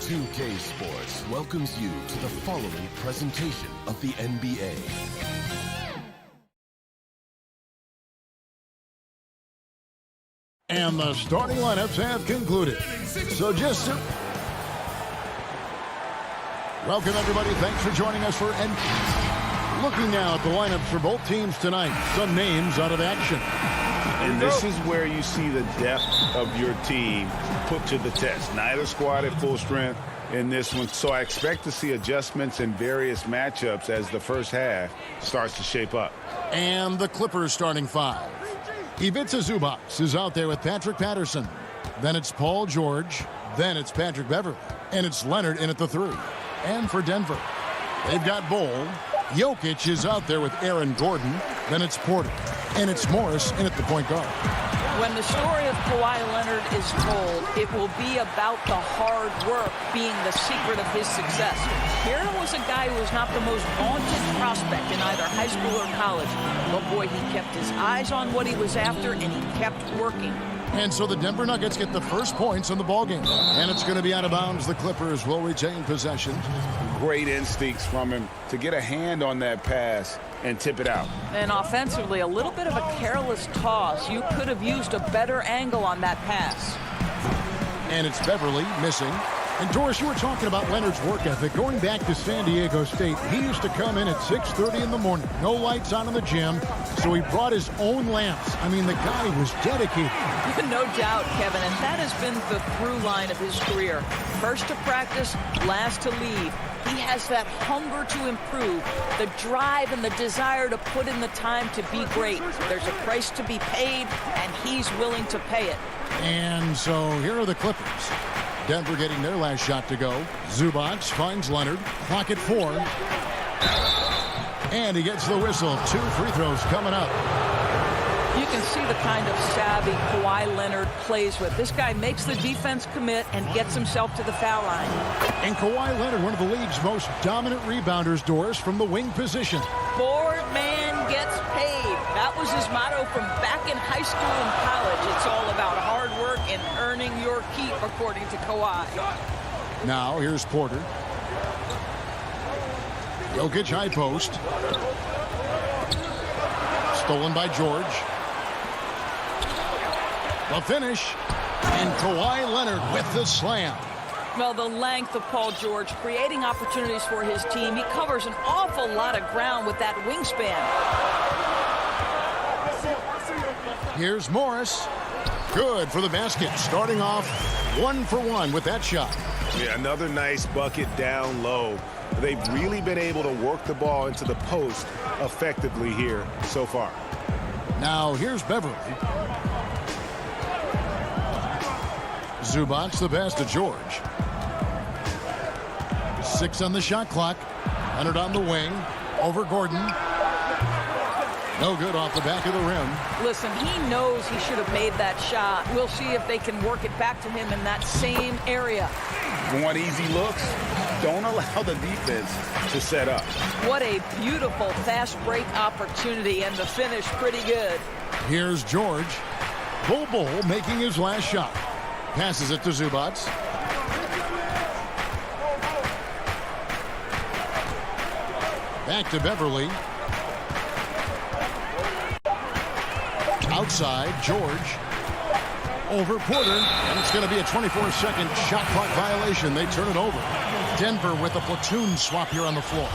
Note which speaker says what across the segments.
Speaker 1: 2K Sports welcomes you to the following presentation of the NBA.
Speaker 2: And the starting lineups have concluded. So just welcome, everybody. Thanks for joining us for looking now at the lineups for both teams tonight. Some names out of action.
Speaker 3: And this is where you see the depth of your team put to the test. Neither squad at full strength in this one. So I expect to see adjustments in various matchups as the first half starts to shape up.
Speaker 2: And the Clippers starting five. Ivica Zubac is out there with Patrick Patterson. Then it's Paul George. Then it's Patrick Beverley. And it's Leonard in at the three. And for Denver, they've got Bol. Jokic is out there with Aaron Gordon. Then it's Porter. And it's Morris in at the point guard.
Speaker 4: When the story of Kawhi Leonard is told, it will be about the hard work being the secret of his success. Here was a guy who was not the most vaunted prospect in either high school or college. But boy, he kept his eyes on what he was after, and he kept working.
Speaker 2: And so the Denver Nuggets get the first points in the ballgame. And it's going to be out of bounds. The Clippers will retain possession.
Speaker 3: Great instincts from him to get a hand on that pass and tip it out.
Speaker 4: And offensively, a little bit of a careless toss. You could have used a better angle on that pass.
Speaker 2: And it's Beverley missing. And Doris, you were talking about Leonard's work ethic. Going back to San Diego State, he used to come in at 6:30 in the morning. No lights on in the gym, so he brought his own lamps. I mean, the guy was dedicated.
Speaker 4: No doubt, Kevin, and that has been the through line of his career. First to practice, last to leave. He has that hunger to improve, the drive and the desire to put in the time to be great. There's a price to be paid, and he's willing to pay it.
Speaker 2: And so here are the Clippers. Denver getting their last shot to go. Zubac finds Leonard. Clock at 4. And he gets the whistle. 2 free throws coming up.
Speaker 4: You can see the kind of savvy Kawhi Leonard plays with. This guy makes the defense commit and gets himself to the foul line.
Speaker 2: And Kawhi Leonard, one of the league's most dominant rebounders, Doris, from the wing position.
Speaker 4: Board man gets paid. That was his motto from back in high school and college. It's all about hard work and earning your keep, according to Kawhi.
Speaker 2: Now, here's Porter. Jokic high post. Stolen by George. The finish. And Kawhi Leonard with the slam.
Speaker 4: Well, the length of Paul George creating opportunities for his team. He covers an awful lot of ground with that wingspan.
Speaker 2: Here's Morris. Good for the basket. Starting off 1 for 1 with that shot.
Speaker 3: Yeah, another nice bucket down low. They've really been able to work the ball into the post effectively here so far.
Speaker 2: Now here's Beverley. Zubac the pass to George. 6 on the shot clock. Leonard on the wing. Over Gordon. No good off the back of the rim.
Speaker 4: Listen, he knows he should have made that shot. We'll see if they can work it back to him in that same area.
Speaker 3: Want easy looks? Don't allow the defense to set up.
Speaker 4: What a beautiful fast break opportunity, and the finish pretty good.
Speaker 2: Here's George. Bol making his last shot. Passes it to Zubac. Back to Beverley. Outside, George. Over Porter, and it's going to be a 24-second shot clock violation. They turn it over. Denver with a platoon swap here on the floor.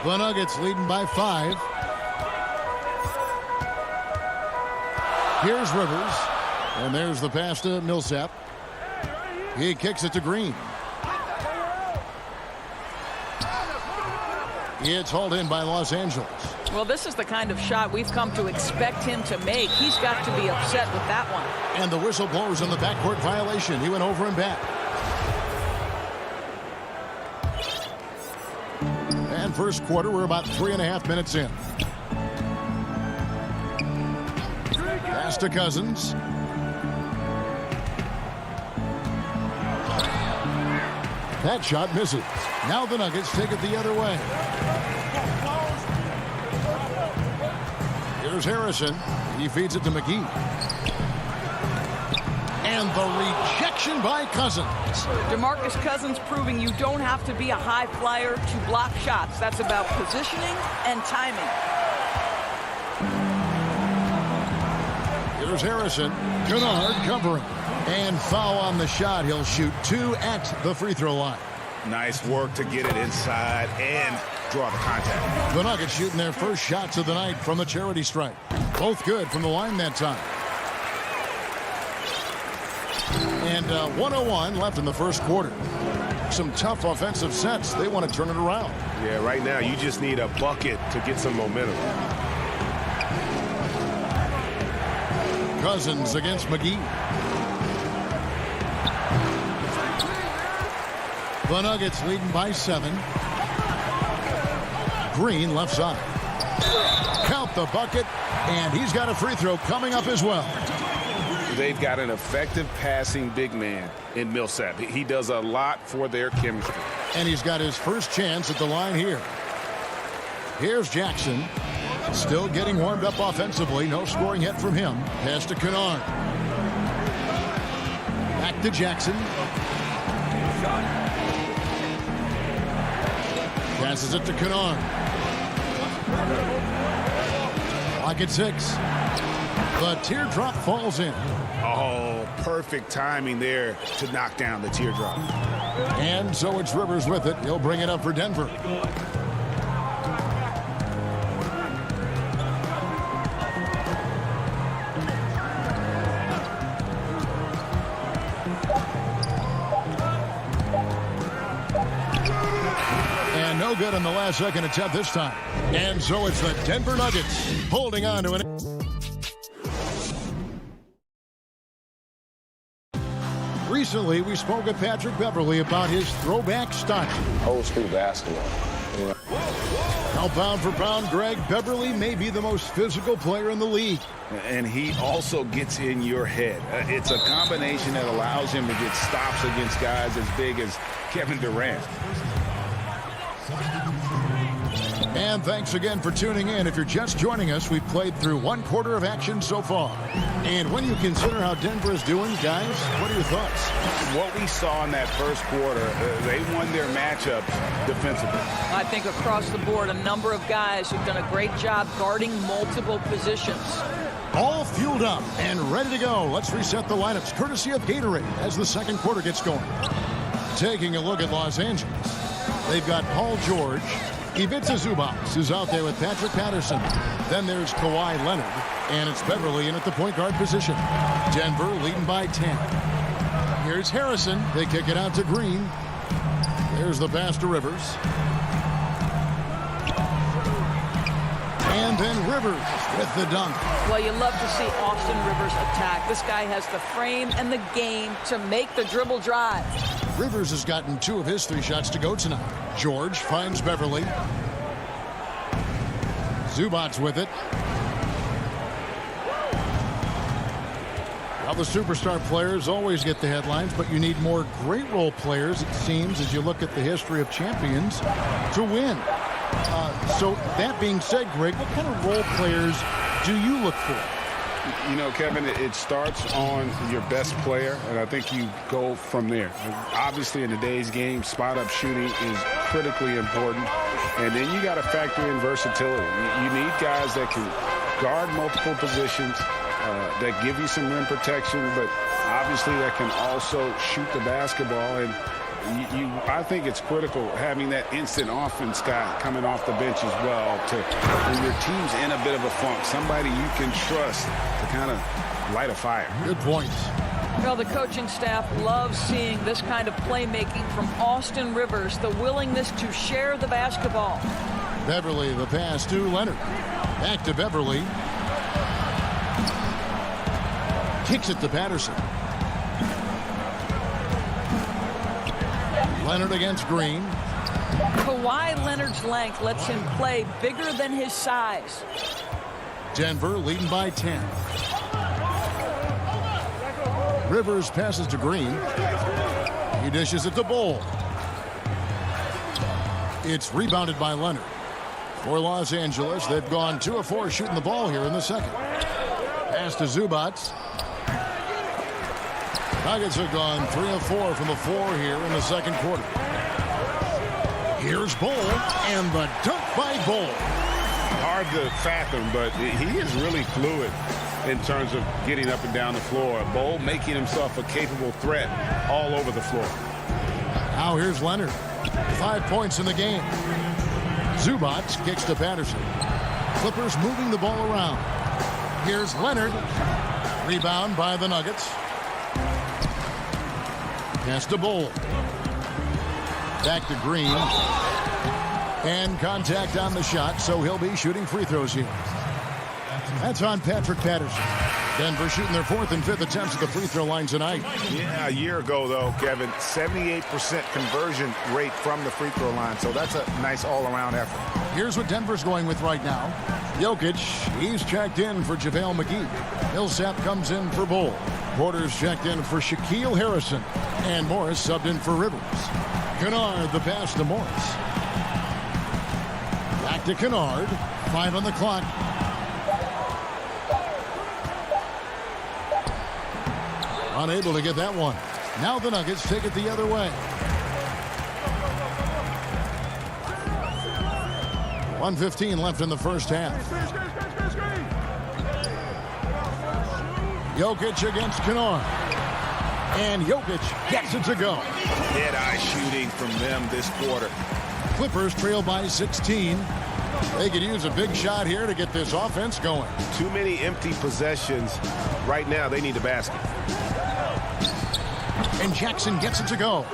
Speaker 2: The Nuggets leading by 5. Here's Rivers, and there's the pass to Millsap. He kicks it to Green. It's hauled in by Los Angeles.
Speaker 4: Well, this is the kind of shot we've come to expect him to make. He's got to be upset with that one.
Speaker 2: And the whistle blows on the backcourt violation. He went over and back. And first quarter, we're about 3.5 minutes in. Pass to Cousins. That shot misses. Now the Nuggets take it the other way. Here's Harrison. He feeds it to McGee. And the rejection by Cousins.
Speaker 4: DeMarcus Cousins proving you don't have to be a high flyer to block shots. That's about positioning and timing.
Speaker 2: Here's Harrison. Kennard covering. And foul on the shot. He'll shoot 2 at the free throw line.
Speaker 3: Nice work to get it inside and draw the contact.
Speaker 2: The Nuggets shooting their first shots of the night from the charity stripe. Both good from the line that time. And 1:01 left in the first quarter. Some tough offensive sets. They want to turn it around.
Speaker 5: Yeah, right now you just need a bucket to get some momentum.
Speaker 2: Cousins against McGee. The Nuggets leading by 7. Green left side. Count the bucket, and he's got a free throw coming up as well.
Speaker 3: They've got an effective passing big man in Millsap. He does a lot for their chemistry.
Speaker 2: And he's got his first chance at the line here. Here's Jackson. Still getting warmed up offensively. No scoring yet from him. Pass to Kennard. Back to Jackson. Passes it to Kennard. Clock at 6. The teardrop falls in.
Speaker 3: Oh, perfect timing there to knock down the teardrop.
Speaker 2: And so it's Rivers with it. He'll bring it up for Denver. And no good on the last second attempt this time. And so it's the Denver Nuggets holding on to an... Recently, we spoke with Patrick Beverley about his throwback style.
Speaker 6: Old school basketball. Yeah.
Speaker 2: Now, pound for pound, Greg, Beverley may be the most physical player in the league.
Speaker 3: And he also gets in your head. It's a combination that allows him to get stops against guys as big as Kevin Durant.
Speaker 2: And thanks again for tuning in. If you're just joining us, we've played through 1 quarter of action so far. And when you consider how Denver is doing, guys, what are your thoughts?
Speaker 3: What we saw in that first quarter, they won their matchups defensively.
Speaker 4: I think across the board, a number of guys who've done a great job guarding multiple positions.
Speaker 2: All fueled up and ready to go. Let's reset the lineups, courtesy of Gatorade, as the second quarter gets going. Taking a look at Los Angeles, they've got Paul George. Ivica Zubac is out there with Patrick Patterson. Then there's Kawhi Leonard. And it's Beverley in at the point guard position. Denver leading by 10. Here's Harrison. They kick it out to Green. There's the pass to Rivers. And then Rivers with the dunk.
Speaker 4: Well, you love to see Austin Rivers attack. This guy has the frame and the game to make the dribble drive.
Speaker 2: Rivers has gotten 2 of his 3 shots to go tonight. George finds Beverley. Zubac's with it. Well, the superstar players always get the headlines, but you need more great role players, it seems, as you look at the history of champions, to win. So that being said, Greg, what kind of role players do you look for?
Speaker 3: You know, Kevin, it starts on your best player, and I think you go from there. Obviously, in today's game, spot-up shooting is critically important, and then you got to factor in versatility. You need guys that can guard multiple positions, that give you some rim protection, but obviously that can also shoot the basketball. And I think it's critical having that instant offense guy coming off the bench as well to when your team's in a bit of a funk, somebody you can trust to kind of light a fire.
Speaker 2: Good points.
Speaker 4: Well, the coaching staff loves seeing this kind of playmaking from Austin Rivers, the willingness to share the basketball.
Speaker 2: Beverley, the pass to Leonard. Back to Beverley. Kicks it to Patterson. Leonard against Green.
Speaker 4: Kawhi Leonard's length lets him play bigger than his size.
Speaker 2: Denver leading by 10. Rivers passes to Green. He dishes it to Bull. It's rebounded by Leonard. For Los Angeles, they've gone 2 of 4 shooting the ball here in the second. Pass to Zubac. Nuggets have gone 3 of 4 from the floor here in the second quarter. Here's Bull, and the dunk by Bull.
Speaker 3: Hard to fathom, but he is really fluid in terms of getting up and down the floor. Bull making himself a capable threat all over the floor.
Speaker 2: Now here's Leonard. 5 points in the game. Zubac kicks to Patterson. Clippers moving the ball around. Here's Leonard. Rebound by the Nuggets. Pass to Bull. Back to Green. And contact on the shot, so he'll be shooting free throws here. That's on Patrick Patterson. Denver shooting their 4th and 5th attempts at the free throw line tonight.
Speaker 3: Yeah, a year ago, though, Kevin, 78% conversion rate from the free throw line, so that's a nice all-around effort.
Speaker 2: Here's what Denver's going with right now. Jokic, he's checked in for JaVale McGee. Millsap comes in for Bull. Porter's checked in for Shaquille Harrison. And Morris subbed in for Rivers. Kennard, the pass to Morris. Back to Kennard. 5 on the clock. Unable to get that one. Now the Nuggets take it the other way. 1:15 left in the first half. Jokic against Kennard. And Jokic gets it to go.
Speaker 3: Dead-eye shooting from them this quarter.
Speaker 2: Clippers trail by 16. They could use a big shot here to get this offense going.
Speaker 5: Too many empty possessions. Right now, they need a basket.
Speaker 2: And Jackson gets it to go.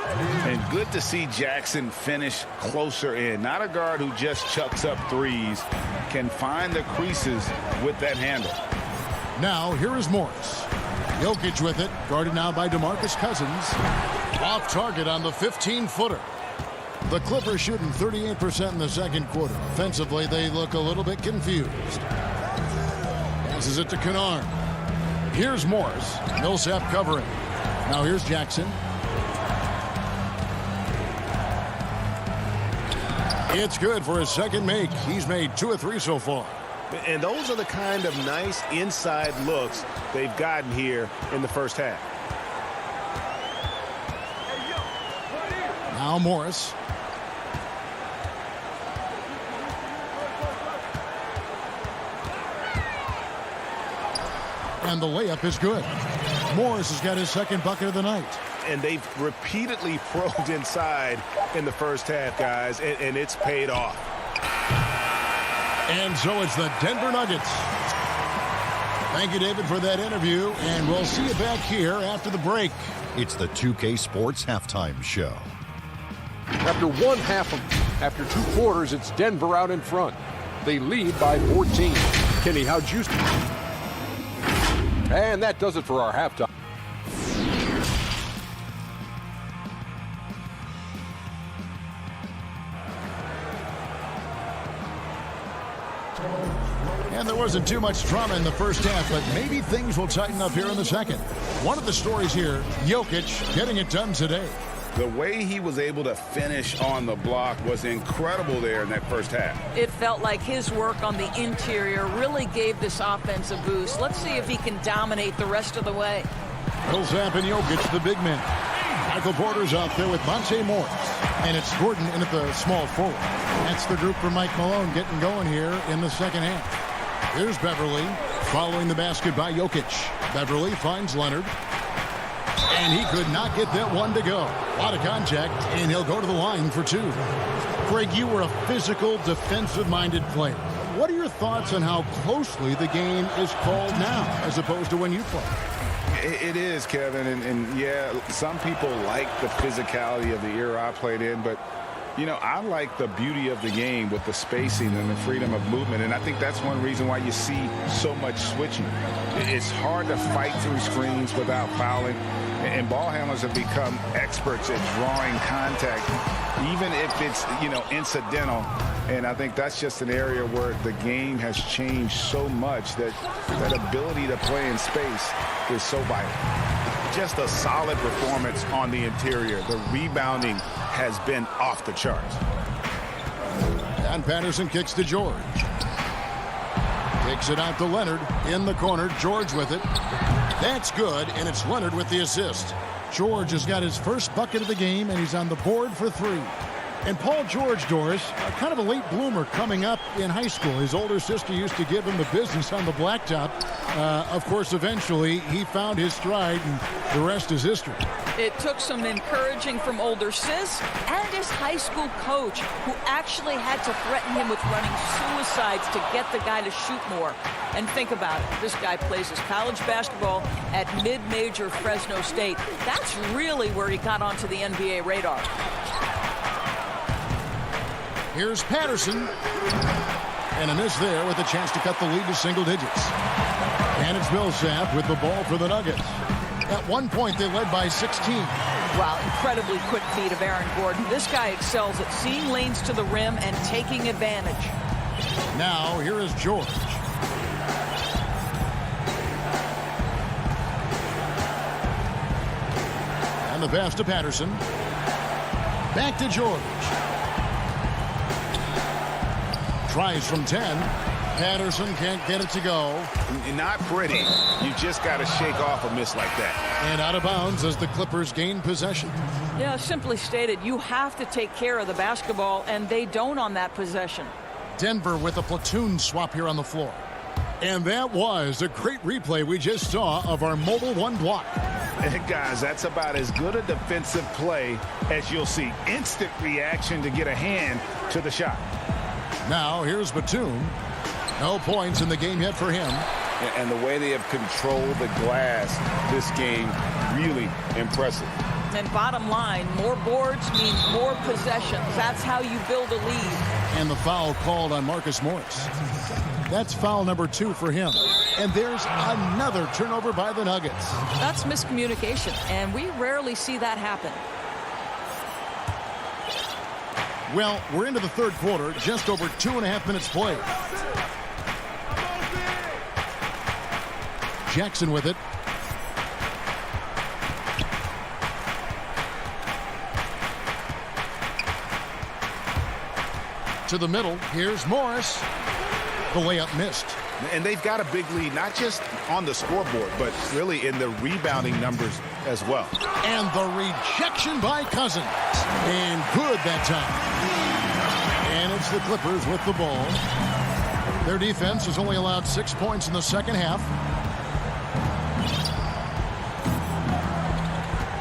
Speaker 3: And good to see Jackson finish closer in. Not a guard who just chucks up threes. Can find the creases with that handle.
Speaker 2: Now, here is Morris. Jokic with it. Guarded now by DeMarcus Cousins. Off target on the 15-footer. The Clippers shooting 38% in the second quarter. Offensively, they look a little bit confused. Passes it to Kennard. Here's Morris. Millsap covering. Now here's Jackson. It's good for his second make. He's made 2 of 3 so far.
Speaker 5: And those are the kind of nice inside looks they've gotten here in the first half.
Speaker 2: Now Morris. And the layup is good. Morris has got his second bucket of the night.
Speaker 5: And they've repeatedly probed inside in the first half, guys, and it's paid off.
Speaker 2: And so it's the Denver Nuggets. Thank you, David, for that interview, and we'll see you back here after the break.
Speaker 7: It's the 2K Sports Halftime Show.
Speaker 8: After 2 quarters, it's Denver out in front. They lead by 14. Kenny, how'd you... And that does it for our halftime.
Speaker 2: And there wasn't too much drama in the first half, but maybe things will tighten up here in the second. One of the stories here, Jokic getting it done today.
Speaker 3: The way he was able to finish on the block was incredible there in that first half.
Speaker 4: It felt like his work on the interior really gave this offense a boost. Let's see if he can dominate the rest of the way.
Speaker 2: Millsap and Jokic, the big men. Michael Porter's out there with Monte Morris. And it's Gordon in at the small forward. That's the group for Mike Malone getting going here in the second half. Here's Beverly following the basket by Jokic. Beverly finds Leonard. And he could not get that one to go. A lot of contact, and he'll go to the line for 2. Craig, you were a physical, defensive-minded player. What are your thoughts on how closely the game is called now as opposed to when you played?
Speaker 3: It is, Kevin, and yeah, some people like the physicality of the era I played in, but you know, I like the beauty of the game with the spacing and the freedom of movement, and I think that's one reason why you see so much switching. It's hard to fight through screens without fouling, and ball handlers have become experts at drawing contact, even if it's, you know, incidental. And I think that's just an area where the game has changed so much that that ability to play in space is so vital. Just a solid performance on the interior. The rebounding has been off the charts.
Speaker 2: And Patterson kicks to George. Takes it out to Leonard in the corner. George with it. That's good, and it's Leonard with the assist. George has got his first bucket of the game, and he's on the board for 3. And Paul George, Doris, kind of a late bloomer coming up in high school. His older sister used to give him the business on the blacktop. Of course, eventually, he found his stride, and the rest is history.
Speaker 4: It took some encouraging from older sis and his high school coach, who actually had to threaten him with running suicides to get the guy to shoot more. And think about it. This guy plays his college basketball at mid-major Fresno State. That's really where he got onto the NBA radar.
Speaker 2: Here's Patterson. And a miss there with a chance to cut the lead to single digits. And it's Millsap with the ball for the Nuggets. At one point, they led by 16.
Speaker 4: Wow, incredibly quick feet of Aaron Gordon. This guy excels at seeing lanes to the rim and taking advantage.
Speaker 2: Now, here is George. And the pass to Patterson. Back to George. Tries from 10. Patterson can't get it to go.
Speaker 3: Not pretty. You just got to shake off a miss like that.
Speaker 2: And out of bounds as the Clippers gain possession.
Speaker 4: Yeah, simply stated, you have to take care of the basketball, and they don't on that possession.
Speaker 2: Denver with a platoon swap here on the floor. And that was a great replay we just saw of our mobile 1 block.
Speaker 3: And guys, that's about as good a defensive play as you'll see. Instant reaction to get a hand to the shot.
Speaker 2: Now here's Batum. No points in the game yet for him.
Speaker 3: And the way they have controlled the glass this game, really impressive.
Speaker 4: And bottom line, more boards means more possessions. That's how you build a lead.
Speaker 2: And the foul called on Marcus Morris. That's foul number 2 for him. And there's another turnover by the Nuggets.
Speaker 4: That's miscommunication, and we rarely see that happen.
Speaker 2: Well, we're into the third quarter, just over 2.5 minutes played. Jackson with it. To the middle. Here's Morris. The layup missed.
Speaker 3: And they've got a big lead, not just on the scoreboard, but really in the rebounding numbers as well.
Speaker 2: And the rejection by Cousins. And good that time. And it's the Clippers with the ball. Their defense has only allowed 6 points in the second half.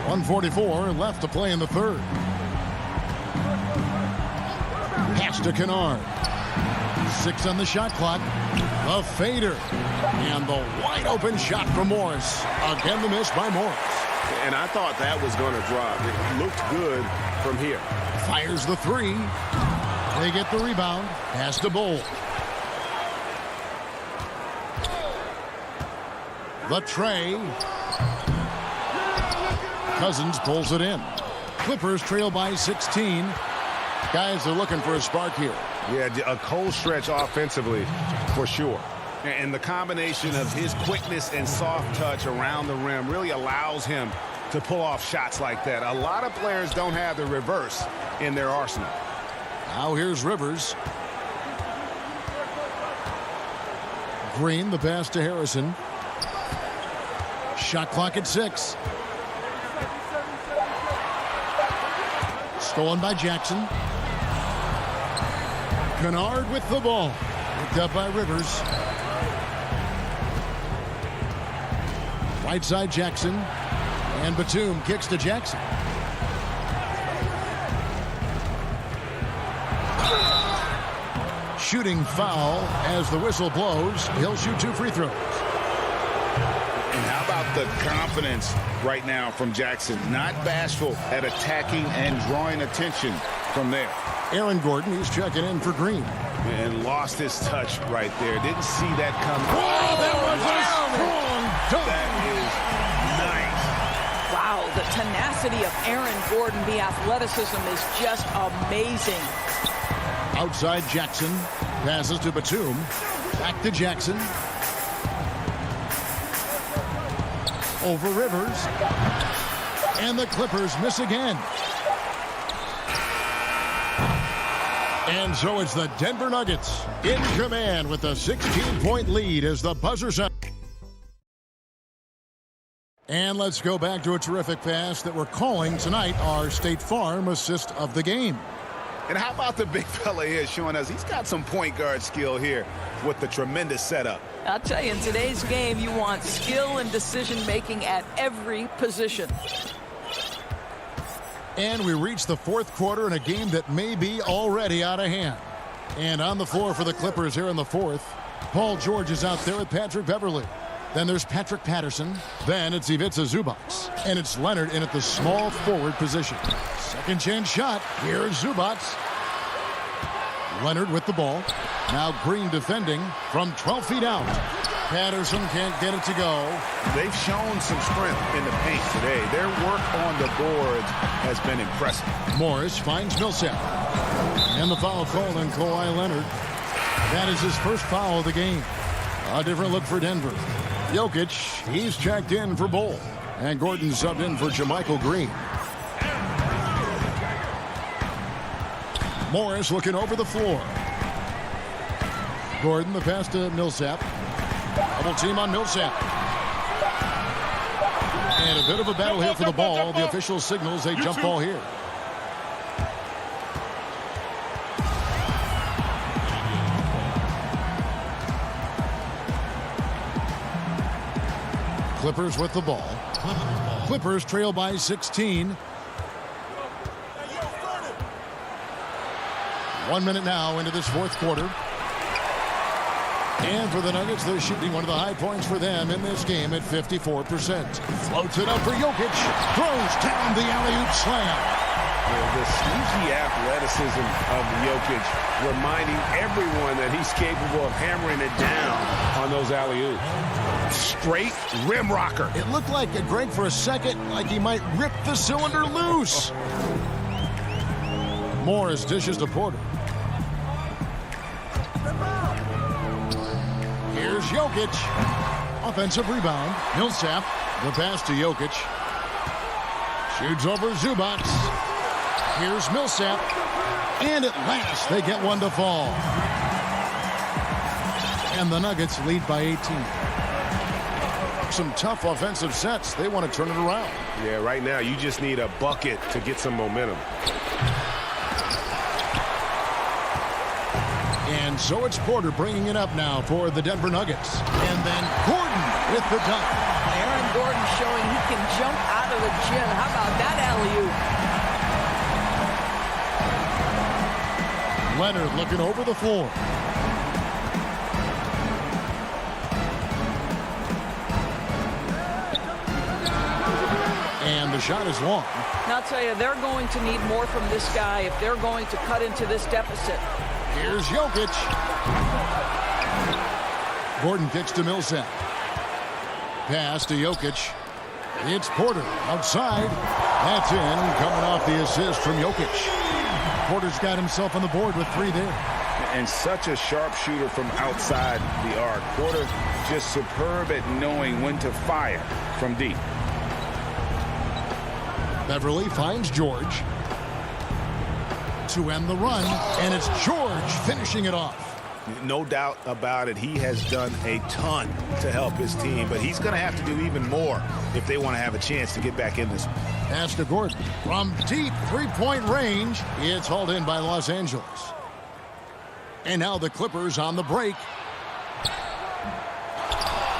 Speaker 2: 1:44 left to play in the third. Pass to Kennard. 6 on the shot clock. A fader. And the wide open shot from Morris. Again, the miss by Morris.
Speaker 5: And I thought that was going to drop. It looked good from here.
Speaker 2: Fires the 3. They get the rebound. Pass to Bowl. The tray. Cousins pulls it in. Clippers trail by 16. Guys are looking for a spark here.
Speaker 3: Yeah, a cold stretch offensively for sure. And the combination of his quickness and soft touch around the rim really allows him to pull off shots like that. A lot of players don't have the reverse in their arsenal.
Speaker 2: Now here's Rivers. Green, the pass to Harrison. Shot clock at 6. Stolen by Jackson. Kennard with the ball. Picked up by Rivers. Right side Jackson. And Batum kicks to Jackson. Shooting foul as the whistle blows. He'll shoot 2 free throws.
Speaker 3: And how about the confidence right now from Jackson? Not bashful at attacking and drawing attention from there.
Speaker 2: Aaron Gordon, he's checking in for Green.
Speaker 3: And lost his touch right there. Didn't see that coming.
Speaker 2: Oh, that was a strong dunk.
Speaker 3: That is nice.
Speaker 4: Wow, the tenacity of Aaron Gordon, the athleticism is just amazing.
Speaker 2: Outside Jackson. Passes to Batum. Back to Jackson. Over Rivers. And the Clippers miss again. And so it's the Denver Nuggets in command with a 16-point lead as the buzzer sounds. And let's go back to a terrific pass that we're calling tonight our State Farm assist of the game.
Speaker 3: And how about the big fella here showing us he's got some point guard skill here with the tremendous setup.
Speaker 4: I'll tell you, in today's game, you want skill and decision-making at every position.
Speaker 2: And we reach the fourth quarter in a game that may be already out of hand. And on the floor for the Clippers here in the fourth, Paul George is out there with Patrick Beverley. Then there's Patrick Patterson. Then it's Ivica Zubac. And it's Leonard in at the small forward position. Second chance shot. Here's Zubac. Leonard with the ball. Now Green defending from 12 feet out. Patterson can't get it to go.
Speaker 3: They've shown some strength in the paint today. Their work on the boards has been impressive.
Speaker 2: Morris finds Millsap. And the foul called on Kawhi Leonard. That is his first foul of the game. A different look for Denver. Jokic, he's checked in for Bull. And Gordon subbed in for JaMychal Green. Morris looking over the floor. Gordon, the pass to Millsap. Double team on Millsap. And a bit of a battle here for the ball. The official signals a jump ball here. Clippers with the ball. Clippers trail by 16. 1 minute now into this fourth quarter. And for the Nuggets, they're shooting one of the high points for them in this game at 54%. Floats it up for Jokic. Throws down the alley-oop slam.
Speaker 3: The sneaky athleticism of Jokic reminding everyone that he's capable of hammering it down on those alley-oops. Straight rim rocker.
Speaker 2: It looked like a Greg for a second, like he might rip the cylinder loose. Morris dishes to Porter. Here's Jokic. Offensive rebound. Millsap. The pass to Jokic. Shoots over Zubac. Here's Millsap. And at last, they get one to fall. And the Nuggets lead by 18. Some tough offensive sets. They want to turn it around.
Speaker 5: Yeah, right now, you just need a bucket to get some momentum.
Speaker 2: And so it's Porter bringing it up now for the Denver Nuggets. And then Gordon with the dunk.
Speaker 4: Aaron Gordon showing he can jump out of the gym. How about that alley-oop?
Speaker 2: Leonard looking over the floor. And the shot is long.
Speaker 4: Now, I'll tell you, they're going to need more from this guy if they're going to cut into this deficit.
Speaker 2: Here's Jokic. Gordon kicks to Millsap. Pass to Jokic. It's Porter outside. That's in, coming off the assist from Jokic. Porter's got himself on the board with 3 there.
Speaker 3: And such a sharp shooter from outside the arc. Porter just superb at knowing when to fire from deep.
Speaker 2: Beverley finds George to end the run, and it's George finishing it off.
Speaker 3: No doubt about it. He has done a ton to help his team, but he's going to have to do even more if they want to have a chance to get back in this.
Speaker 2: Pass to Gordon from deep three-point range. It's hauled in by Los Angeles. And now the Clippers on the break.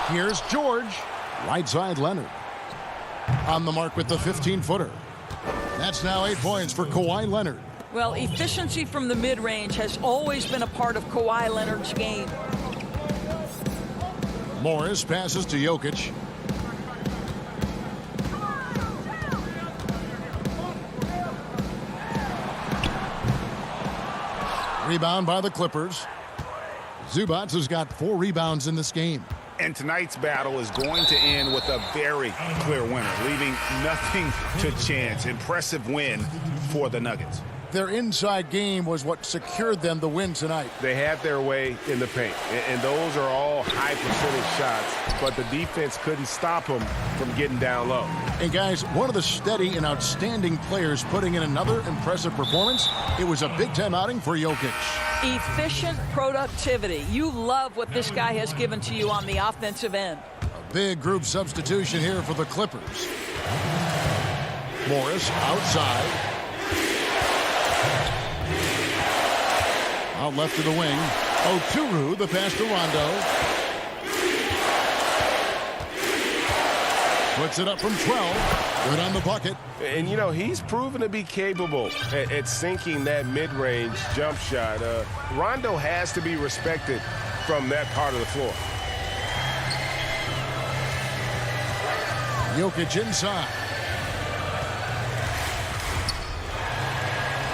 Speaker 2: Here's George. Right side Leonard. On the mark with the 15-footer. That's now 8 points for Kawhi Leonard.
Speaker 4: Well, efficiency from the mid-range has always been a part of Kawhi Leonard's game.
Speaker 2: Morris passes to Jokic. Rebound by the Clippers. Zubac has got 4 rebounds in this game.
Speaker 3: And tonight's battle is going to end with a very clear winner, leaving nothing to chance. Impressive win for the Nuggets.
Speaker 2: their inside game was what secured them the win tonight.
Speaker 5: They had their way in the paint, and those are all high percentage shots, but the defense couldn't stop them from getting down low.
Speaker 2: And guys, one of the steady and outstanding players putting in another impressive performance. It was a Big Ten outing for Jokic.
Speaker 4: Efficient productivity. You love what this guy has given to you on the offensive end.
Speaker 2: A big group substitution here for the Clippers. Morris outside. Out left to the wing. Oturu, the pass to Rondo. Puts it up from 12. Good on the bucket.
Speaker 5: And, you know, he's proven to be capable at sinking that mid-range jump shot. Rondo has to be respected from that part of the floor.
Speaker 2: Jokic inside.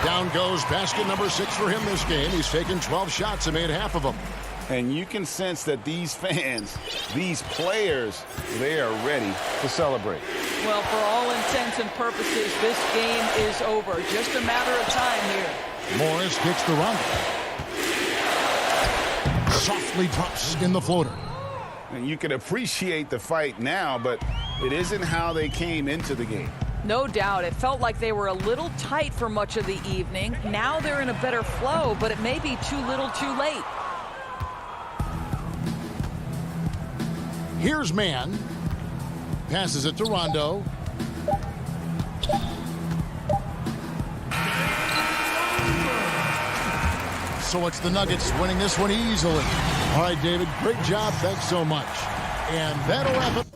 Speaker 2: Down goes basket number 6 for him this game. He's taken 12 shots and made half of them.
Speaker 3: And you can sense that these fans, these players, they are ready to celebrate.
Speaker 4: Well, for all intents and purposes, this game is over. Just a matter of time here.
Speaker 2: Morris kicks the Rondo. Softly drops in the floater.
Speaker 3: And you can appreciate the fight now, but it isn't how they came into the game.
Speaker 4: No doubt. It felt like they were a little tight for much of the evening. Now they're in a better flow, but it may be too little too late.
Speaker 2: Here's Mann. Passes it to Rondo. So it's the Nuggets winning this one easily. All right, David, great job. Thanks so much. And that'll wrap it.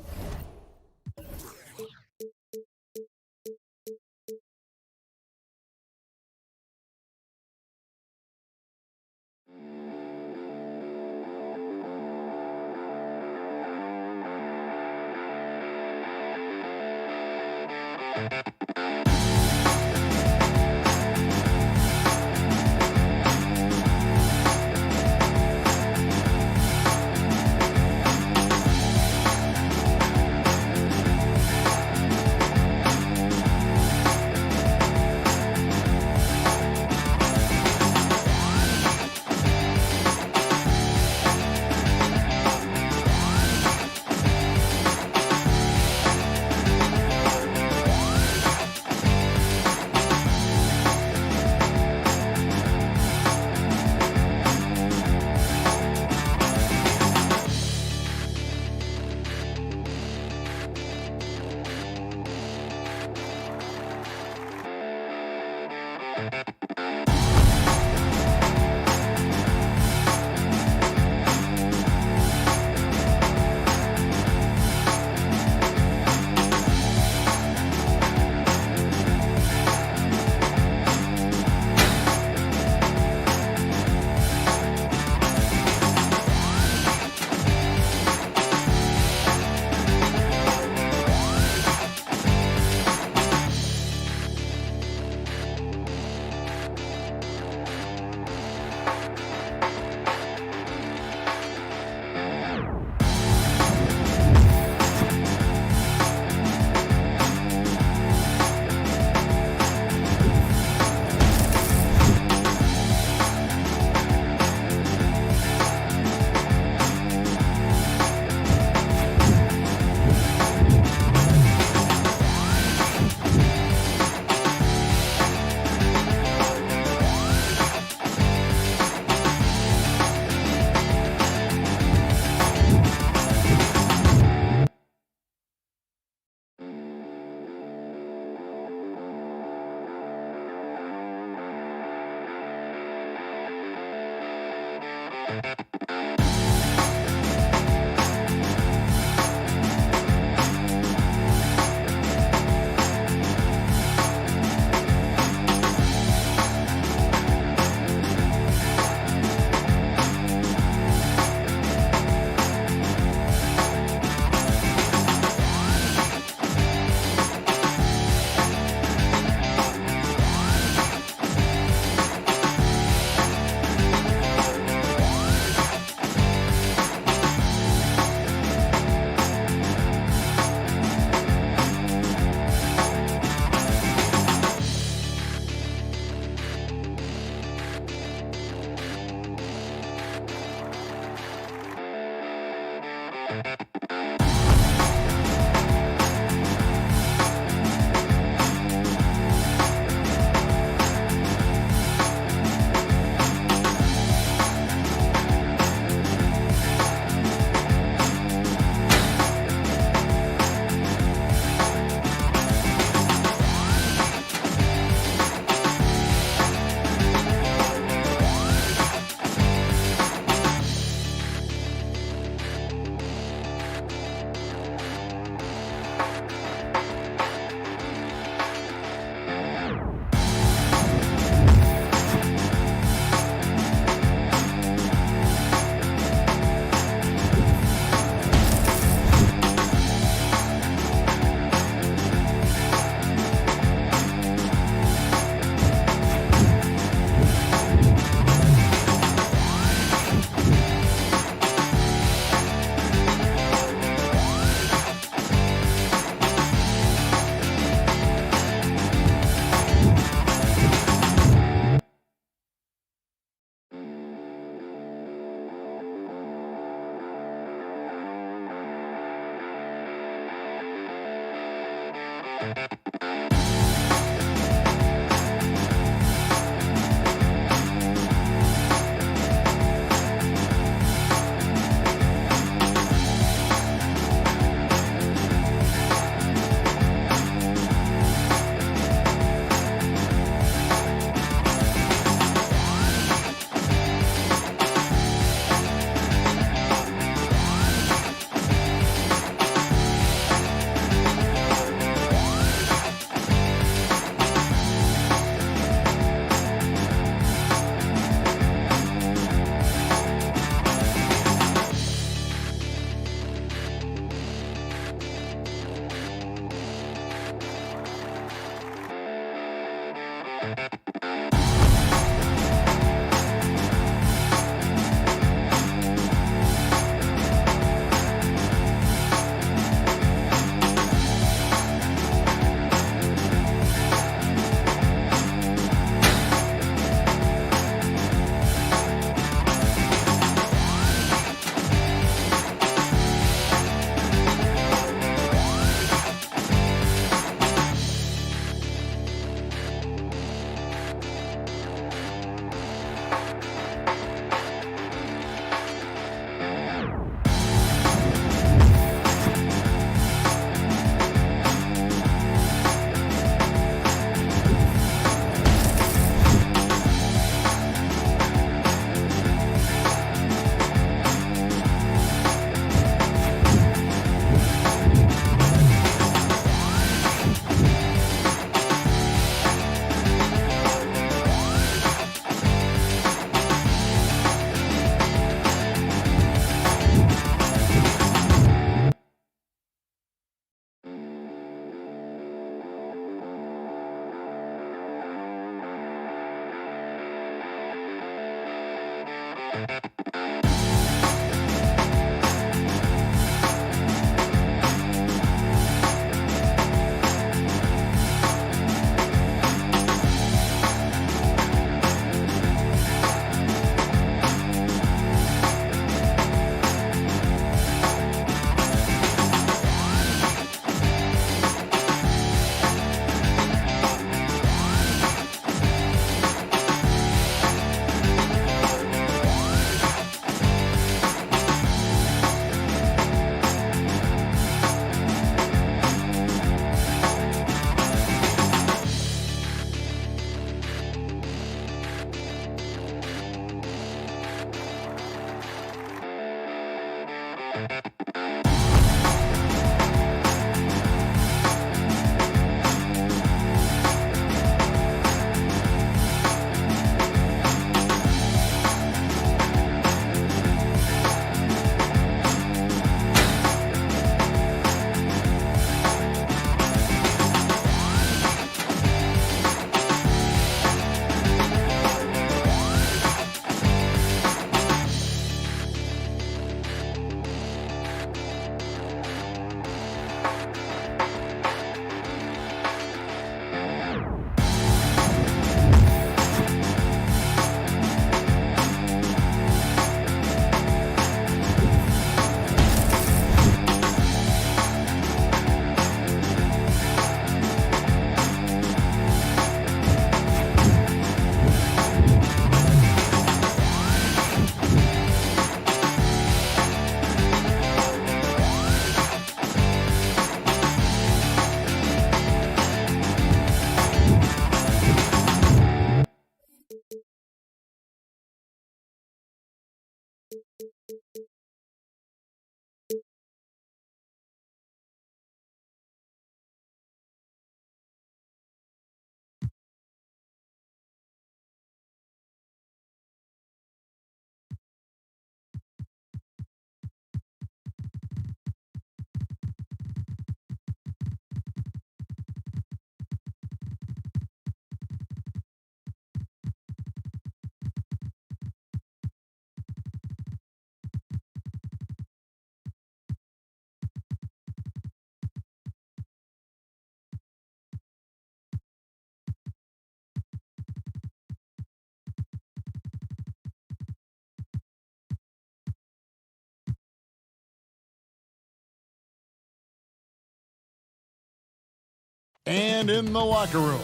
Speaker 2: And in the locker room,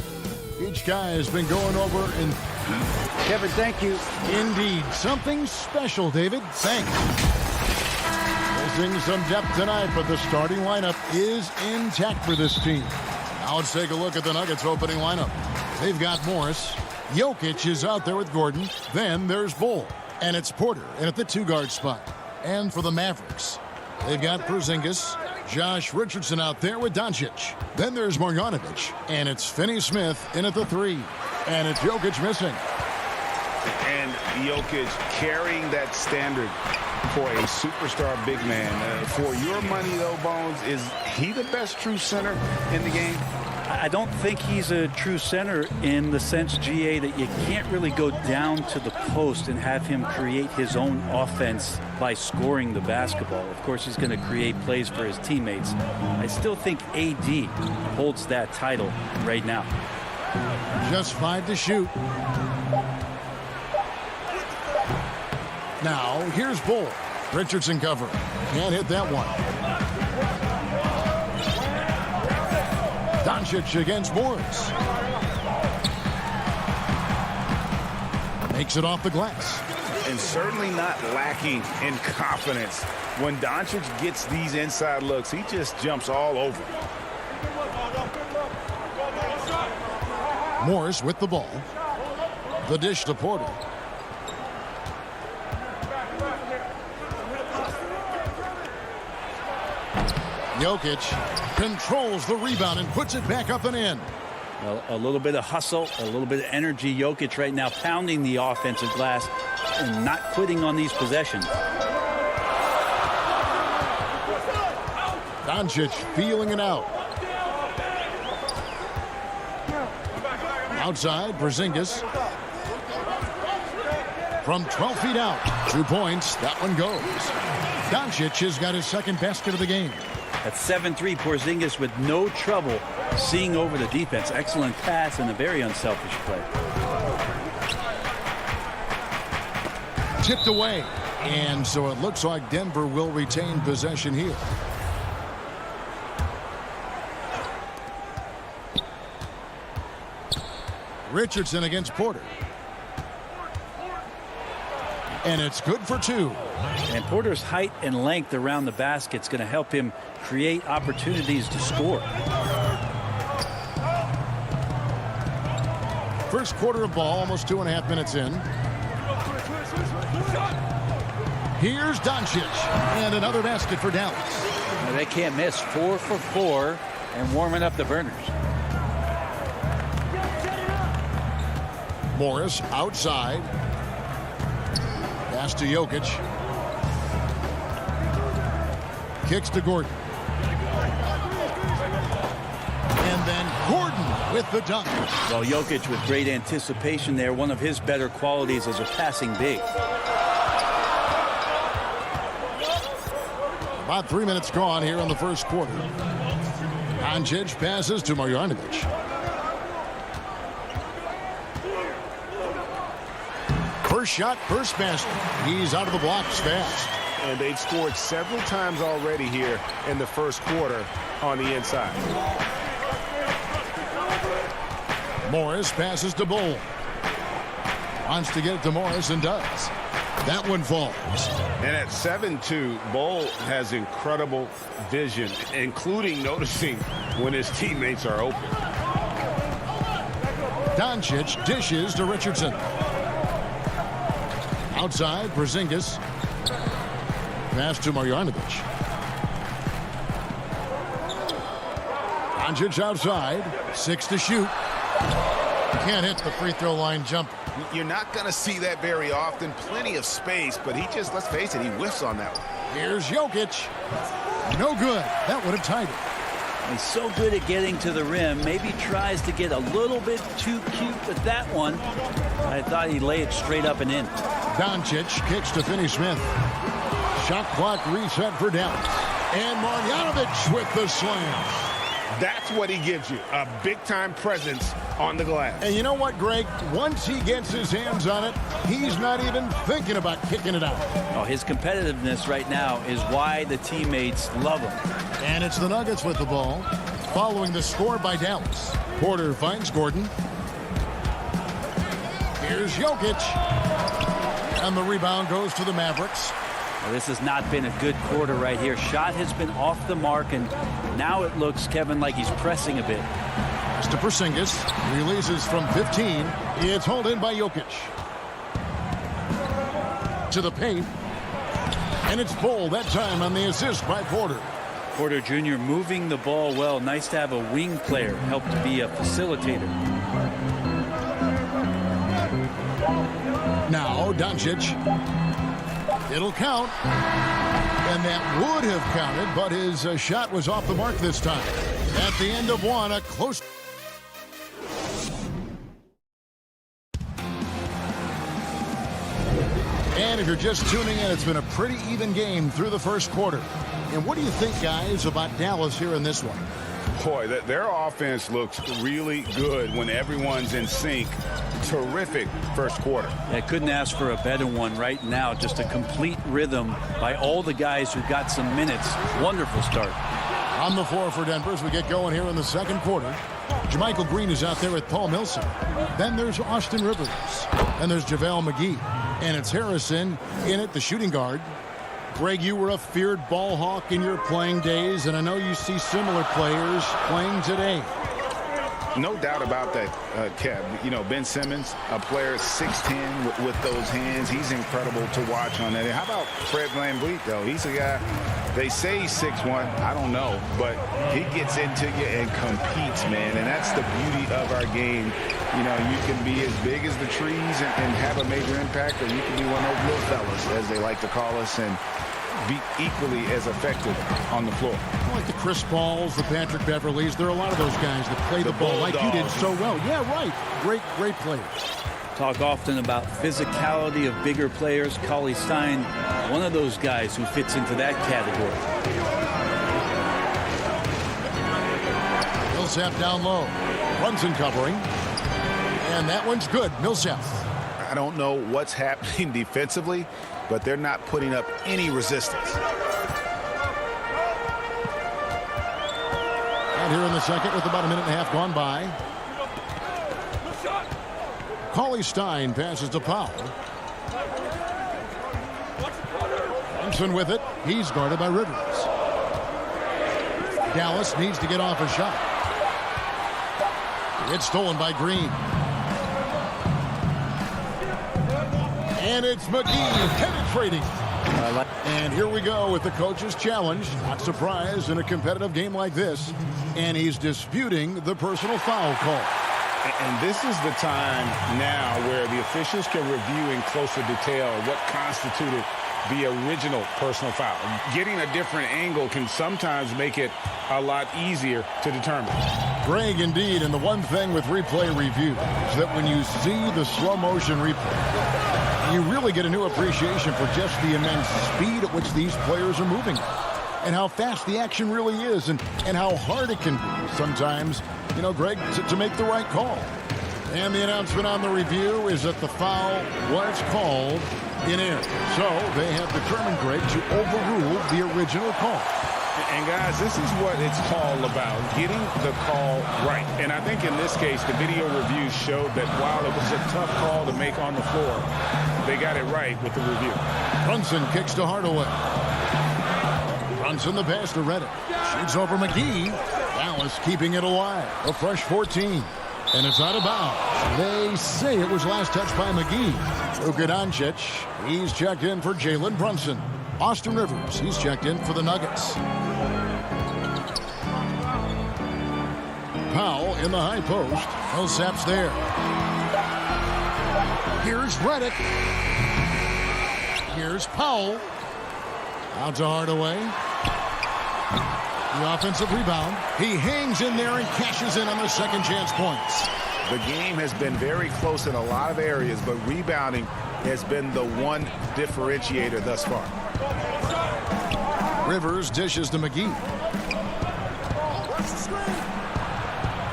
Speaker 2: each guy has been going over and...
Speaker 9: Kevin, thank you.
Speaker 2: Indeed. Something special, David. Thanks. Missing some depth tonight, but the starting lineup is intact for this team. Now let's take a look at the Nuggets opening lineup. They've got Morris. Jokic is out there with Gordon. Then there's Bull. And it's Porter in at the 2-guard spot. And for the Mavericks, they've got Porzingis. Josh Richardson out there with Doncic. Then there's Marjanovic. And it's Finney-Smith in at the 3. And it's Jokic missing.
Speaker 3: And Jokic carrying that standard for a superstar big man. For your money, though, Bones, is he the best true center in the game?
Speaker 9: I don't think he's a true center in the sense, GA, that you can't really go down to the post and have him create his own offense by scoring the basketball. Of course, he's going to create plays for his teammates. I still think AD holds that title right now.
Speaker 2: Just 5 to shoot. Now, here's Bull. Richardson covering. Can't hit that one. Doncic against Morris. Makes it off the glass.
Speaker 3: And certainly not lacking in confidence. When Doncic gets these inside looks, he just jumps all over.
Speaker 2: Morris with the ball. The dish to Porter. Jokic controls the rebound and puts it back up and in.
Speaker 9: Well, a little bit of hustle, a little bit of energy. Jokic right now pounding the offensive glass and not quitting on these possessions.
Speaker 2: Doncic feeling it out. Outside, Porzingis. From 12 feet out. 2 points. That one goes. Doncic has got his second basket of the game.
Speaker 9: At 7-3, Porzingis with no trouble seeing over the defense. Excellent pass and a very unselfish play.
Speaker 2: Tipped away. And so it looks like Denver will retain possession here. Richardson against Porter. And it's good for 2.
Speaker 9: And Porter's height and length around the basket is going to help him create opportunities to score.
Speaker 2: First quarter of ball, almost 2.5 minutes in. Here's Doncic. And another basket for Dallas.
Speaker 9: Well, they can't miss. 4 for 4 and warming up the burners.
Speaker 2: Morris outside. Pass to Jokic. Kicks to Gordon. And then Gordon with the dunk.
Speaker 9: Well, Jokic with great anticipation there. One of his better qualities as a passing big.
Speaker 2: About 3 minutes gone here in the first quarter. Doncic passes to Marjanovic. First shot, first basket. He's out of the blocks fast.
Speaker 5: And they've scored several times already here in the first quarter on the inside.
Speaker 2: Morris passes to Bull. Wants to get it to Morris and does. That one falls.
Speaker 3: And at 7-2, Bull has incredible vision, including noticing when his teammates are open.
Speaker 2: Doncic dishes to Richardson. Outside, Porzingis. Pass to Marjanovic. Doncic outside. 6 to shoot. Can't hit the free throw line jumper.
Speaker 3: You're not going to see that very often. Plenty of space, but he just, let's face it, he whiffs on that one.
Speaker 2: Here's Jokic. No good. That would have tied it.
Speaker 9: He's so good at getting to the rim. Maybe tries to get a little bit too cute with that one. I thought he'd lay it straight up and in.
Speaker 2: Doncic kicks to Finney-Smith. Shot clock reset for Dallas. And Marjanovic with the slam.
Speaker 3: That's what he gives you, a big-time presence on the glass.
Speaker 2: And you know what, Greg? Once he gets his hands on it, he's not even thinking about kicking it out.
Speaker 9: Oh, his competitiveness right now is why the teammates love him.
Speaker 2: And it's the Nuggets with the ball. following the score by Dallas. Porter finds Gordon. Here's Jokic. And the rebound goes to the Mavericks.
Speaker 9: Well, this has not been a good quarter right here. Shot has been off the mark, and now it looks, Kevin, like he's pressing a bit.
Speaker 2: To Porzingis, releases from 15. It's hauled in by Jokic. To the paint. And it's Bull that time on the assist by Porter.
Speaker 9: Porter Jr. moving the ball well. Nice to have a wing player help to be a facilitator.
Speaker 2: Now Doncic. It'll count. And that would have counted, but his shot was off the mark this time. At the end of one, a close... And if you're just tuning in, it's been a pretty even game through the first quarter. And what do you think, guys, about Dallas here in this one?
Speaker 3: Boy, their offense looks really good when everyone's in sync. Terrific first quarter.
Speaker 9: I couldn't ask for a better one right now. Just a complete rhythm by all the guys who got some minutes. Wonderful start.
Speaker 2: On the floor for Denver as we get going here in the second quarter. JaMychal Green is out there with Paul Millsap. Then there's Austin Rivers. And there's JaVale McGee. And it's Harrison in at the shooting guard. Greg, you were a feared ball hawk in your playing days, and I know you see similar players playing today.
Speaker 3: No doubt about that, Kev. You know, Ben Simmons, a player 6'10" with those hands. He's incredible to watch on that. And how about Fred VanVleet, though? He's a guy, they say he's 6'1". I don't know. But he gets into you and competes, man. And that's the beauty of our game. You know, you can be as big as the trees and have a major impact, or you can be one of those little fellas, as they like to call us, and be equally as effective on the floor.
Speaker 2: Like the Chris Pauls, the Patrick Beverleys, there are a lot of those guys that play the ball like you did so well. Yeah, right. Great players.
Speaker 9: Talk often about physicality of bigger players. Cauley Stein, one of those guys who fits into that category.
Speaker 2: Millsap down low. Brunson covering. And that one's good. Millsap.
Speaker 3: I don't know what's happening defensively, but they're not putting up any resistance.
Speaker 2: And here in the second with about a minute and a half gone by. Cauley Stein passes to Powell. Thompson with it. He's guarded by Rivers. Dallas needs to get off a shot. It's stolen by Green. And it's McGee penetrating. And here we go with the coach's challenge. Not surprised in a competitive game like this. And he's disputing the personal foul call.
Speaker 3: And this is the time now where the officials can review in closer detail what constituted the original personal foul. Getting a different angle can sometimes make it a lot easier to determine.
Speaker 2: Greg, indeed, and the one thing with replay review is that when you see the slow motion replay, you really get a new appreciation for just the immense speed at which these players are moving and how fast the action really is and how hard it can be sometimes, you know, Greg, to make the right call. And the announcement on the review is that the foul was called in air. So they have determined, Greg, to overrule the original call.
Speaker 3: And guys, this is what it's all about, getting the call right. And I think in this case, the video reviews showed that while it was a tough call to make on the floor, they got it right with the review.
Speaker 2: Brunson kicks to Hardaway. Brunson the pass to Reddick. Shoots over McGee. Dallas keeping it alive. A fresh 14. And it's out of bounds. They say it was last touched by McGee. Luka Doncic, he's checked in for Jalen Brunson. Austin Rivers, he's checked in for the Nuggets. Powell in the high post. Millsap's there. Here's Reddick. Here's Powell. Out to Hardaway. The offensive rebound. He hangs in there and cashes in on the second chance points.
Speaker 3: The game has been very close in a lot of areas, but rebounding has been the one differentiator thus far.
Speaker 2: Rivers dishes to McGee.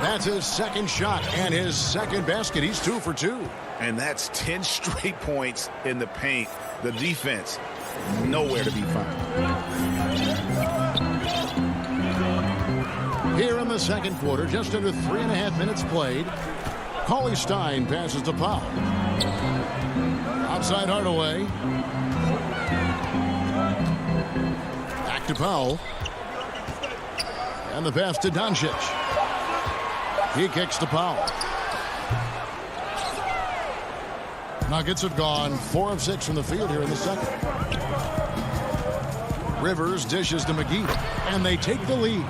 Speaker 2: That's his second shot and his second basket. He's 2 for 2.
Speaker 3: And that's 10 straight points in the paint. The defense, nowhere to be found.
Speaker 2: Here in the second quarter, just under 3.5 minutes played. Cauley Stein passes to Powell. Outside Hardaway. Back to Powell. And the pass to Doncic. He kicks to Powell. Nuggets have gone 4 of 6 from the field here in the second. Rivers dishes to McGee, and they take the lead.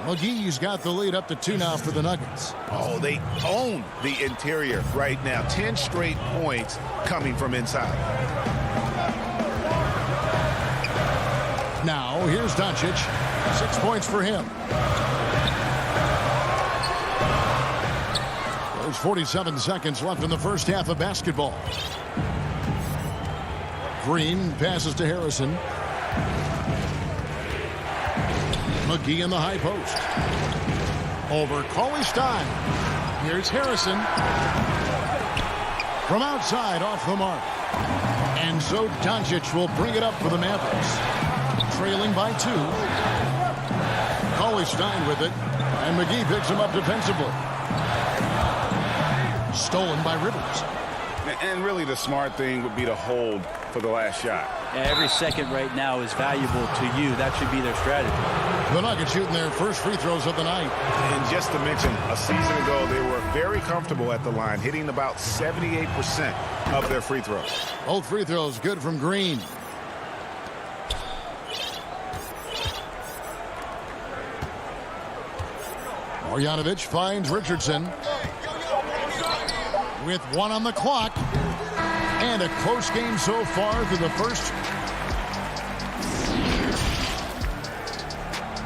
Speaker 2: McGee's got the lead up to 2 now for the Nuggets.
Speaker 3: Oh, they own the interior right now. 10 straight points coming from inside.
Speaker 2: Now, here's Doncic. 6 points for him. There's 47 seconds left in the first half of basketball. Green passes to Harrison. McGee in the high post. Over Cauley Stein. Here's Harrison. From outside, off the mark. And so Doncic will bring it up for the Mavericks. Trailing by 2. Cauley Stein with it. And McGee picks him up defensively. Stolen by Rivers.
Speaker 3: And really the smart thing would be to hold for the last shot.
Speaker 9: Every second right now is valuable to you. That should be their strategy.
Speaker 2: The Nuggets shooting their first free throws of the night.
Speaker 3: And just to mention, a season ago, they were very comfortable at the line, hitting about 78% of their free throws.
Speaker 2: Both free throws good from Green. Marjanovic finds Richardson. With 1 on the clock. And a close game so far through the first.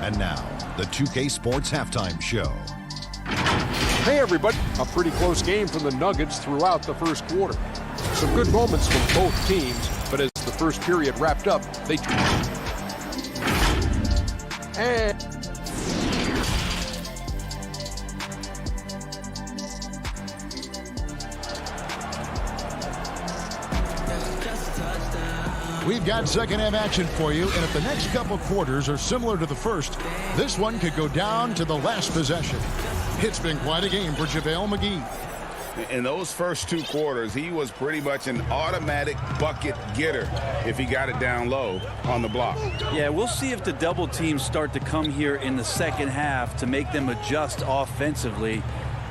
Speaker 7: And now, the 2K Sports Halftime Show.
Speaker 8: Hey, everybody. A pretty close game from the Nuggets throughout the first quarter. Some good moments from both teams, but as the first period wrapped up, they... And...
Speaker 2: We've got second half action for you, and if the next couple quarters are similar to the first, this one could go down to the last possession. It's been quite a game for JaVale McGee.
Speaker 3: In those first 2 quarters, he was pretty much an automatic bucket getter if he got it down low on the block.
Speaker 9: Yeah, we'll see if the double teams start to come here in the second half to make them adjust offensively,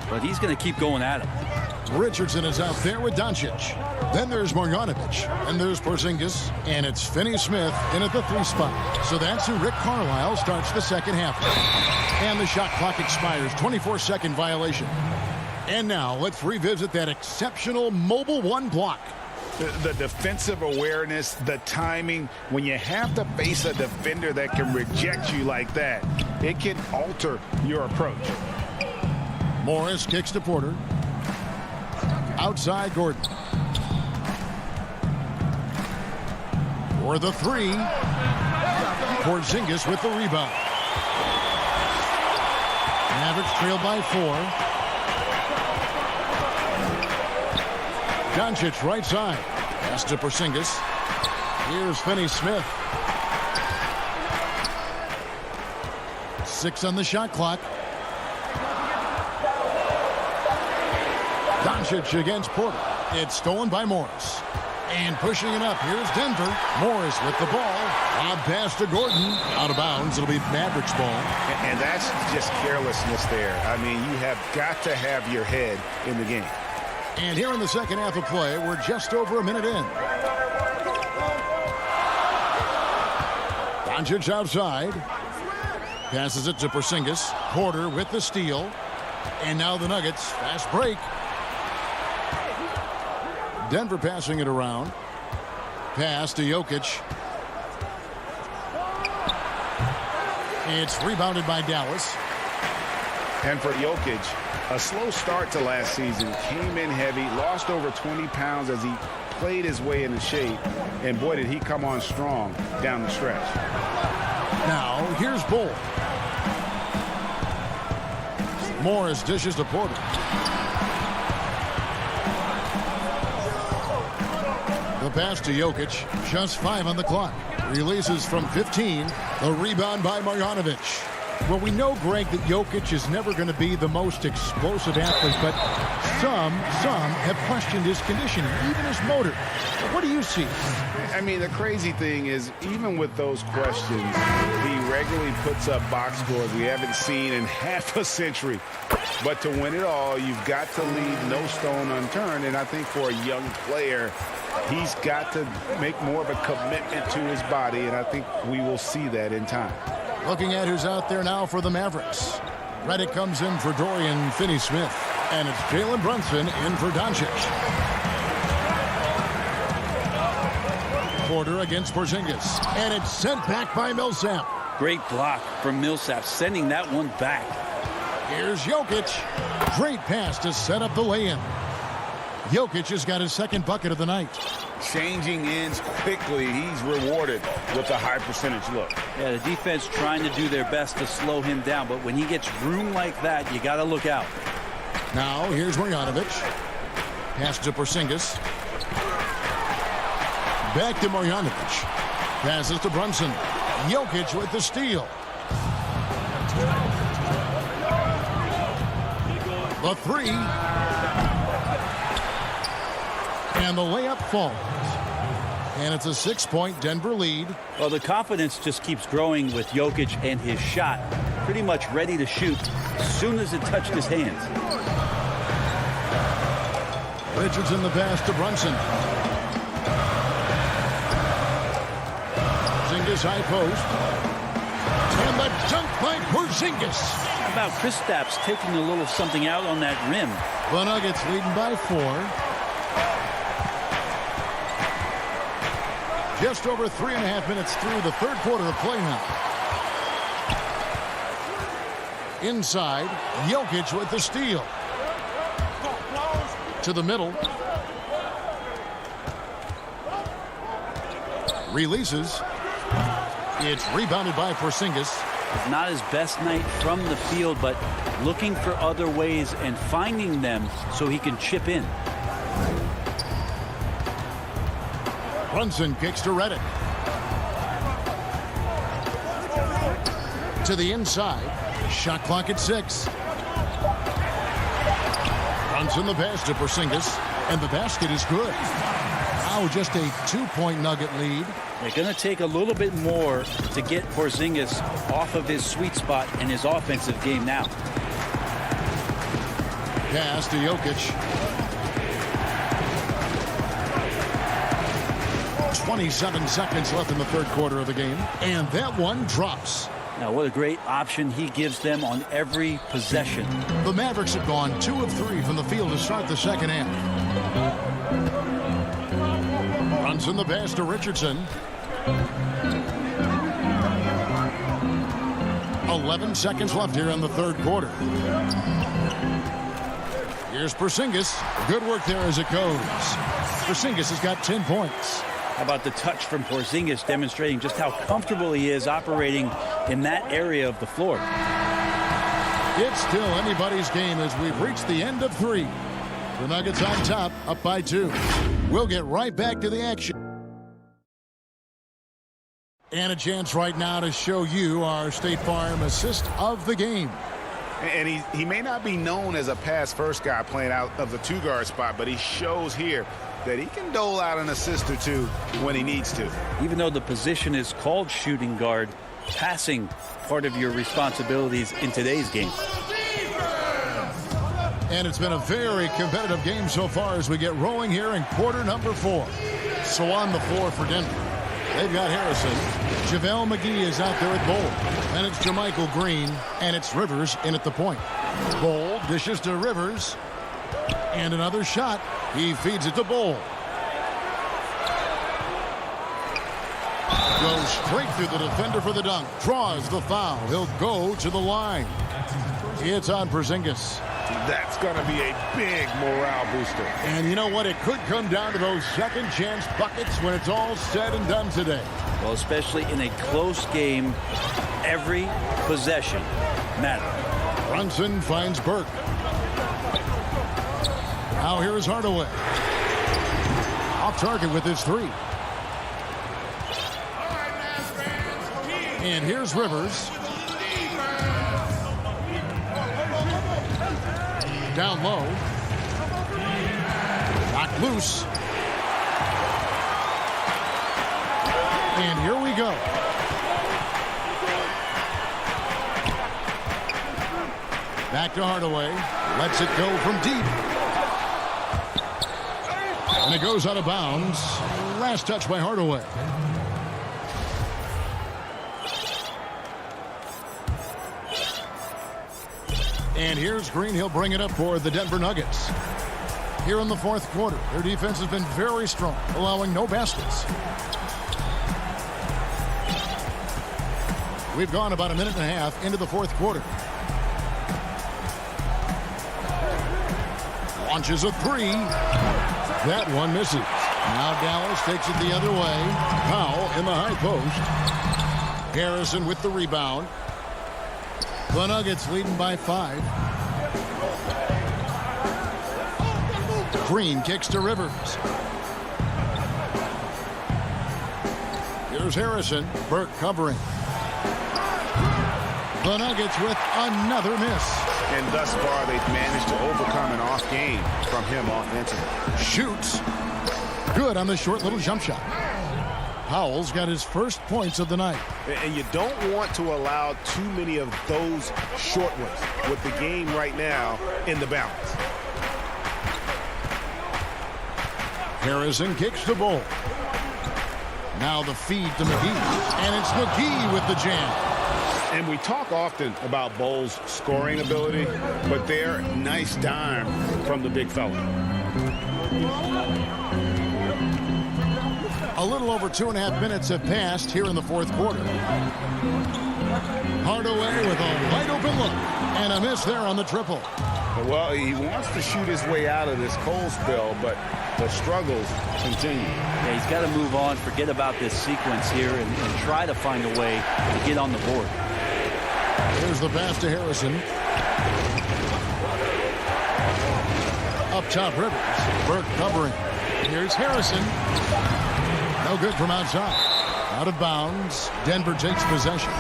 Speaker 9: but he's going to keep going at him.
Speaker 2: Richardson is out there with Doncic. Then there's Marjanovic, and there's Porzingis, and it's Finney-Smith in at the 3 spot. So that's who Rick Carlisle starts the second half. And the shot clock expires, 24-second violation. And now let's revisit that exceptional mobile 1 block.
Speaker 3: The defensive awareness, the timing, when you have to face a defender that can reject you like that, it can alter your approach.
Speaker 2: Morris kicks to Porter. Outside Gordon. For the 3. Porzingis with the rebound. Mavericks trailed by 4. Doncic right side. Pass to Porzingis. Here's Finney-Smith. 6 on the shot clock. Doncic against Porter. It's stolen by Morris. And pushing it up, here's Denver. Morris with the ball. Lob pass to Gordon. Out of bounds. It'll be Mavericks ball.
Speaker 3: And that's just carelessness there. I mean, you have got to have your head in the game.
Speaker 2: And here in the second half of play, we're just over a minute in. Doncic outside. Passes it to Porzingis. Porter with the steal. And now the Nuggets. Fast break. Denver passing it around. Pass to Jokic. It's rebounded by Dallas.
Speaker 3: And for Jokic, a slow start to last season. Came in heavy, lost over 20 pounds as he played his way into shape. And boy, did he come on strong down the stretch.
Speaker 2: Now, here's Bull. Morris dishes to Porter. The pass to Jokic. Just 5 on the clock. Releases from 15. The rebound by Marjanovic. Well, we know, Greg, that Jokic is never going to be the most explosive athlete, but some have questioned his conditioning, even his motor. What do you see?
Speaker 3: I mean, the crazy thing is, even with those questions, he regularly puts up box scores we haven't seen in half a century. But to win it all, you've got to leave no stone unturned. And I think for a young player, he's got to make more of a commitment to his body, and I think we will see that in time.
Speaker 2: Looking at who's out there now for the Mavericks. Redick comes in for Dorian Finney-Smith. And it's Jalen Brunson in for Doncic. Porter against Porzingis. And it's sent back by Millsap.
Speaker 9: Great block from Millsap, sending that one back.
Speaker 2: Here's Jokic. Great pass to set up the lay-in. Jokic has got his second bucket of the night.
Speaker 3: Changing ends quickly, he's rewarded with a high percentage look.
Speaker 9: Yeah, the defense trying to do their best to slow him down, but when he gets room like that, you got to look out.
Speaker 2: Now, here's Marjanovic. Pass to Porzingis. Back to Marjanovic. Passes to Brunson. Jokic with the steal. The three. And the layup falls. And it's a 6-point Denver lead.
Speaker 9: Well, the confidence just keeps growing with Jokic and his shot. Pretty much ready to shoot as soon as it touched his hands.
Speaker 2: Richardson the pass to Brunson. Porzingis high post. And the dunk by Porzingis.
Speaker 9: How about Kristaps taking a little something out on that rim?
Speaker 2: The Nuggets leading by 4. Just over 3.5 minutes through the third quarter of play now. Inside, Jokic with the steal. To the middle. Releases. It's rebounded by Porzingis.
Speaker 9: Not his best night from the field, but looking for other ways and finding them so he can chip in.
Speaker 2: Brunson kicks to Redick. To the inside. Shot clock at 6. Brunson the pass to Porzingis. And the basket is good. Now just a 2-point Nugget lead.
Speaker 9: They're going to take a little bit more to get Porzingis off of his sweet spot in his offensive game now.
Speaker 2: Pass to Jokic. 27 seconds left in the third quarter of the game. And that one drops.
Speaker 9: Now, what a great option he gives them on every possession.
Speaker 2: The Mavericks have gone 2 of 3 from the field to start the second half. Brunson the pass to Richardson. 11 seconds left here in the third quarter. Here's Porzingis. Good work there as it goes. Porzingis has got 10 points.
Speaker 9: How about the touch from Porzingis demonstrating just how comfortable he is operating in that area of the floor.
Speaker 2: It's still anybody's game as we've reached the end of 3. The Nuggets on top, up by 2. We'll get right back to the action. And a chance right now to show you our State Farm assist of the game.
Speaker 3: And he may not be known as a pass-first guy playing out of the 2-guard spot, but he shows here that he can dole out an assist or two when he needs to.
Speaker 9: Even though the position is called shooting guard, passing part of your responsibilities in today's game.
Speaker 2: And it's been a very competitive game so far as we get rolling here in quarter number 4. So on the floor for Denver, they've got Harrison. JaVale McGee is out there at Bowl. And it's Jermichael Green. And it's Rivers in at the point. Bowl dishes to Rivers. And another shot. He feeds it to Bowl. Goes straight through the defender for the dunk. Draws the foul. He'll go to the line. It's on Porzingis.
Speaker 3: That's going to be a big morale booster.
Speaker 2: And you know what? It could come down to those second chance buckets when it's all said and done today.
Speaker 9: Well, especially in a close game, every possession matters.
Speaker 2: Brunson finds Burke. Now here is Hardaway. Off target with his 3. And here's Rivers. down low. Knocked loose. And here we go. Back to Hardaway. Lets it go from deep. And it goes out of bounds. Last touch by Hardaway. And here's Green. He'll bring it up for the Denver Nuggets. Here in the fourth quarter, their defense has been very strong, allowing no baskets. We've gone about a minute and a half into the fourth quarter. Launches a three. That one misses. Now Dallas takes it the other way. Powell in the high post. Harrison with the rebound. The Nuggets leading by 5. Green kicks to Rivers. Here's Harrison. Burke covering. The Nuggets with another miss.
Speaker 3: And thus far, they've managed to overcome an off game from him offensively.
Speaker 2: Shoots. Good on the short little jump shot. Powell's got his first points of the night.
Speaker 3: And you don't want to allow too many of those short ones with the game right now in the balance.
Speaker 2: Harrison kicks the ball. Now the feed to McGee. And it's McGee with the jam.
Speaker 3: And we talk often about Bull's scoring ability, but they're nice dime from the big fella.
Speaker 2: A little over 2.5 minutes have passed here in the fourth quarter. Hardaway with a wide open look and a miss there on the triple.
Speaker 3: Well, he wants to shoot his way out of this cold spell, but the struggles continue.
Speaker 9: Yeah, he's got to move on, forget about this sequence here, and try to find a way to get on the board.
Speaker 2: Here's the pass to Harrison. Up top, Rivers. Burke covering. Here's Harrison. No good from outside. Out of bounds. Denver takes possession.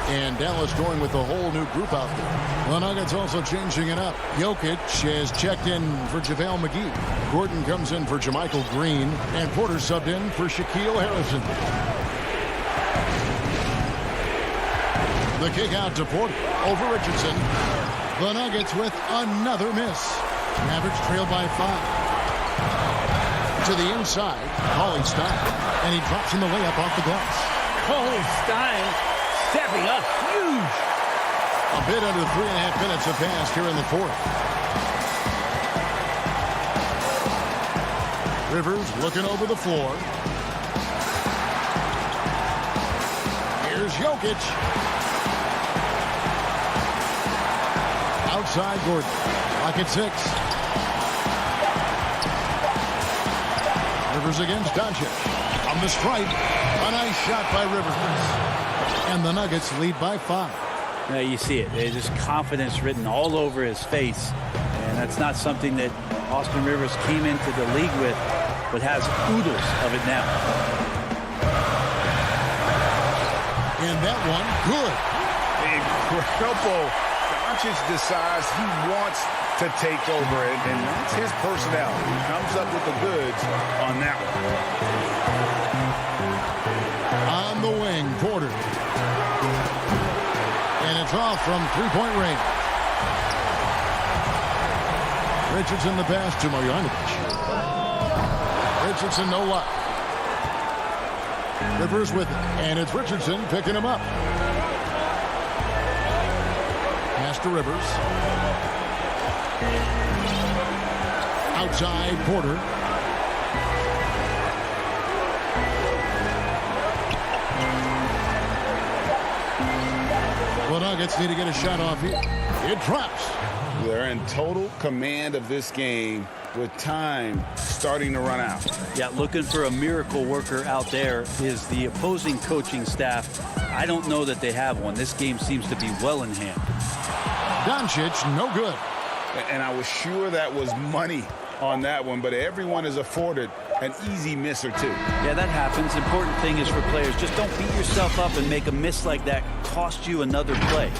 Speaker 2: And Dallas going with a whole new group out there. The Nuggets also changing it up. Jokic has checked in for JaVale McGee. Gordon comes in for JaMychal Green. And Porter subbed in for Shaquille Harrison. The kick out to Porter over Richardson. The Nuggets with another miss. Mavericks trail by 5. To the inside, Cauley Stein. And he drops in the layup off the glass.
Speaker 4: Cauley Stein stepping up huge.
Speaker 2: A bit under 3.5 minutes have passed here in the fourth. Rivers looking over the floor. Here's Jokic. Outside Gordon. Lock at 6. Rivers against Doncic. On the stripe. A nice shot by Rivers. And the Nuggets lead by 5.
Speaker 9: Now you see it. There's just confidence written all over his face. And that's not something that Austin Rivers came into the league with, but has oodles of it now.
Speaker 2: And that one, good.
Speaker 3: Incredible. Doncic decides he wants to take over it, and that's his personality. He comes up with the goods on that one.
Speaker 2: On the wing, Porter. And it's off from three-point range. Richardson the pass to Marjanovic. Richardson no luck. Rivers with it. And it's Richardson picking him up. Pass to Rivers. Outside Porter. The Nuggets need to get a shot off here. It drops.
Speaker 3: They're in total command of this game with time starting to run out.
Speaker 9: Yeah, looking for a miracle worker out there is the opposing coaching staff. I don't know that they have one. This game seems to be well in hand.
Speaker 2: Doncic, no good.
Speaker 3: And I was sure that was money on that one, but everyone is afforded an easy miss or two.
Speaker 9: Yeah, that happens. Important thing is for players, just don't beat yourself up and make a miss like that cost you another play.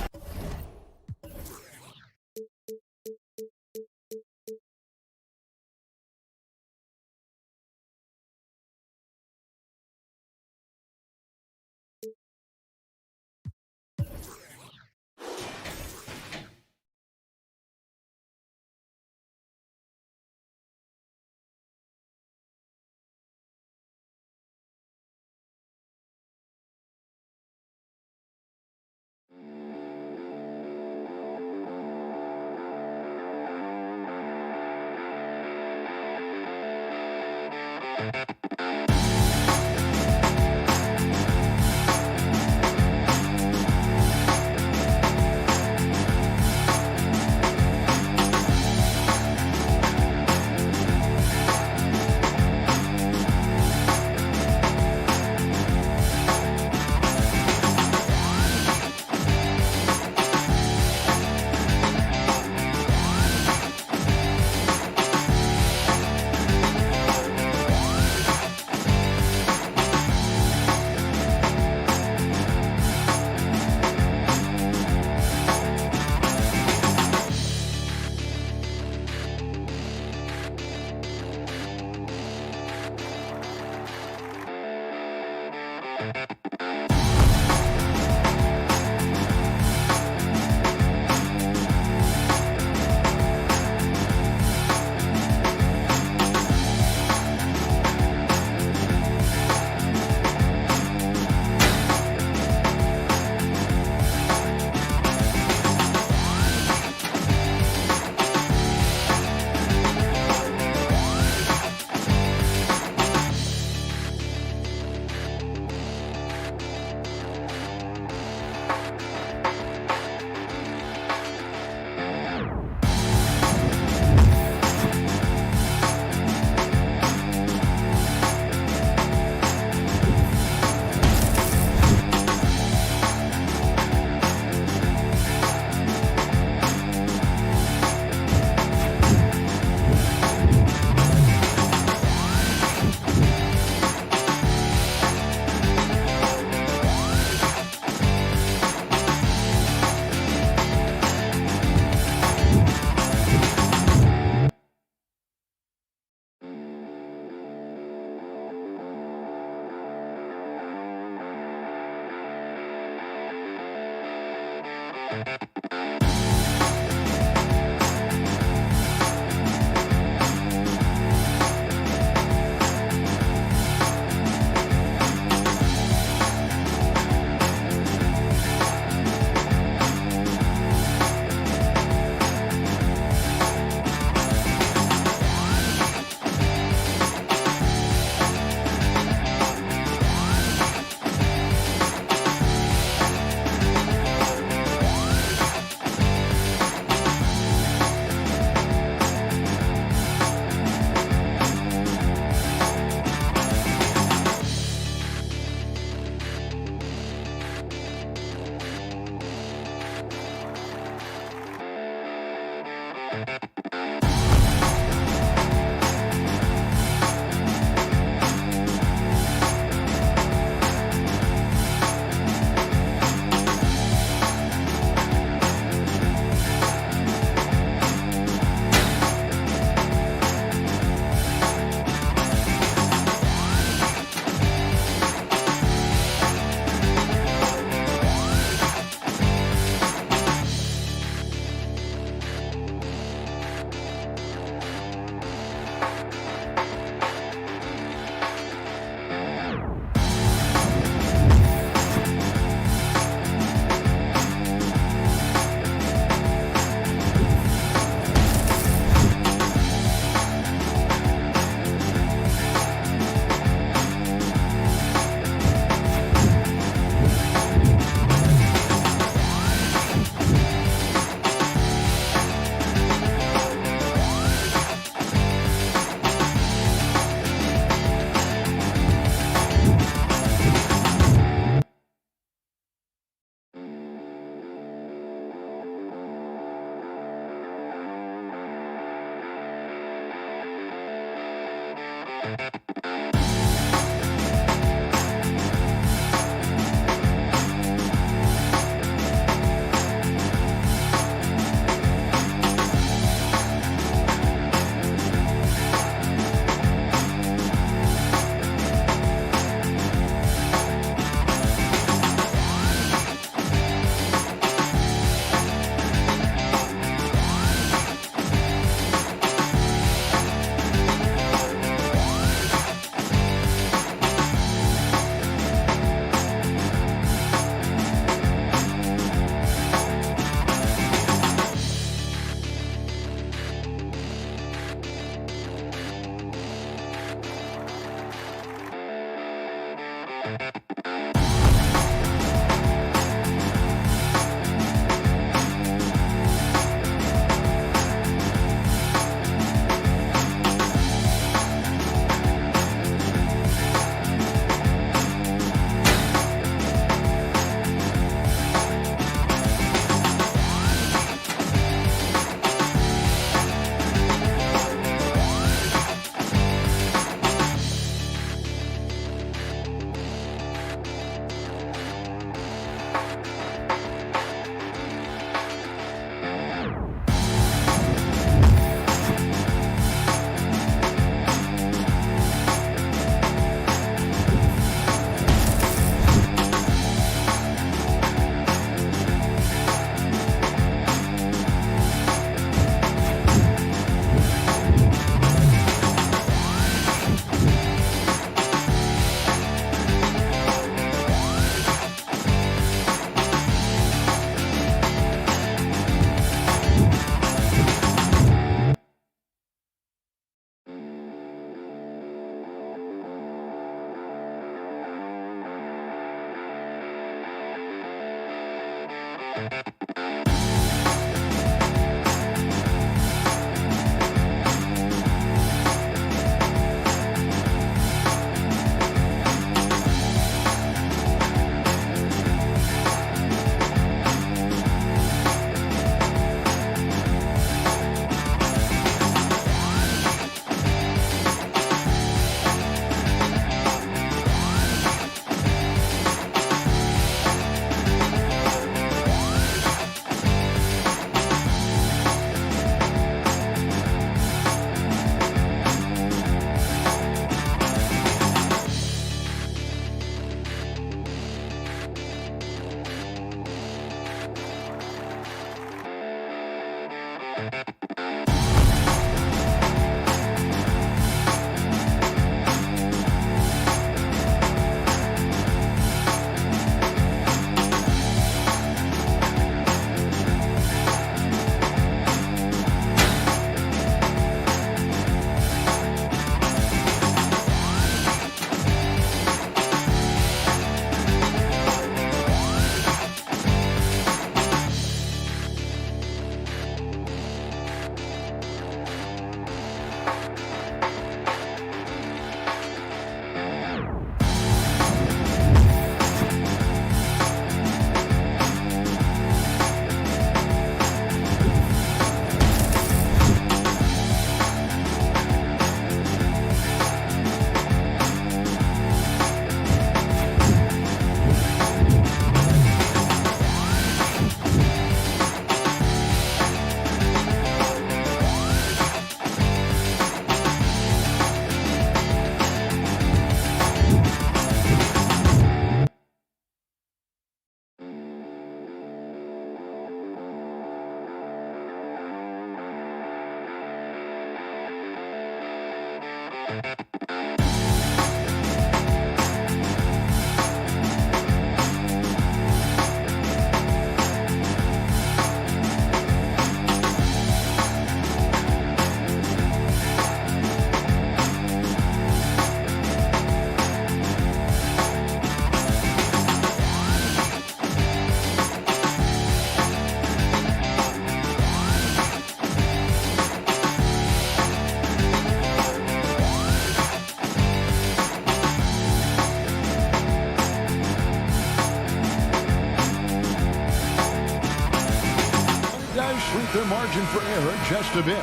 Speaker 2: Shrink their margin for error just a bit.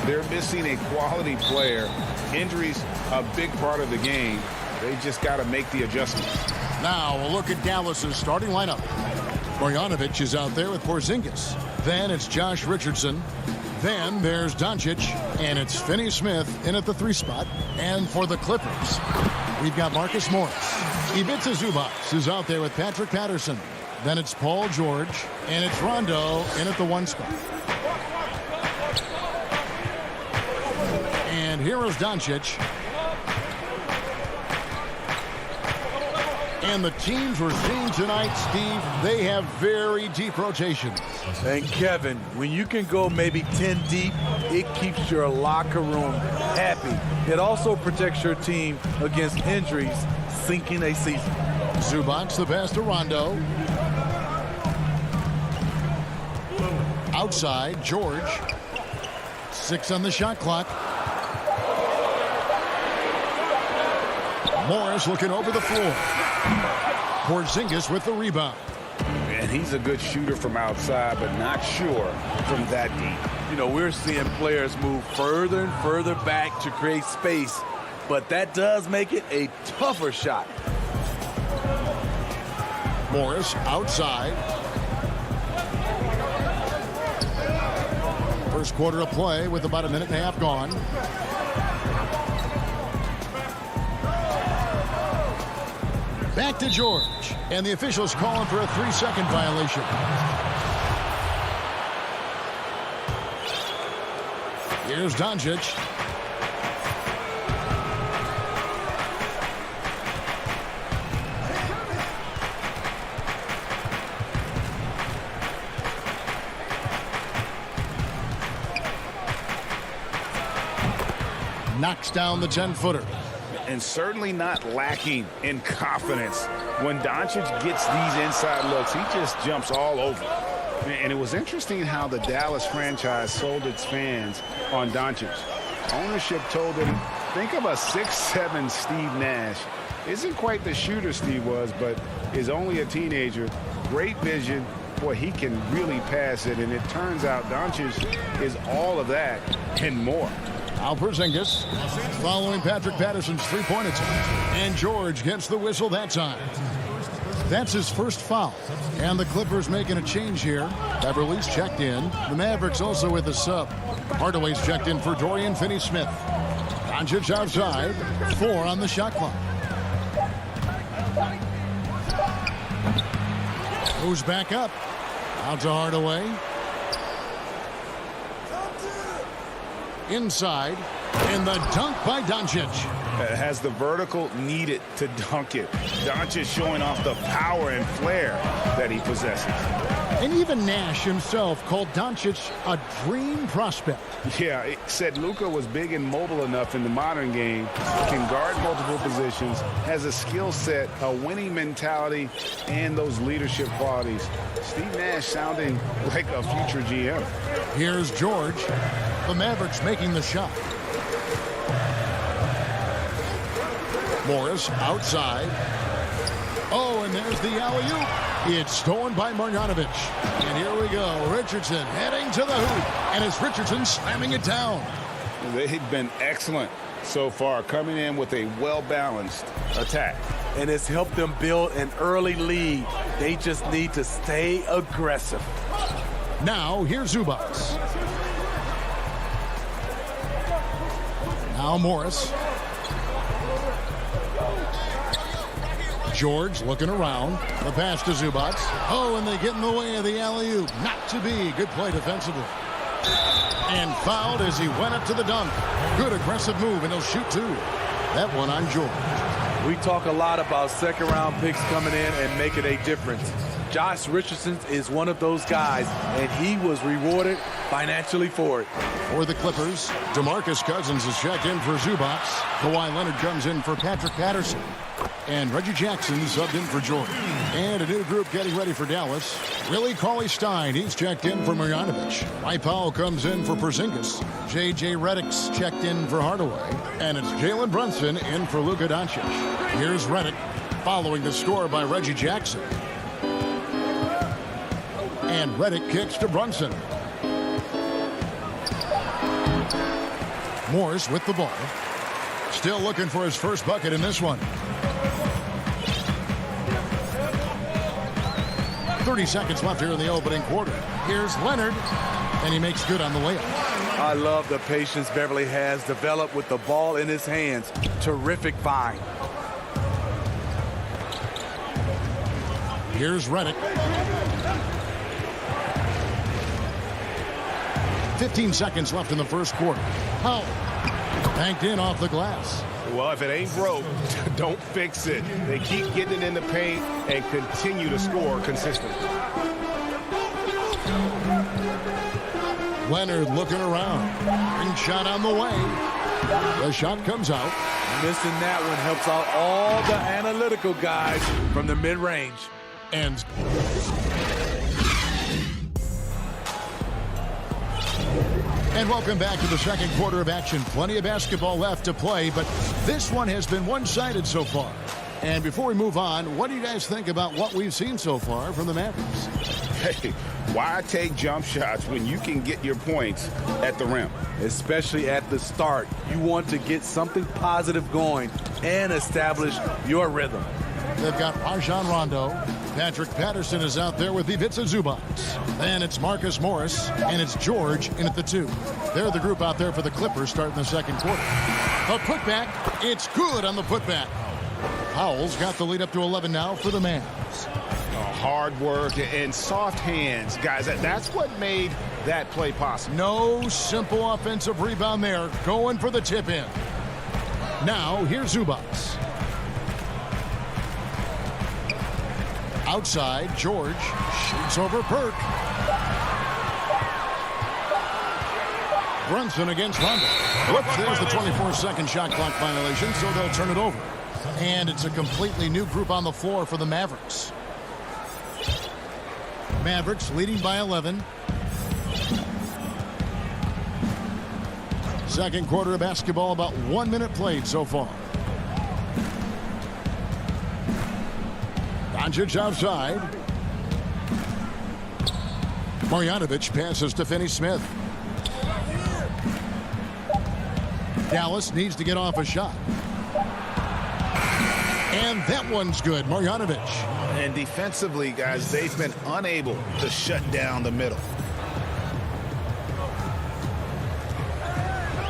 Speaker 3: They're missing a quality player. Injuries a big part of the game. They just got to make the adjustment.
Speaker 2: Now a look at Dallas's starting lineup. Bogdanovic is out there with Porzingis. Then it's Josh Richardson. Then there's Doncic. And it's Finney Smith in at the 3 spot. And for the Clippers, we've got Marcus Morris. Ivica Zubac is out there with Patrick Patterson. Then it's Paul George, and it's Rondo in at the 1 spot. And here is Doncic. And the teams we're seeing tonight, Steve, they have very deep rotations.
Speaker 10: And Kevin, when you can go maybe 10 deep, it keeps your locker room happy. It also protects your team against injuries sinking a season.
Speaker 2: Zubac the pass to Rondo. Outside, George. 6 on the shot clock. Morris looking over the floor. Porzingis with the rebound.
Speaker 3: And he's a good shooter from outside, but not sure from that deep.
Speaker 10: You know, we're seeing players move further and further back to create space, but that does make it a tougher shot.
Speaker 2: Morris outside. First quarter of play with about a minute and a half gone. Back to George. And the officials calling for a 3-second violation. Here's Doncic. Knocks down the 10-footer.
Speaker 3: And certainly not lacking in confidence. When Doncic gets these inside looks, he just jumps all over. And it was interesting how the Dallas franchise sold its fans on Doncic. Ownership told them, think of a 6'7" Steve Nash. Isn't quite the shooter Steve was, but is only a teenager. Great vision. Boy, he can really pass it. And it turns out Doncic is all of that and more.
Speaker 2: Now Porzingis following Patrick Patterson's 3-point attempt. And George gets the whistle that time. That's his first foul. And the Clippers making a change here. Beverly's checked in. The Mavericks also with a sub. Hardaway's checked in for Dorian Finney-Smith. Doncic outside. 4 on the shot clock. Moves back up. Out to Hardaway. inside, and the dunk by Doncic.
Speaker 3: Has the vertical needed to dunk it. Doncic showing off the power and flair that he possesses.
Speaker 2: And even Nash himself called Doncic a dream prospect.
Speaker 3: Yeah, it said Luka was big and mobile enough in the modern game, can guard multiple positions, has a skill set, a winning mentality, and those leadership qualities. Steve Nash sounding like a future GM.
Speaker 2: Here's George. The Mavericks making the shot. Morris outside. Oh, and there's the alley-oop. It's stolen by Marjanovic. And here we go. Richardson heading to the hoop. And it's Richardson slamming it down.
Speaker 3: They've been excellent so far, coming in with a well-balanced attack.
Speaker 10: And it's helped them build an early lead. They just need to stay aggressive.
Speaker 2: Now, here's Zubac. Now Morris. George looking around. The pass to Zubac. Oh, and they get in the way of the alley-oop. Not to be. Good play defensively. And fouled as he went up to the dunk. Good aggressive move, and he'll shoot two. That one on George.
Speaker 10: We talk a lot about second-round picks coming in and making a difference. Josh Richardson is one of those guys, and he was rewarded financially for it.
Speaker 2: For the Clippers, DeMarcus Cousins is checked in for Zubac. Kawhi Leonard comes in for Patrick Patterson. And Reggie Jackson subbed in for Jordan. And a new group getting ready for Dallas. Willie Cauley-Stein, he's checked in for Marjanovic. Mike Powell comes in for Porzingis. J.J. Redick's checked in for Hardaway. And it's Jalen Brunson in for Luka Doncic. Here's Redick, following the score by Reggie Jackson. And Redick kicks to Brunson. Morris with the ball. Still looking for his first bucket in this one. 30 seconds left here in the opening quarter. Here's Leonard, and he makes good on the layup.
Speaker 10: I love the patience Beverly has developed with the ball in his hands. Terrific find.
Speaker 2: Here's Redick. 15 seconds left in the first quarter. Powell banked in off the glass.
Speaker 5: Well, if it ain't broke, don't fix it. They keep getting it in the paint and continue to score consistently.
Speaker 2: Leonard looking around. Ring shot on the way. The shot comes out.
Speaker 10: Missing that one helps out all the analytical guys from the mid-range.
Speaker 2: And welcome back to the second quarter of action. Plenty of basketball left to play, but this one has been one-sided so far. And before we move on, what do you guys think about what we've seen so far from the Mavericks?
Speaker 3: Hey, why take jump shots when you can get your points at the rim?
Speaker 10: Especially at the start. You want to get something positive going and establish your rhythm.
Speaker 2: They've got Rajon Rondo. Patrick Patterson is out there with Ivica Zubac. Then it's Marcus Morris, and it's George in at the 2. They're the group out there for the Clippers starting the second quarter. A putback. It's good on the putback. Powell's got the lead up to 11 now for the Mavs.
Speaker 3: Hard work and soft hands, guys. That's what made that play possible.
Speaker 2: No simple offensive rebound there. Going for the tip in. Now, here's Zubac. Outside, George shoots over Perk. Brunson against Rondo. Whoops, there's the 24-second shot clock violation, so they'll turn it over. And it's a completely new group on the floor for the Mavericks. Mavericks leading by 11. Second quarter of basketball, about 1 minute played so far. Doncic outside. Marjanovic passes to Finney-Smith. Dallas needs to get off a shot. And that one's good. Marjanovic.
Speaker 3: And defensively, guys, they've been unable to shut down the middle.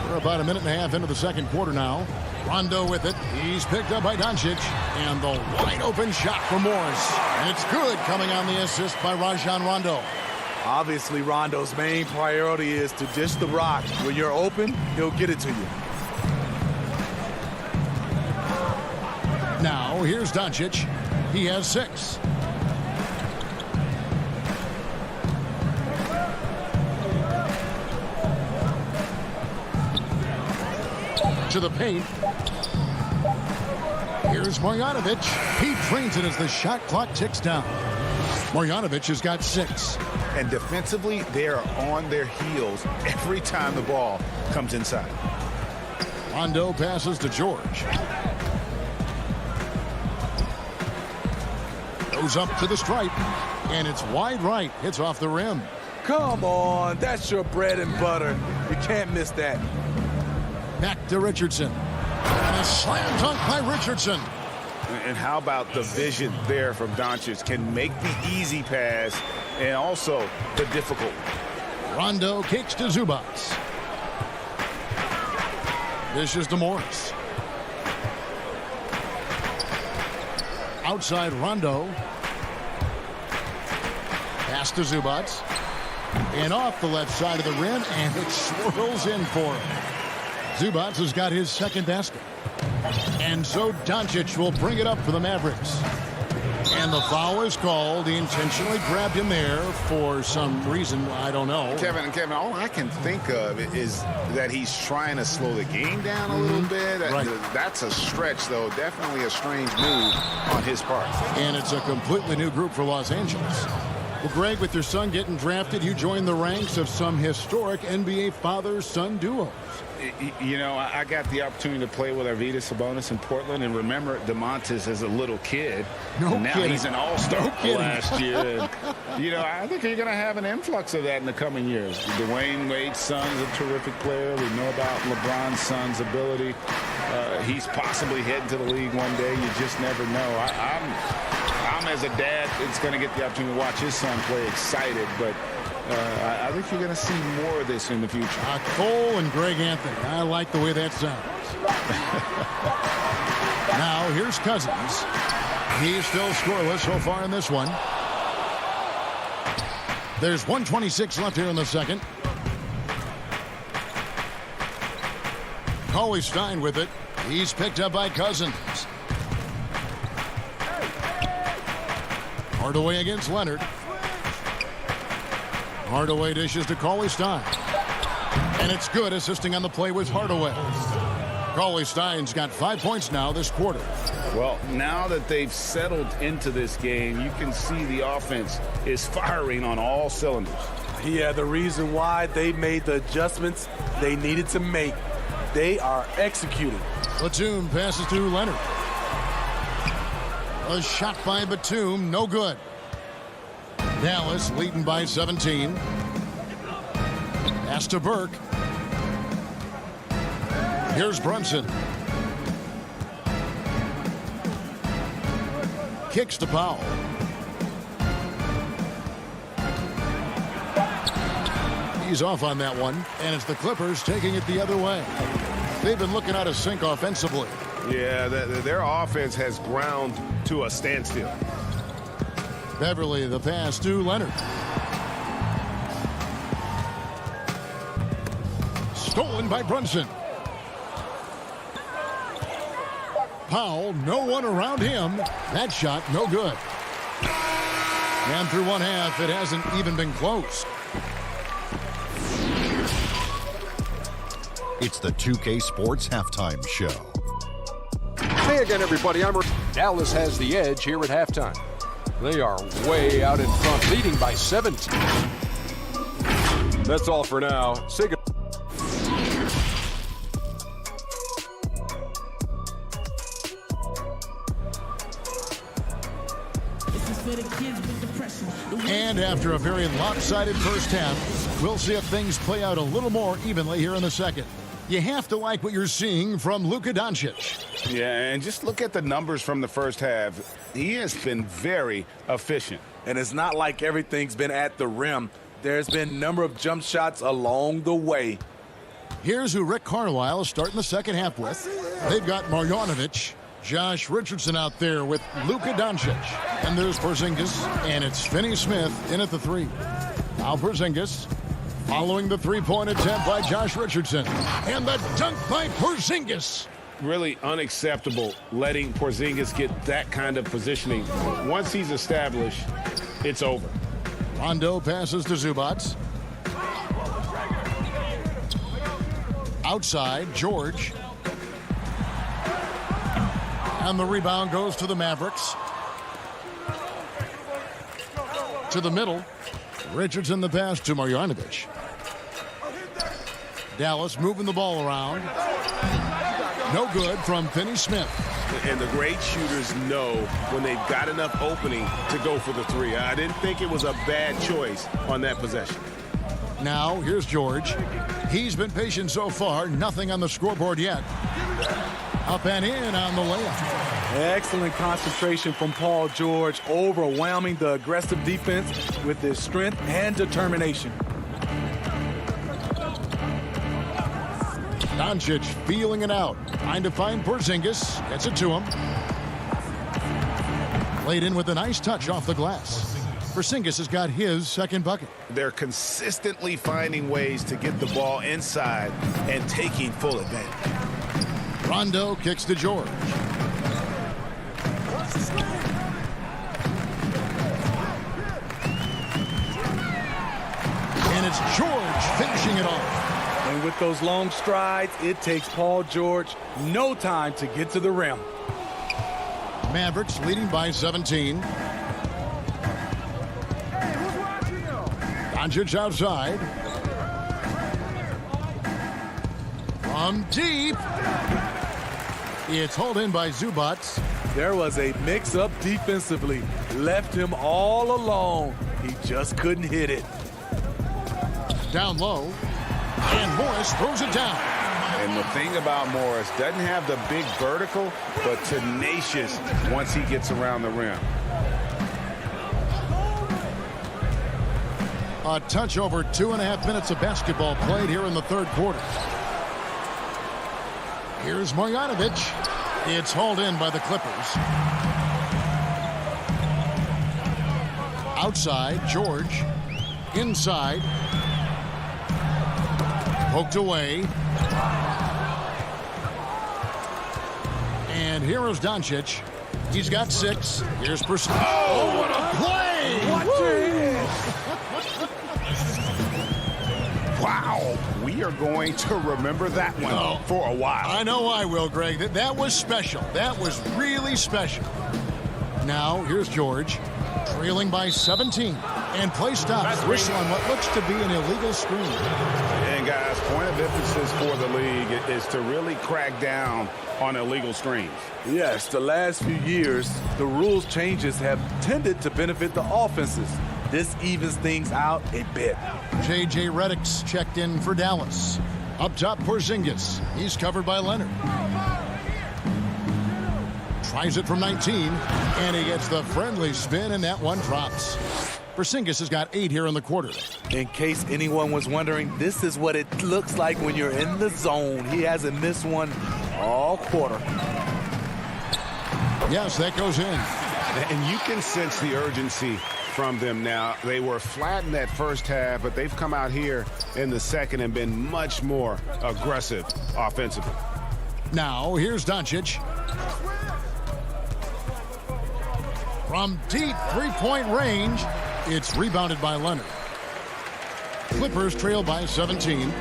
Speaker 2: We're about a minute and a half into the second quarter now. Rondo with it. He's picked up by Doncic. And the wide open shot for Morris. And it's good, coming on the assist by Rajon Rondo.
Speaker 10: Obviously, Rondo's main priority is to dish the rock. When you're open, he'll get it to you.
Speaker 2: Now, here's Doncic. He has 6. To the paint. Here's Marjanovic. He drains it as the shot clock ticks down. Marjanovic has got 6.
Speaker 3: And defensively, they are on their heels every time the ball comes inside.
Speaker 2: Rondo passes to George. Goes up to the stripe. And it's wide right. Hits off the rim.
Speaker 10: Come on, that's your bread and butter. You can't miss that.
Speaker 2: Back to Richardson. And a slam dunk by Richardson.
Speaker 3: And how about the vision there from Doncic? Can make the easy pass and also the difficult.
Speaker 2: Rondo kicks to Zubac. Dishes to Morris. Outside Rondo. Pass to Zubac. And off the left side of the rim, and it swirls in for him. Zubac has got his second basket. And so Doncic will bring it up for the Mavericks. And the foul is called. He intentionally grabbed him there for some reason, I don't know.
Speaker 3: Kevin, all I can think of is that he's trying to slow the game down a little bit.
Speaker 2: Right.
Speaker 3: That's a stretch, though. Definitely a strange move on his part.
Speaker 2: And it's a completely new group for Los Angeles. Well, Greg, with your son getting drafted, you joined the ranks of some historic NBA father-son duos.
Speaker 3: You know, I got the opportunity to play with Arvydas Sabonis in Portland, and remember DeMontis as a little kid.
Speaker 2: No
Speaker 3: and now
Speaker 2: kidding.
Speaker 3: he's an all-star last year. And, you know, I think you're going to have an influx of that in the coming years. Dwayne Wade's son is a terrific player. We know about LeBron's son's ability. He's possibly heading to the league one day. You just never know. I'm as a dad, it's going to get the opportunity to watch his son play excited, but I think you're going to see more of this in the future.
Speaker 2: Cole and Greg Anthony. I like the way that sounds. Now, here's Cousins. He's still scoreless so far in this one. There's 1:26 left here in the second. Cauley Stein with it. He's picked up by Cousins. Hardaway against Leonard. Hardaway dishes to Cauley Stein. And it's good. Assisting on the play was Hardaway. Cauley Stein's got 5 points now this quarter.
Speaker 3: Well, now that they've settled into this game, you can see the offense is firing on all cylinders.
Speaker 10: Yeah, the reason why they made the adjustments they needed to make. They are executing.
Speaker 2: Batum passes to Leonard. A shot by Batum, no good. Dallas leading by 17. Pass to Burke. Here's Brunson. Kicks to Powell. He's off on that one, and it's the Clippers taking it the other way. They've been looking out of sync offensively.
Speaker 5: Yeah, their offense has ground to a standstill.
Speaker 2: Beverly, the pass to Leonard. Stolen by Brunson. Powell, no one around him. That shot, no good. And through one half, it hasn't even been close.
Speaker 7: It's the 2K Sports Halftime Show.
Speaker 8: Hey again, everybody. Dallas has the edge here at halftime. They are way out in front, leading by 17. That's all for now. Say goodbye.
Speaker 2: And after a very lopsided first half, we'll see if things play out a little more evenly here in the second. You have to like what you're seeing from Luka Doncic.
Speaker 3: Yeah, and just look at the numbers from the first half. He has been very efficient.
Speaker 10: And it's not like everything's been at the rim. There's been a number of jump shots along the way.
Speaker 2: Here's who Rick Carlisle is starting the second half with. They've got Marjanovic, Josh Richardson out there with Luka Doncic. And there's Porzingis, and it's Finney Smith in at the 3. Now Porzingis. Following the three-point attempt by Josh Richardson. And the dunk by Porzingis.
Speaker 3: Really unacceptable letting Porzingis get that kind of positioning. Once he's established, it's over.
Speaker 2: Rondo passes to Zubac. Outside, George. And the rebound goes to the Mavericks. To the middle. Richardson the pass to Marjanovic. Dallas moving the ball around. No good from Finney Smith.
Speaker 5: And the great shooters know when they've got enough opening to go for the three. I didn't think it was a bad choice on that possession.
Speaker 2: Now, here's George. He's been patient so far. Nothing on the scoreboard yet. Up and in on the layup.
Speaker 10: Excellent concentration from Paul George, overwhelming the aggressive defense with his strength and determination.
Speaker 2: Doncic feeling it out. Trying to find Porzingis. Gets it to him. Laid in with a nice touch off the glass. Porzingis has got his second bucket.
Speaker 5: They're consistently finding ways to get the ball inside and taking full advantage.
Speaker 2: Rondo kicks to George. And it's George finishing it off.
Speaker 10: And with those long strides, it takes Paul George no time to get to the rim.
Speaker 2: Mavericks leading by 17. Doncic outside. From deep. It's hauled in by Zubac.
Speaker 10: There was a mix-up defensively. Left him all alone. He just couldn't hit it.
Speaker 2: Down low. And Morris throws it down.
Speaker 3: And the thing about Morris, doesn't have the big vertical, but tenacious once he gets around the rim.
Speaker 2: A touch over 2.5 minutes of basketball played here in the third quarter. Here's Marjanovic. It's hauled in by the Clippers. Outside, George. Inside. Poked away. And here is Doncic. He's got 6. Here's Porzingis. Oh, what a play!
Speaker 3: Wow, we are going to remember that one for a while.
Speaker 2: I know I will, Greg. That was special. That was really special. Now, here's George, trailing by 17. And play stops. Whistle on what looks to be an illegal screen.
Speaker 3: And guys, point of emphasis for the league is to really crack down on illegal screens.
Speaker 10: Yes, the last few years, the rules changes have tended to benefit the offenses. This evens things out a bit.
Speaker 2: J.J. Redick's checked in for Dallas. Up top, Porzingis. He's covered by Leonard. Tries it from 19, and he gets the friendly spin, and that one drops. Porzingis has got 8 here in the quarter.
Speaker 10: In case anyone was wondering, this is what it looks like when you're in the zone. He hasn't missed one all quarter.
Speaker 2: Yes, that goes in.
Speaker 3: And you can sense the urgency from them now. They were flat in that first half, but they've come out here in the second and been much more aggressive offensively.
Speaker 2: Now, here's Doncic. From deep three-point range, it's rebounded by Leonard. Clippers trail by 17.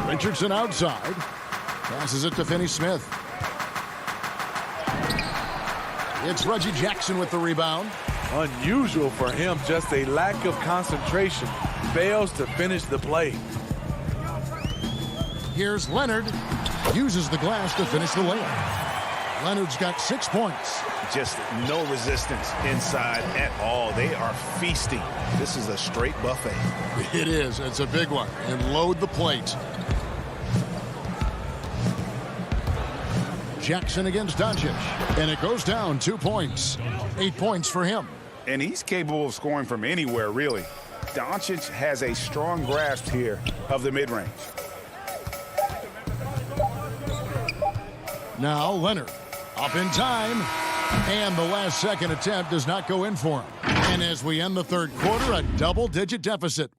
Speaker 2: Richardson outside. Passes it to Finney Smith. It's Reggie Jackson with the rebound.
Speaker 10: Unusual for him, just a lack of concentration. Fails to finish the play.
Speaker 2: Here's Leonard. Uses the glass to finish the layup. Leonard's got 6 points.
Speaker 5: Just no resistance inside at all. They are feasting. This is a straight buffet.
Speaker 2: It is. It's a big one. And load the plate. Jackson against Doncic. And it goes down 2 points. 8 points for him.
Speaker 3: And he's capable of scoring from anywhere, really. Doncic has a strong grasp here of the mid-range.
Speaker 2: Now Leonard Up in time. And the last second attempt does not go in for him. And as we end the third quarter, a double-digit deficit.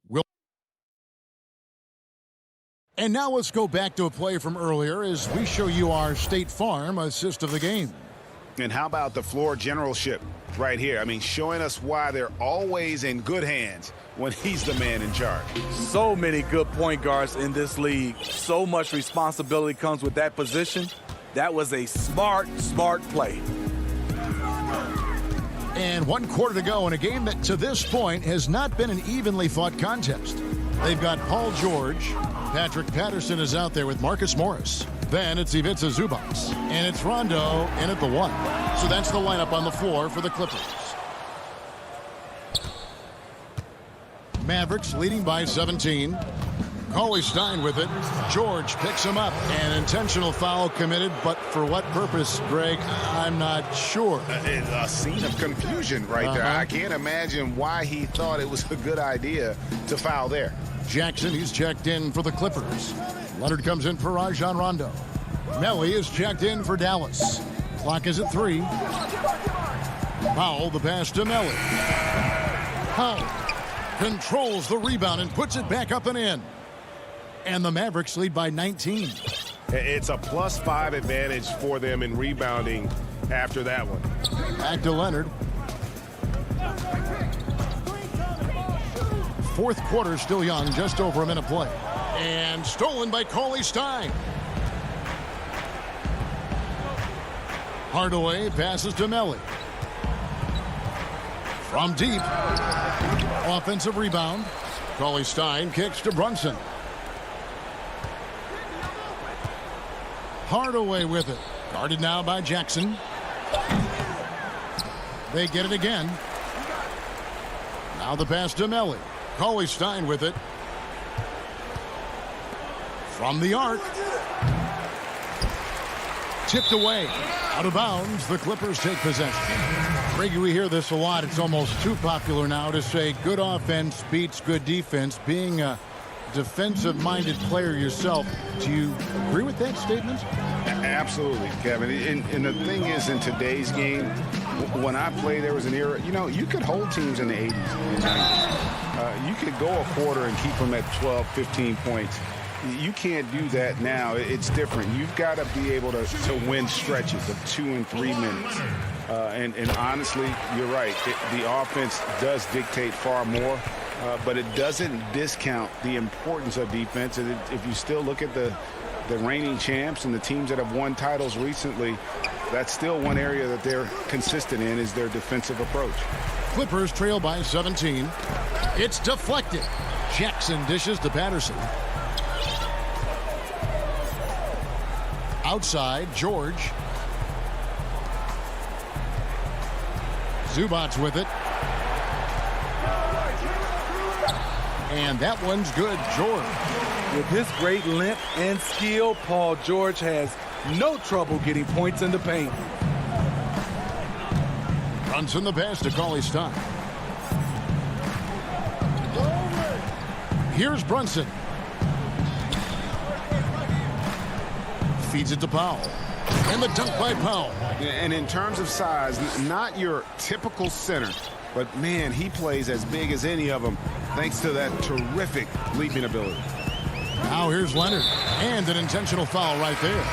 Speaker 2: And now let's go back to a play from earlier as we show you our State Farm assist of the game.
Speaker 3: And how about the floor generalship right here? I mean, showing us why they're always in good hands when he's the man in charge.
Speaker 10: So many good point guards in this league. So much responsibility comes with that position. That was a smart play.
Speaker 2: And 1 quarter to go in a game that to this point has not been an evenly fought contest. They've got Paul George. Patrick Patterson is out there with Marcus Morris. Then it's Ivica Zubac. And it's Rondo in at the 1. So that's the lineup on the floor for the Clippers. Mavericks leading by 17. Cauley Stein with it. George picks him up. An intentional foul committed, but for what purpose, Greg? I'm not sure.
Speaker 3: It's a scene of confusion right there. I can't imagine why he thought it was a good idea to foul there.
Speaker 2: Jackson, he's checked in for the Clippers. Leonard comes in for Rajon Rondo. Melly is checked in for Dallas. Clock is at 3. Powell, the pass to Melly. Powell controls the rebound and puts it back up and in. And the Mavericks lead by 19.
Speaker 5: It's a +5 advantage for them in rebounding after that one.
Speaker 2: Back to Leonard. Fourth quarter still young, just over a minute play. And stolen by Cauley Stein. Hardaway passes to Melly. From deep. Offensive rebound. Cauley Stein kicks to Brunson. Hardaway with it. Guarded now by Jackson. They get it again. Now the pass to Melly. Cauley Stein with it. From the arc. Tipped away. Out of bounds. The Clippers take possession. Greg, we hear this a lot. It's almost too popular now to say good offense beats good defense. Being a defensive-minded player yourself, do you agree with that statement?
Speaker 3: Absolutely, Kevin. And the thing is, in today's game, when I played, there was an era, you could hold teams in the 80s and 90s. You could go a quarter and keep them at 12, 15 points. You can't do that now. It's different. You've got to be able to win stretches of 2 and 3 minutes. And honestly, you're right. The offense does dictate far more. But it doesn't discount the importance of defense. And if you still look at the reigning champs and the teams that have won titles recently, that's still one area that they're consistent in is their defensive approach.
Speaker 2: Clippers trail by 17. It's deflected. Jackson dishes to Patterson. Outside, George. Zubac with it. And that one's good, George.
Speaker 10: With his great length and skill, Paul George has no trouble getting points in the paint.
Speaker 2: Brunson the pass to Cauley Stein. Here's Brunson. Feeds it to Powell. And the dunk by Powell.
Speaker 3: And in terms of size, not your typical center, but man, he plays as big as any of them thanks to that terrific leaping ability.
Speaker 2: Now here's Leonard. And an intentional foul right there.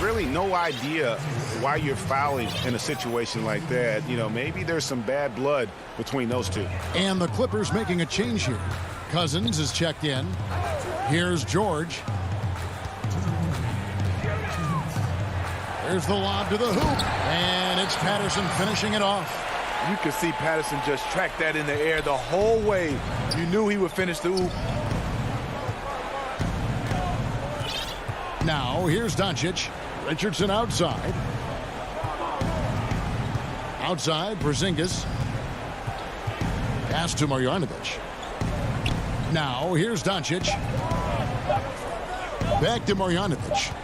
Speaker 3: Really no idea why you're fouling in a situation like that. Maybe there's some bad blood between those two.
Speaker 2: And the Clippers making a change here. Cousins is checked in. Here's George. There's the lob to the hoop. And it's Patterson finishing it off.
Speaker 10: You could see Patterson just track that in the air the whole way. You knew he would finish the hoop.
Speaker 2: Now here's Doncic. Richardson outside. Outside, Porzingis. Pass to Marjanovic. Now here's Doncic. Back to Marjanovic.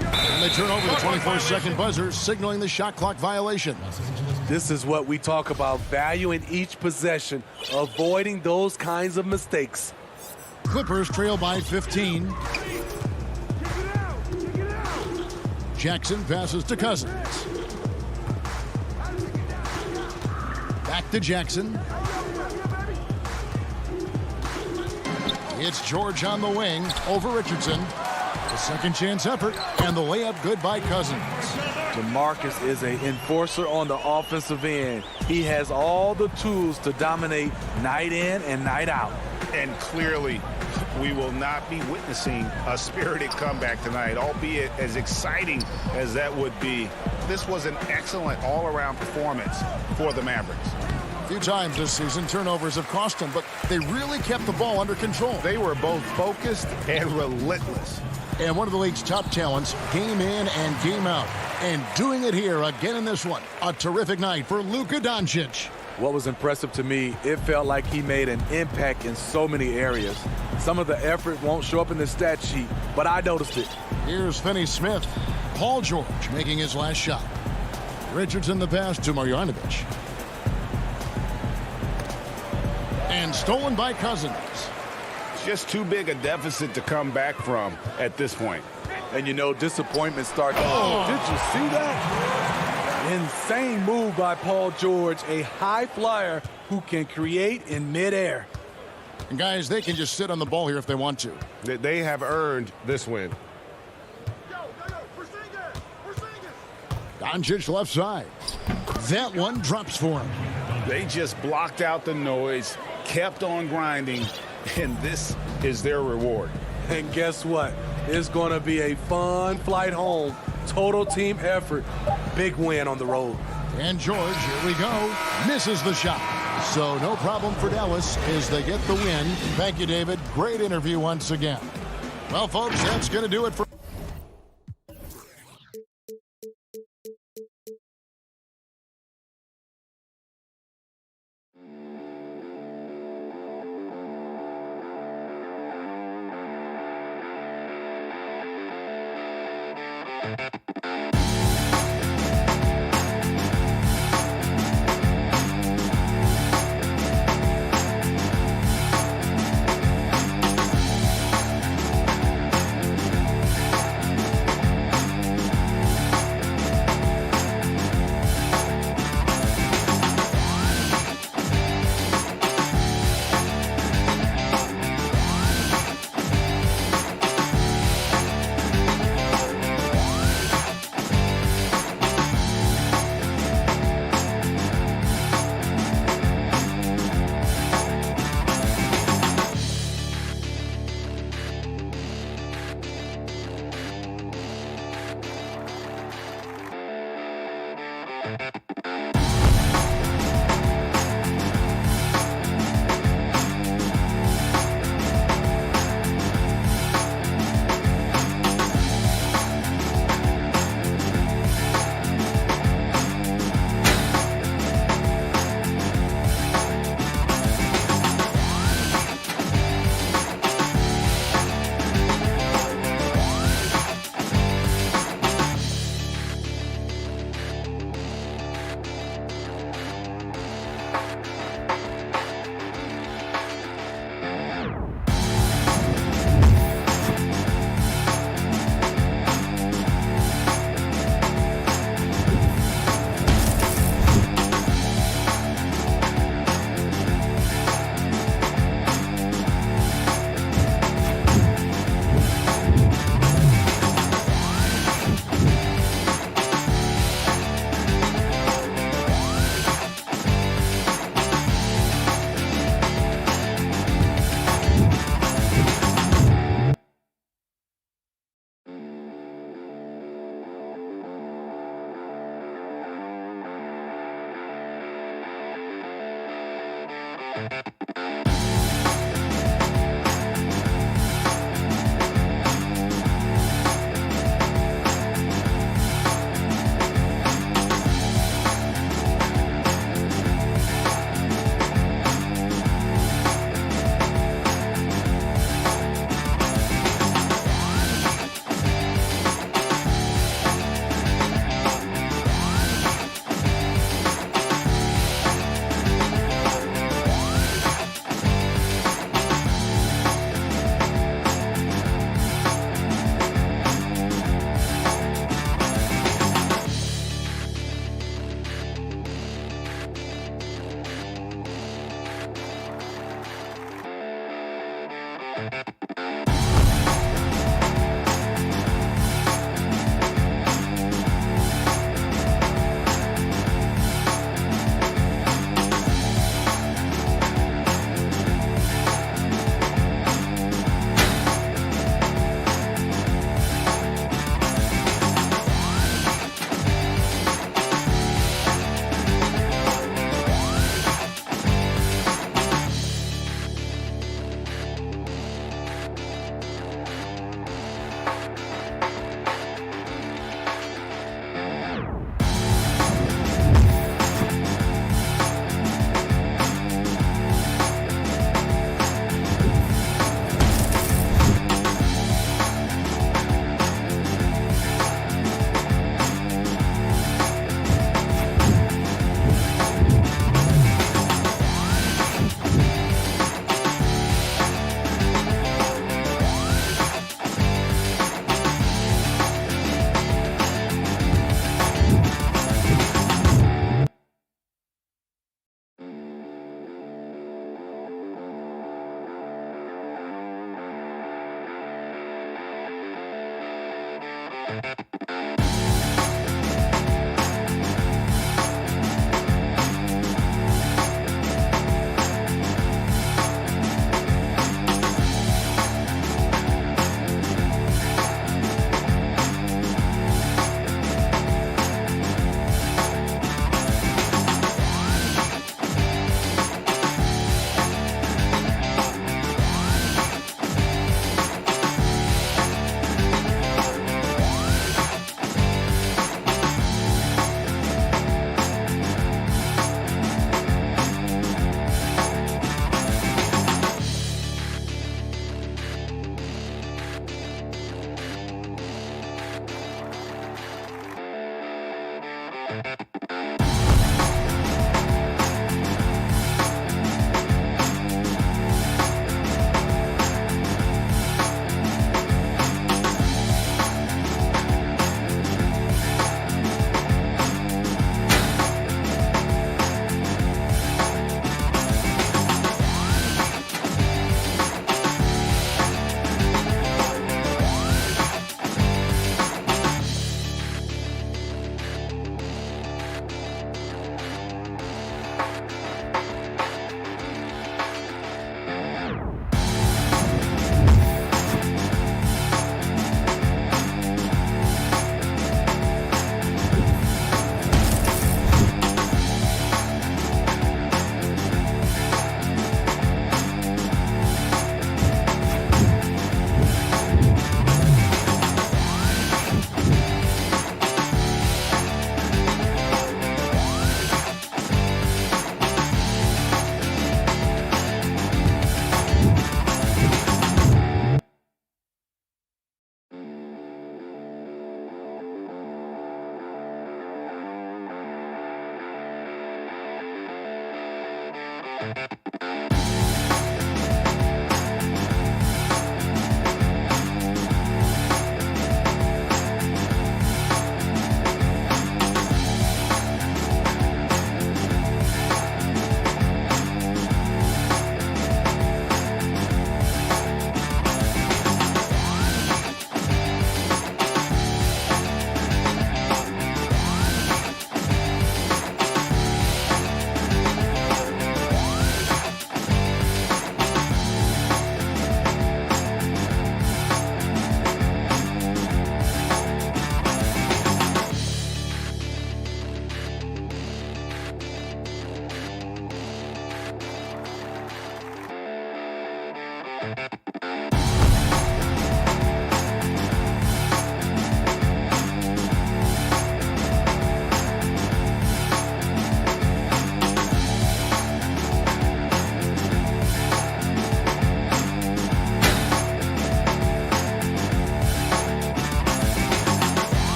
Speaker 2: And they turn over the 24-second buzzer, signaling the shot clock violation.
Speaker 10: This is what we talk about, valuing each possession, avoiding those kinds of mistakes.
Speaker 2: Clippers trail by 15. Jackson passes to Cousins. Back to Jackson. It's George on the wing over Richardson. The second chance effort, and the layup good by Cousins.
Speaker 10: DeMarcus is an enforcer on the offensive end. He has all the tools to dominate night in and night out.
Speaker 3: And clearly, we will not be witnessing a spirited comeback tonight, albeit as exciting as that would be. This was an excellent all-around performance for the Mavericks.
Speaker 2: A few times this season, turnovers have cost them, but they really kept the ball under control.
Speaker 3: They were both focused and relentless.
Speaker 2: And one of the league's top talents, game in and game out. And doing it here again in this one. A terrific night for Luka Doncic.
Speaker 10: What was impressive to me, it felt like he made an impact in so many areas. Some of the effort won't show up in the stat sheet, but I noticed it.
Speaker 2: Here's Finney-Smith. Paul George making his last shot. Richardson the pass to Marjanovic. And stolen by Cousins.
Speaker 3: Just too big a deficit to come back from at this point.
Speaker 10: And you know, disappointment starts. Oh, did you see that? Insane move by Paul George, a high flyer who can create in midair.
Speaker 2: And guys, they can just sit on the ball here if they want to.
Speaker 5: They have earned this win.
Speaker 2: Doncic left side. That one drops for him.
Speaker 3: They just blocked out the noise, kept on grinding, and this is their reward.
Speaker 10: And guess what? It's going to be a fun flight home. Total team effort. Big win on the road.
Speaker 2: And George, here we go, misses the shot. So no problem for Dallas as they get the win. Thank you, David. Great interview once again. Well, folks, that's going to do it for...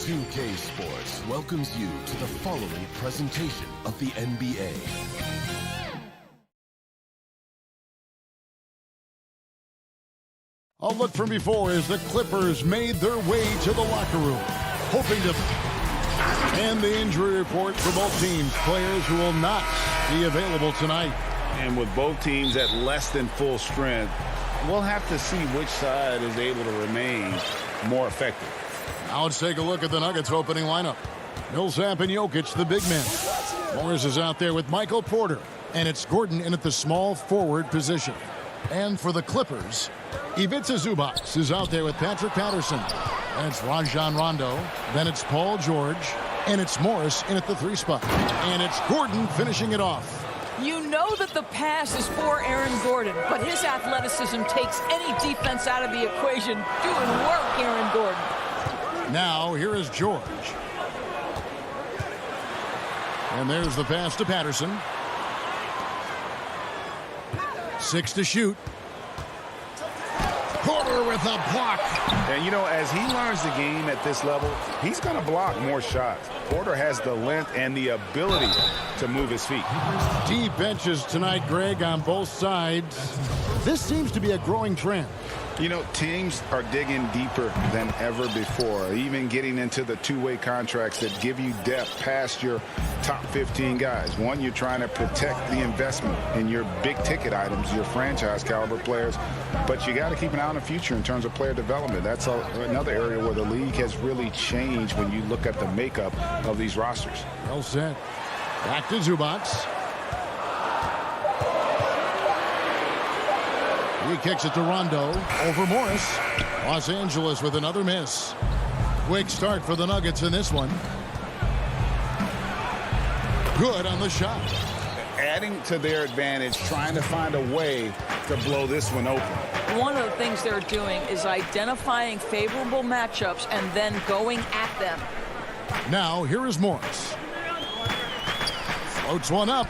Speaker 1: 2K Sports welcomes you to the following presentation of the NBA.
Speaker 2: A look from before as the Clippers made their way to the locker room, hoping to... And the injury report for both teams, players who will not be available tonight.
Speaker 3: And with both teams at less than full strength, we'll have to see which side is able to remain more effective.
Speaker 2: Now let's take a look at the Nuggets opening lineup. Millsap and Jokic, the big men. Morris is out there with Michael Porter. And it's Gordon in at the small forward position. And for the Clippers, Ivica Zubac is out there with Patrick Patterson. And it's Rajon Rondo. Then it's Paul George. And it's Morris in at the 3 spot. And it's Gordon finishing it off.
Speaker 4: You know that the pass is for Aaron Gordon, but his athleticism takes any defense out of the equation. Doing work, Aaron Gordon.
Speaker 2: Now, here is George. And there's the pass to Patterson. 6 to shoot. Porter with a block.
Speaker 3: And, you know, as he learns the game at this level, he's going to block more shots. Porter has the length and the ability to move his feet.
Speaker 2: Deep benches tonight, Greg, on both sides. This seems to be a growing trend.
Speaker 3: You know, teams are digging deeper than ever before, even getting into the two-way contracts that give you depth past your top 15 guys. One, you're trying to protect the investment in your big-ticket items, your franchise-caliber players, but you got to keep an eye on the future in terms of player development. That's another area where the league has really changed when you look at the makeup of these rosters.
Speaker 2: Well said. Back to Zubac. He kicks it to Rondo over Morris. Los Angeles with another miss. Quick start for the Nuggets in this one. Good on the shot.
Speaker 3: Adding to their advantage, trying to find a way to blow this one open.
Speaker 4: One of the things they're doing is identifying favorable matchups and then going at them.
Speaker 2: Now, here is Morris. Floats one up.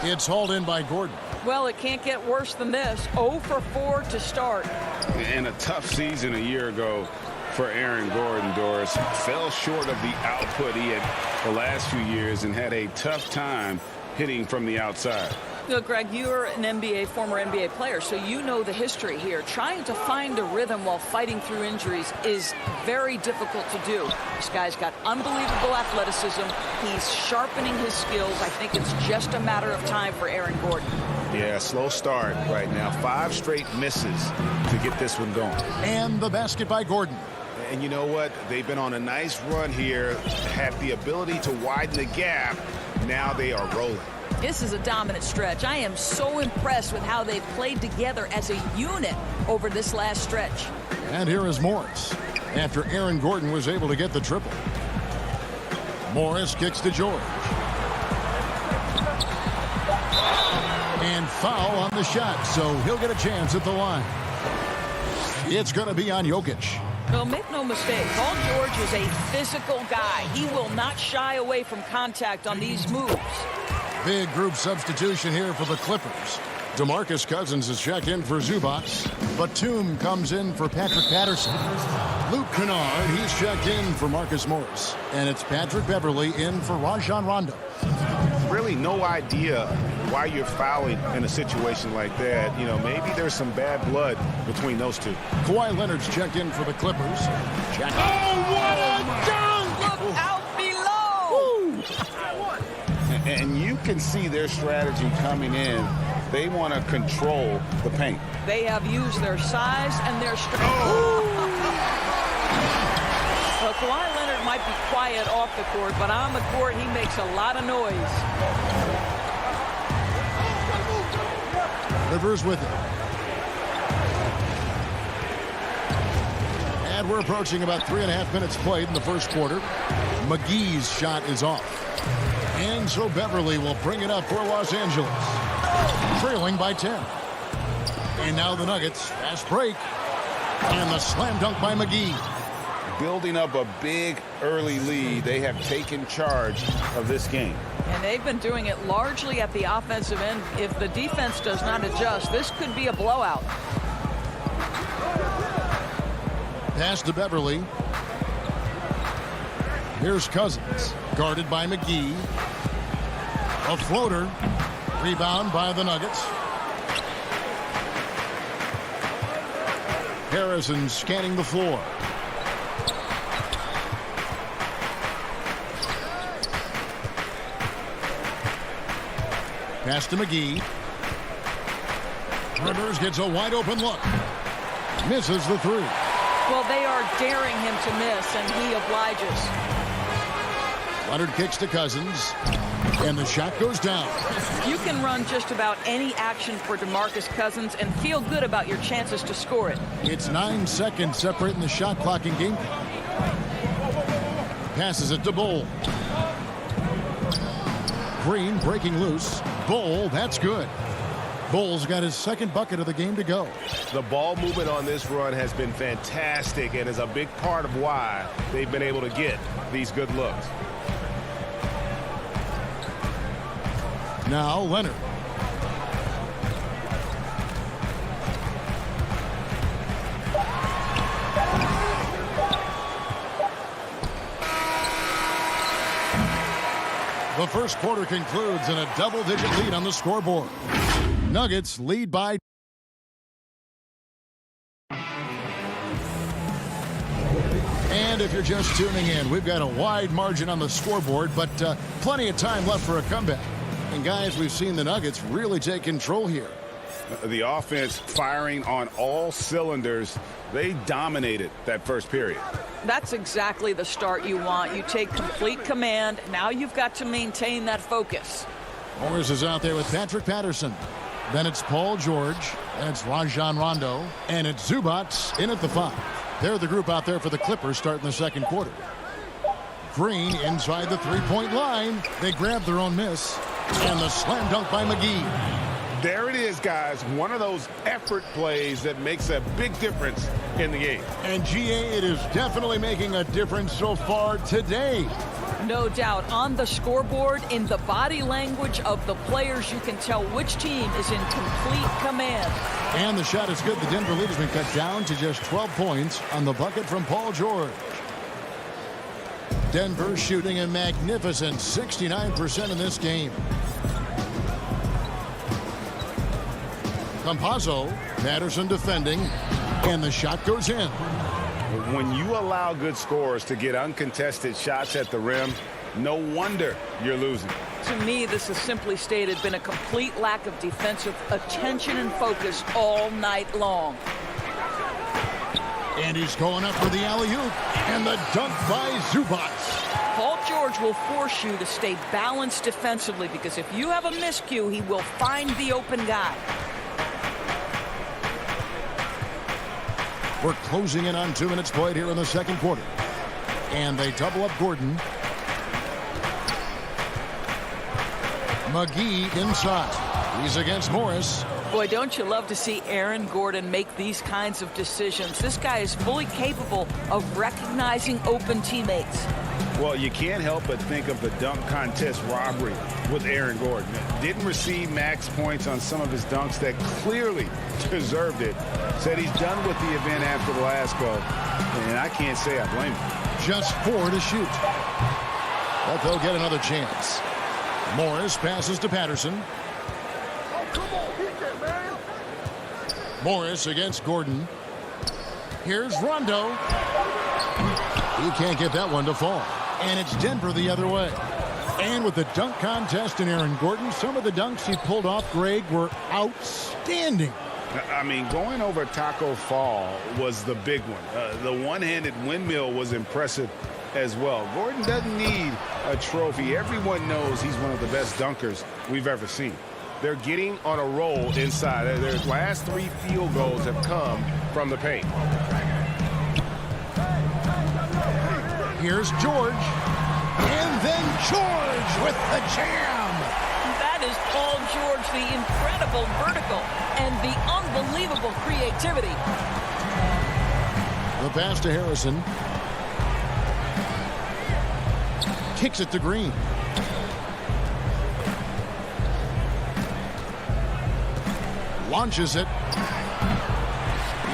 Speaker 2: It's hauled in by Gordon.
Speaker 4: Well, it can't get worse than this. 0 for 4 to start.
Speaker 3: And a tough season a year ago for Aaron Gordon, Doris. Fell short of the output he had the last few years and had a tough time hitting from the outside.
Speaker 4: Look, Greg, you're an former NBA player, so you know the history here. Trying to find a rhythm while fighting through injuries is very difficult to do. This guy's got unbelievable athleticism. He's sharpening his skills. I think it's just a matter of time for Aaron Gordon.
Speaker 3: Yeah, slow start right now. 5 straight misses to get this one going.
Speaker 2: And the basket by Gordon.
Speaker 3: And you know what? They've been on a nice run here, have the ability to widen the gap. Now they are rolling.
Speaker 4: This is a dominant stretch. I am so impressed with how they've played together as a unit over this last stretch.
Speaker 2: And here is Morris after Aaron Gordon was able to get the triple. Morris kicks to George. And foul on the shot, so he'll get a chance at the line. It's going to be on Jokic.
Speaker 4: Well, make no mistake, Paul George is a physical guy. He will not shy away from contact on these moves.
Speaker 2: Big group substitution here for the Clippers. DeMarcus Cousins is checked in for Zubac. Batum comes in for Patrick Patterson. Luke Kennard, he's checked in for Marcus Morris. And it's Patrick Beverley in for Rajon Rondo.
Speaker 3: Really no idea why you're fouling in a situation like that. You know, maybe there's some bad blood between those two.
Speaker 2: Kawhi Leonard's checked in for the Clippers.
Speaker 4: Oh, what a dunk! Look out below!
Speaker 3: And you can see their strategy coming in. They want to control the paint.
Speaker 4: They have used their size and their strength.
Speaker 3: Oh.
Speaker 4: might be quiet off the court, but on the court, he makes a lot of noise.
Speaker 2: Rivers with it. And we're approaching about 3.5 minutes played in the first quarter. McGee's shot is off. And so Beverly will bring it up for Los Angeles. Trailing by 10. And now the Nuggets. Fast break. And the slam dunk by McGee.
Speaker 3: Building up a big early lead, they have taken charge of this game.
Speaker 4: And they've been doing it largely at the offensive end. If the defense does not adjust, this could be a blowout.
Speaker 2: Pass to Beverly. Here's Cousins, guarded by McGee. A floater. Rebound by the Nuggets. Harrison scanning the floor. Pass to McGee. Rivers gets a wide open look. Misses the three.
Speaker 4: Well, they are daring him to miss, and he obliges.
Speaker 2: Leonard kicks to Cousins, and the shot goes down.
Speaker 4: You can run just about any action for DeMarcus Cousins and feel good about your chances to score it.
Speaker 2: It's 9 seconds separating the shot clock and game. Passes it to Bull. Green breaking loose. Bull, that's good. Bull's got his second bucket of the game to go.
Speaker 5: The ball movement on this run has been fantastic and is a big part of why they've been able to get these good looks.
Speaker 2: Now Leonard. The first quarter concludes in a double-digit lead on the scoreboard. Nuggets lead by. And if you're just tuning in, we've got a wide margin on the scoreboard, but plenty of time left for a comeback. And guys, we've seen the Nuggets really take control here.
Speaker 3: The offense firing on all cylinders. They dominated that first period.
Speaker 4: That's exactly the start you want. You take complete command. Now you've got to maintain that focus.
Speaker 2: Morris is out there with Patrick Patterson. Then it's Paul George. Then it's Rajon Rondo. And it's Zubac in at the 5. They're the group out there for the Clippers starting the second quarter. Green inside the three-point line. They grab their own miss. And the slam dunk by McGee.
Speaker 3: There it is, guys. One of those effort plays that makes a big difference in the game.
Speaker 2: And GA, it is definitely making a difference so far today.
Speaker 4: No doubt. On the scoreboard, in the body language of the players, you can tell which team is in complete command.
Speaker 2: And the shot is good. The Denver lead has been cut down to just 12 points on the bucket from Paul George. Denver shooting a magnificent 69% in this game. Campazzo, Patterson defending, and the shot goes in.
Speaker 3: When you allow good scorers to get uncontested shots at the rim, no wonder you're losing.
Speaker 4: To me, this has simply stated been a complete lack of defensive attention and focus all night long.
Speaker 2: And he's going up for the alley-oop, and the dunk by Zubac.
Speaker 4: Paul George will force you to stay balanced defensively because if you have a miscue, he will find the open guy.
Speaker 2: We're closing in on 2 minutes played here in the second quarter. And they double up Gordon. McGee inside. He's against Morris.
Speaker 4: Boy, don't you love to see Aaron Gordon make these kinds of decisions. This guy is fully capable of recognizing open teammates.
Speaker 3: Well, you can't help but think of the dunk contest robbery with Aaron Gordon. Didn't receive max points on some of his dunks that clearly deserved it. Said he's done with the event after the last go. And I can't say I blame him.
Speaker 2: Just 4 to shoot. But they'll get another chance. Morris passes to Patterson. Morris against Gordon. Here's Rondo. He can't get that one to fall. And it's Denver the other way. And with the dunk contest in Aaron Gordon, some of the dunks he pulled off, Greg, were outstanding.
Speaker 3: I mean, going over Taco Fall was the big one. The one-handed windmill was impressive as well. Gordon doesn't need a trophy. Everyone knows he's one of the best dunkers we've ever seen.
Speaker 5: They're getting on a roll inside. Their last 3 field goals have come from the paint.
Speaker 2: Here's George. And then George with the jam.
Speaker 4: That is Paul George, the incredible vertical and the unbelievable creativity.
Speaker 2: The pass to Harrison. Kicks it to Green. Launches it.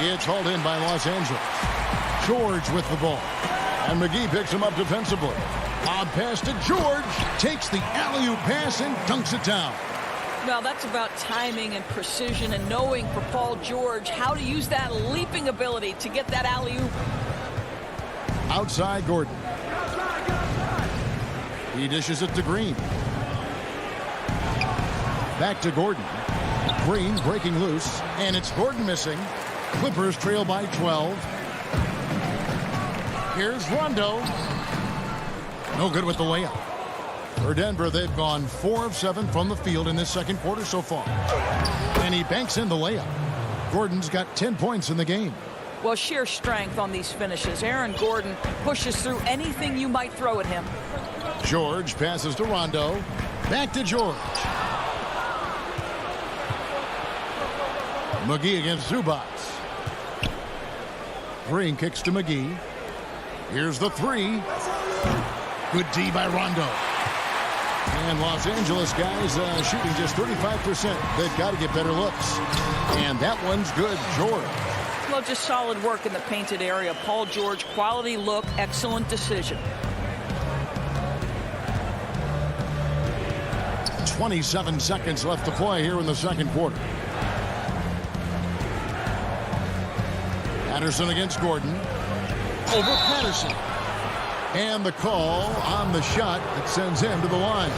Speaker 2: It's hauled in by Los Angeles. George with the ball. And McGee picks him up defensively. Odd pass to George. Takes the alley-oop pass and dunks it down.
Speaker 4: Well, that's about timing and precision and knowing for Paul George how to use that leaping ability to get that alley-oop.
Speaker 2: Outside Gordon. He dishes it to Green. Back to Gordon. Green breaking loose, and it's Gordon missing. Clippers trail by 12. Here's Rondo. No good with the layup. For Denver, they've gone 4 of 7 from the field in this second quarter so far. And he banks in the layup. Gordon's got 10 points in the game.
Speaker 4: Well, sheer strength on these finishes. Aaron Gordon pushes through anything you might throw at him.
Speaker 2: George passes to Rondo. Back to George. McGee against Zubac. Green kicks to McGee. Here's the 3. Good D by Rondo. And Los Angeles guys shooting just 35%. They've got to get better looks. And that one's good. George.
Speaker 4: Well, just solid work in the painted area. Paul George, quality look, excellent decision.
Speaker 2: 27 seconds left to play here in the second quarter. Patterson against Gordon. Over Patterson. And the call on the shot that sends him to the line.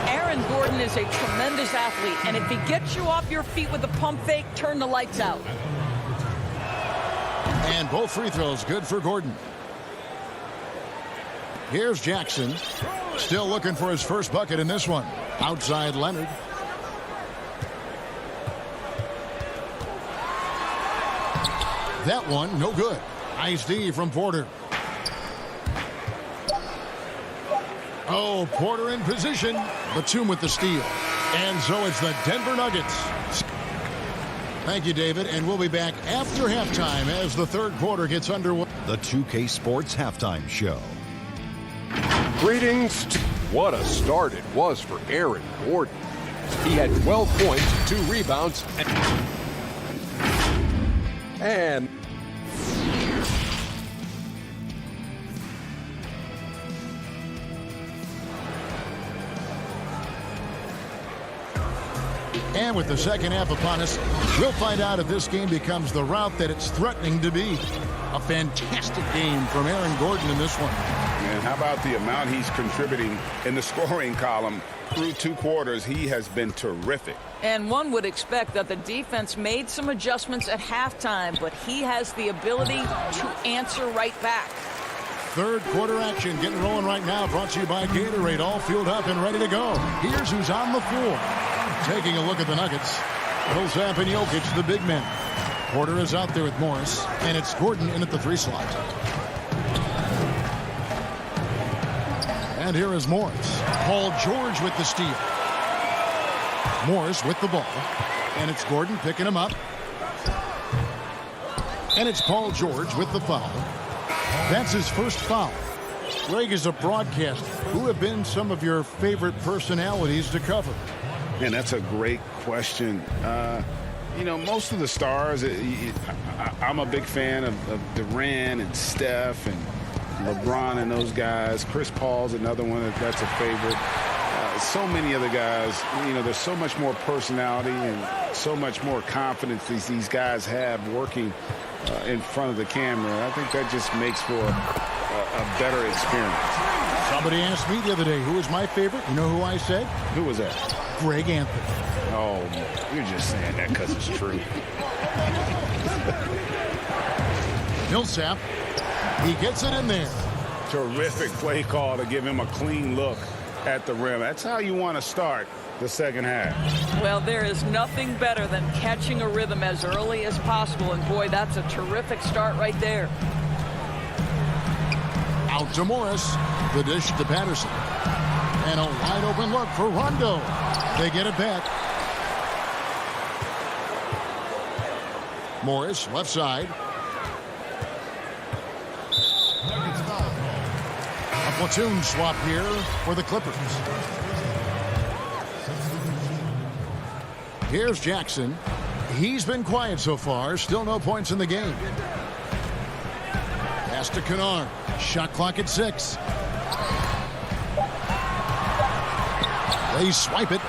Speaker 4: Aaron Gordon is a tremendous athlete, and if he gets you off your feet with a pump fake, turn the lights out.
Speaker 2: And both free throws good for Gordon. Here's Jackson. Still looking for his first bucket in this one. Outside Leonard. That one, no good. Nice D from Porter. Oh, Porter in position. Batum with the steal. And so it's the Denver Nuggets. Thank you, David. And we'll be back after halftime as the third quarter gets underway.
Speaker 7: The 2K Sports Halftime Show.
Speaker 8: Greetings. What a start it was for Aaron Gordon. He had 12 points, 2 rebounds, and
Speaker 2: with the second half upon us, we'll find out if this game becomes the route that it's threatening to be. A fantastic game from Aaron Gordon in this one.
Speaker 3: And how about the amount he's contributing in the scoring column? Through 2 quarters, he has been terrific.
Speaker 4: And one would expect that the defense made some adjustments at halftime, but he has the ability to answer right back.
Speaker 2: Third quarter action getting rolling right now, brought to you by Gatorade, all fueled up and ready to go. Here's who's on the floor. Taking a look at the Nuggets. Millsap and Jokic, the big men. Porter is out there with Morris, and it's Gordon in at the 3 slot. And here is Morris. Paul George with the steal. Morris with the ball. And it's Gordon picking him up. And it's Paul George with the foul. That's his first foul. Greg, is a broadcaster, who have been some of your favorite personalities to cover?
Speaker 3: Man, that's a great question. You know, most of the stars, I'm a big fan of Durant and Steph and LeBron and those guys. Chris Paul's another one that's a favorite. So many other guys, you know, there's so much more personality and so much more confidence these guys have working in front of the camera. I think that just makes for a better experience.
Speaker 2: Somebody asked me the other day, who was my favorite? You know who I said?
Speaker 3: Who was that?
Speaker 2: Greg Anthony.
Speaker 3: Oh, you're just saying that because it's true.
Speaker 2: Millsap. He gets it in there.
Speaker 3: Terrific play call to give him a clean look at the rim. That's how you want to start the second half.
Speaker 4: Well, there is nothing better than catching a rhythm as early as possible. And, boy, that's a terrific start right there.
Speaker 2: Out to Morris. The dish to Patterson. And a wide open look for Rondo. They get it back. Morris, left side. A platoon swap here for the Clippers. Here's Jackson. He's been quiet so far. Still no points in the game. Pass to Kennard. Shot clock at 6. They swipe it.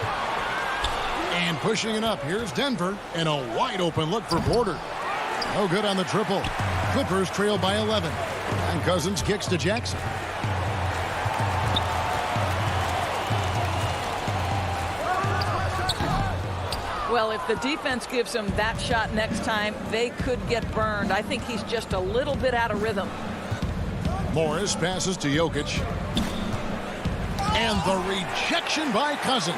Speaker 2: And pushing it up. Here's Denver. And a wide open look for Porter. No good on the triple. Clippers trail by 11. And Cousins kicks to Jackson.
Speaker 4: Well, if the defense gives him that shot next time, they could get burned. I think he's just a little bit out of rhythm.
Speaker 2: Morris passes to Jokic. And the rejection by Cousins.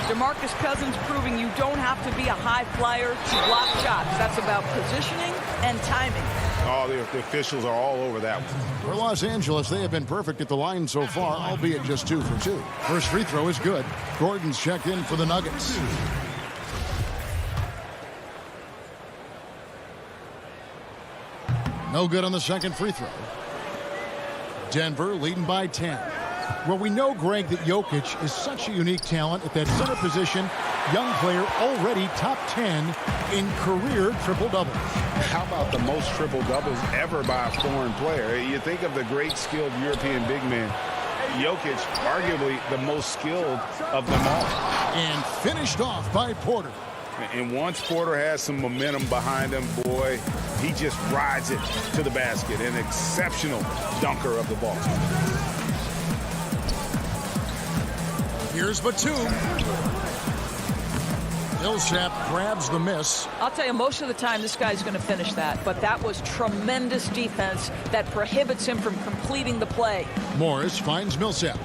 Speaker 4: DeMarcus Cousins proving you don't have to be a high flyer to block shots. That's about positioning and timing.
Speaker 3: Oh, the officials are all over that one.
Speaker 2: For Los Angeles, they have been perfect at the line so far, albeit just 2 for 2. First free throw is good. Gordon's checked in for the Nuggets. No good on the second free throw. Denver leading by 10. Well, we know, Greg, that Jokic is such a unique talent at that center position. Young player already top 10 in career triple-doubles.
Speaker 3: How about the most triple-doubles ever by a foreign player? You think of the great skilled European big men. Jokic, arguably the most skilled of them all.
Speaker 2: And finished off by Porter.
Speaker 3: And once Porter has some momentum behind him, boy, he just rides it to the basket. An exceptional dunker of the ball.
Speaker 2: Here's Batum. Millsap grabs the miss.
Speaker 4: I'll tell you, most of the time this guy's going to finish that. But that was tremendous defense that prohibits him from completing the play.
Speaker 2: Morris finds Millsap.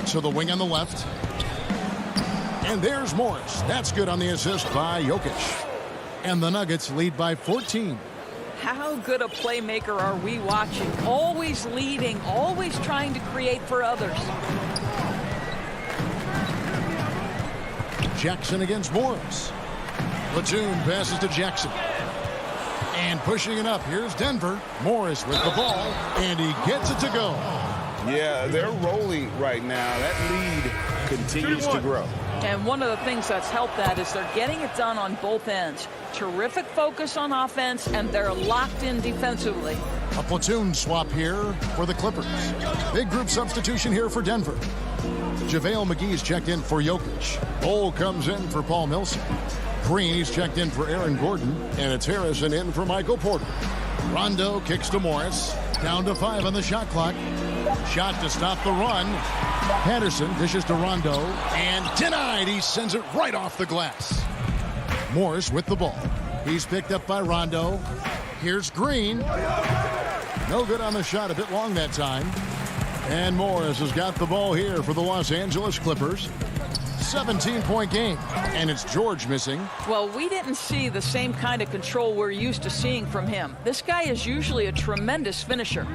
Speaker 2: To the wing on the left. And there's Morris. That's good on the assist by Jokic. And the Nuggets lead by 14.
Speaker 4: How good a playmaker are we watching? Always leading, always trying to create for others.
Speaker 2: Jackson against Morris. Platoon passes to Jackson. And pushing it up, here's Denver. Morris with the ball, and he gets it to go.
Speaker 3: Yeah, they're rolling right now. That lead continues to grow.
Speaker 4: And one of the things that's helped that is they're getting it done on both ends. Terrific focus on offense, and they're locked in defensively.
Speaker 2: A platoon swap here for the Clippers. Big group substitution here for Denver. JaVale McGee's checked in for Jokic. Bol comes in for Paul Millsap. Green, he's checked in for Aaron Gordon. And it's Harrison in for Michael Porter. Rondo kicks to Morris. Down to 5 on the shot clock. Shot to stop the run. Patterson dishes to Rondo. And denied. He sends it right off the glass. Morris with the ball. He's picked up by Rondo. Here's Green. No good on the shot. A bit long that time. And Morris has got the ball here for the Los Angeles Clippers. 17-point game. And it's George missing.
Speaker 4: Well, we didn't see the same kind of control we're used to seeing from him. This guy is usually a tremendous finisher.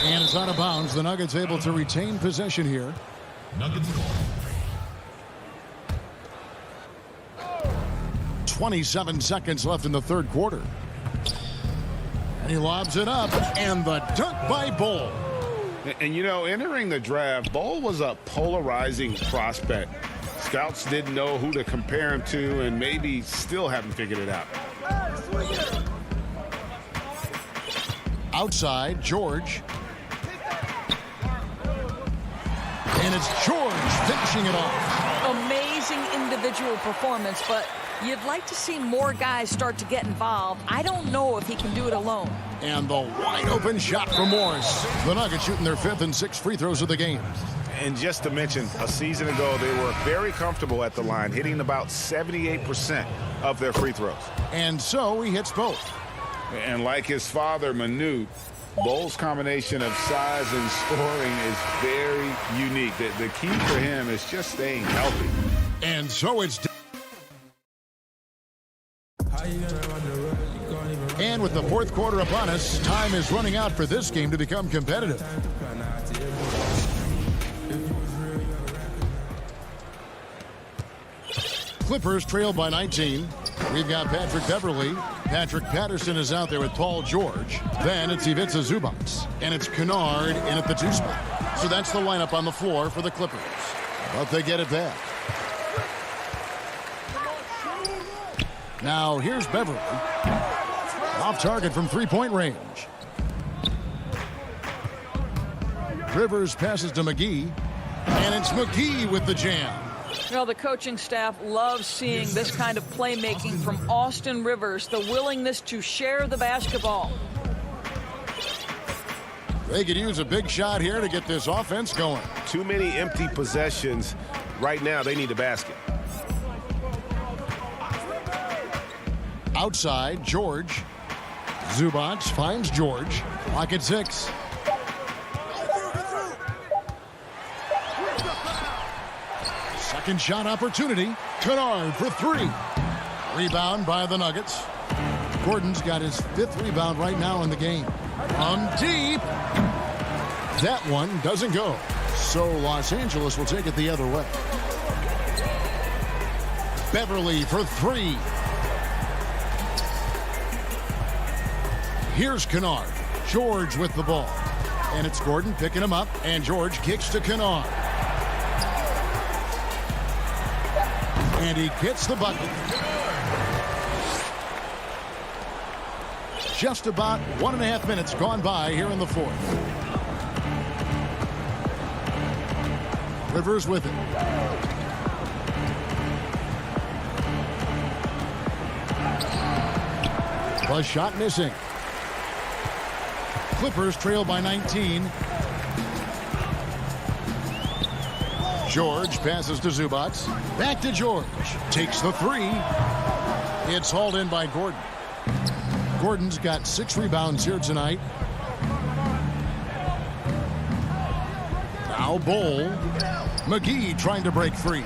Speaker 2: And it's out of bounds. The Nuggets able to retain possession here. Nuggets. 27 seconds left in the third quarter. And he lobs it up. And the dunk by Bol.
Speaker 3: And, you know, entering the draft, Bol was a polarizing prospect. Scouts didn't know who to compare him to and maybe still haven't figured it out.
Speaker 2: Outside, George. And it's George finishing it off.
Speaker 4: Amazing individual performance, but you'd like to see more guys start to get involved. I don't know if he can do it alone.
Speaker 2: And the wide open shot from Morris. The Nuggets shooting their 5th and 6th free throws of the game.
Speaker 3: And just to mention, a season ago, they were very comfortable at the line, hitting about 78% of their free throws.
Speaker 2: And so he hits both.
Speaker 3: And like his father, Manute, Bole's combination of size and scoring is very unique. The key for him is just staying healthy.
Speaker 2: And so it's... And with the fourth quarter upon us, time is running out for this game to become competitive. Clippers trail by 19. We've got Patrick Beverley. Patrick Patterson is out there with Paul George. Then it's Ivica Zubac. And it's Kennard in at the 2 spot. So that's the lineup on the floor for the Clippers. But they get it back. Now here's Beverley. Off target from three-point range. Rivers passes to McGee. And it's McGee with the jam.
Speaker 4: You know, the coaching staff loves seeing this kind of playmaking from Austin Rivers, the willingness to share the basketball.
Speaker 2: They could use a big shot here to get this offense going.
Speaker 5: Too many empty possessions. Right now, they need a basket.
Speaker 2: Outside, George. Zubac finds George. Clock at 6. Second shot opportunity. Kennard for 3. Rebound by the Nuggets. Gordon's got his 5th rebound right now in the game. From deep. That one doesn't go. So Los Angeles will take it the other way. Beverley for 3. Here's Kennard. George with the ball. And it's Gordon picking him up. And George kicks to Kennard. And he gets the bucket. Just about 1.5 minutes gone by here in the fourth. Rivers with it. The shot missing. Clippers trail by 19. George passes to Zubac. Back to George. Takes the 3. It's hauled in by Gordon. Gordon's got 6 rebounds here tonight. Now Bole. McGee trying to break free.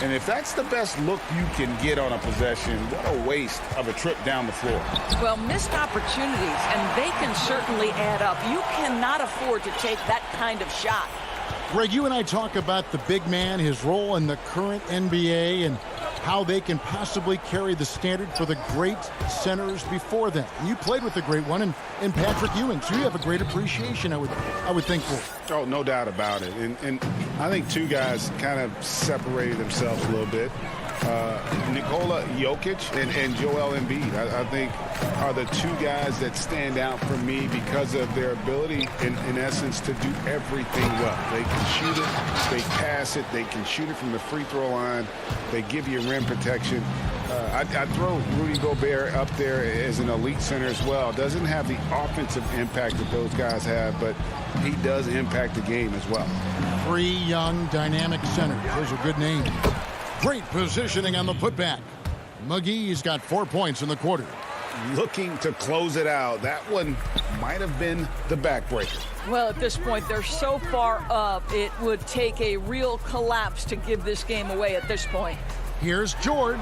Speaker 3: And if that's the best look you can get on a possession, what a waste of a trip down the floor.
Speaker 4: Well, missed opportunities, and they can certainly add up. You cannot afford to take that kind of shot.
Speaker 2: Greg, you and I talk about the big man, his role in the current NBA, and how they can possibly carry the standard for the great centers before them. And you played with the great one in Patrick Ewing, so you have a great appreciation, I would think, for.
Speaker 3: Oh, no doubt about it. And I think 2 guys kind of separated themselves a little bit. Nikola Jokic and Joel Embiid, I think, are the 2 guys that stand out for me because of their ability, in essence, to do everything well. They can shoot it, they pass it, they can shoot it from the free throw line, they give you rim protection. I'd throw Rudy Gobert up there as an elite center as well. Doesn't have the offensive impact that those guys have, but he does impact the game as well.
Speaker 2: 3 young, dynamic centers. Those are good names. Great positioning on the putback. McGee's got 4 points in the quarter.
Speaker 3: Looking to close it out. That one might have been the backbreaker.
Speaker 4: Well, at this point, they're so far up, it would take a real collapse to give this game away at this point.
Speaker 2: Here's George.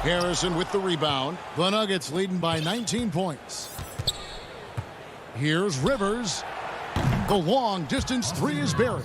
Speaker 2: Harrison with the rebound. The Nuggets leading by 19 points. Here's Rivers. The long distance 3 is buried.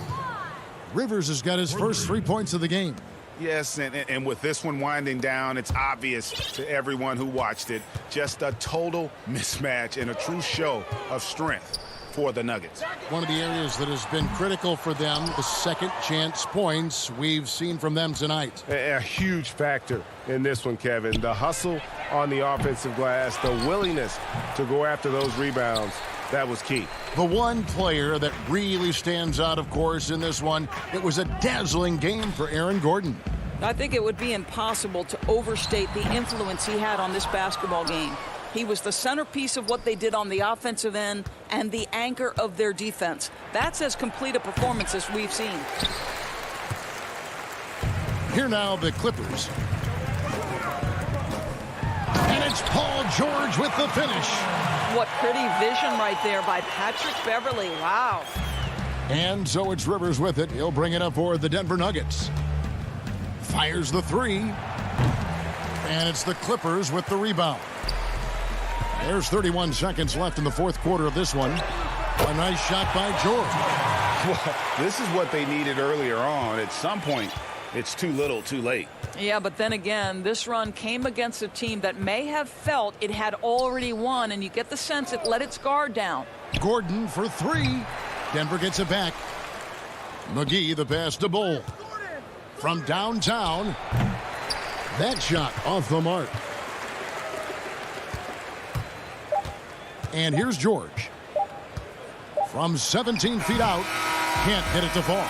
Speaker 2: Rivers has got his first 3 points of the game.
Speaker 3: Yes, and with this one winding down, it's obvious to everyone who watched it. Just a total mismatch and a true show of strength for the Nuggets.
Speaker 2: One of the areas that has been critical for them, the second chance points we've seen from them tonight.
Speaker 5: A huge factor in this one, Kevin. The hustle on the offensive glass, the willingness to go after those rebounds, that was key.
Speaker 2: The one player that really stands out, of course, in this one, it was a dazzling game for Aaron Gordon.
Speaker 4: I think it would be impossible to overstate the influence he had on this basketball game. He was the centerpiece of what they did on the offensive end and the anchor of their defense. That's as complete a performance as we've seen.
Speaker 2: Here now, the Clippers. And it's Paul George with the finish.
Speaker 4: What pretty vision right there by Patrick Beverley. Wow.
Speaker 2: And so it's Rivers with it. He'll bring it up for the Denver Nuggets. Fires the three. And it's the Clippers with the rebound. There's 31 seconds left in the fourth quarter of this one. A nice shot by George.
Speaker 3: Well, this is what they needed earlier on. At some point, it's too little, too late.
Speaker 4: Yeah, but then again, this run came against a team that may have felt it had already won, and you get the sense it let its guard down.
Speaker 2: Gordon for three. Denver gets it back. McGee the pass to Bull. From downtown. That shot off the mark. And here's George. From 17 feet out. Can't get it to fall.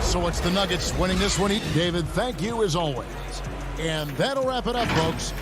Speaker 2: So it's the Nuggets winning this one. David, thank you as always. And that'll wrap it up, folks.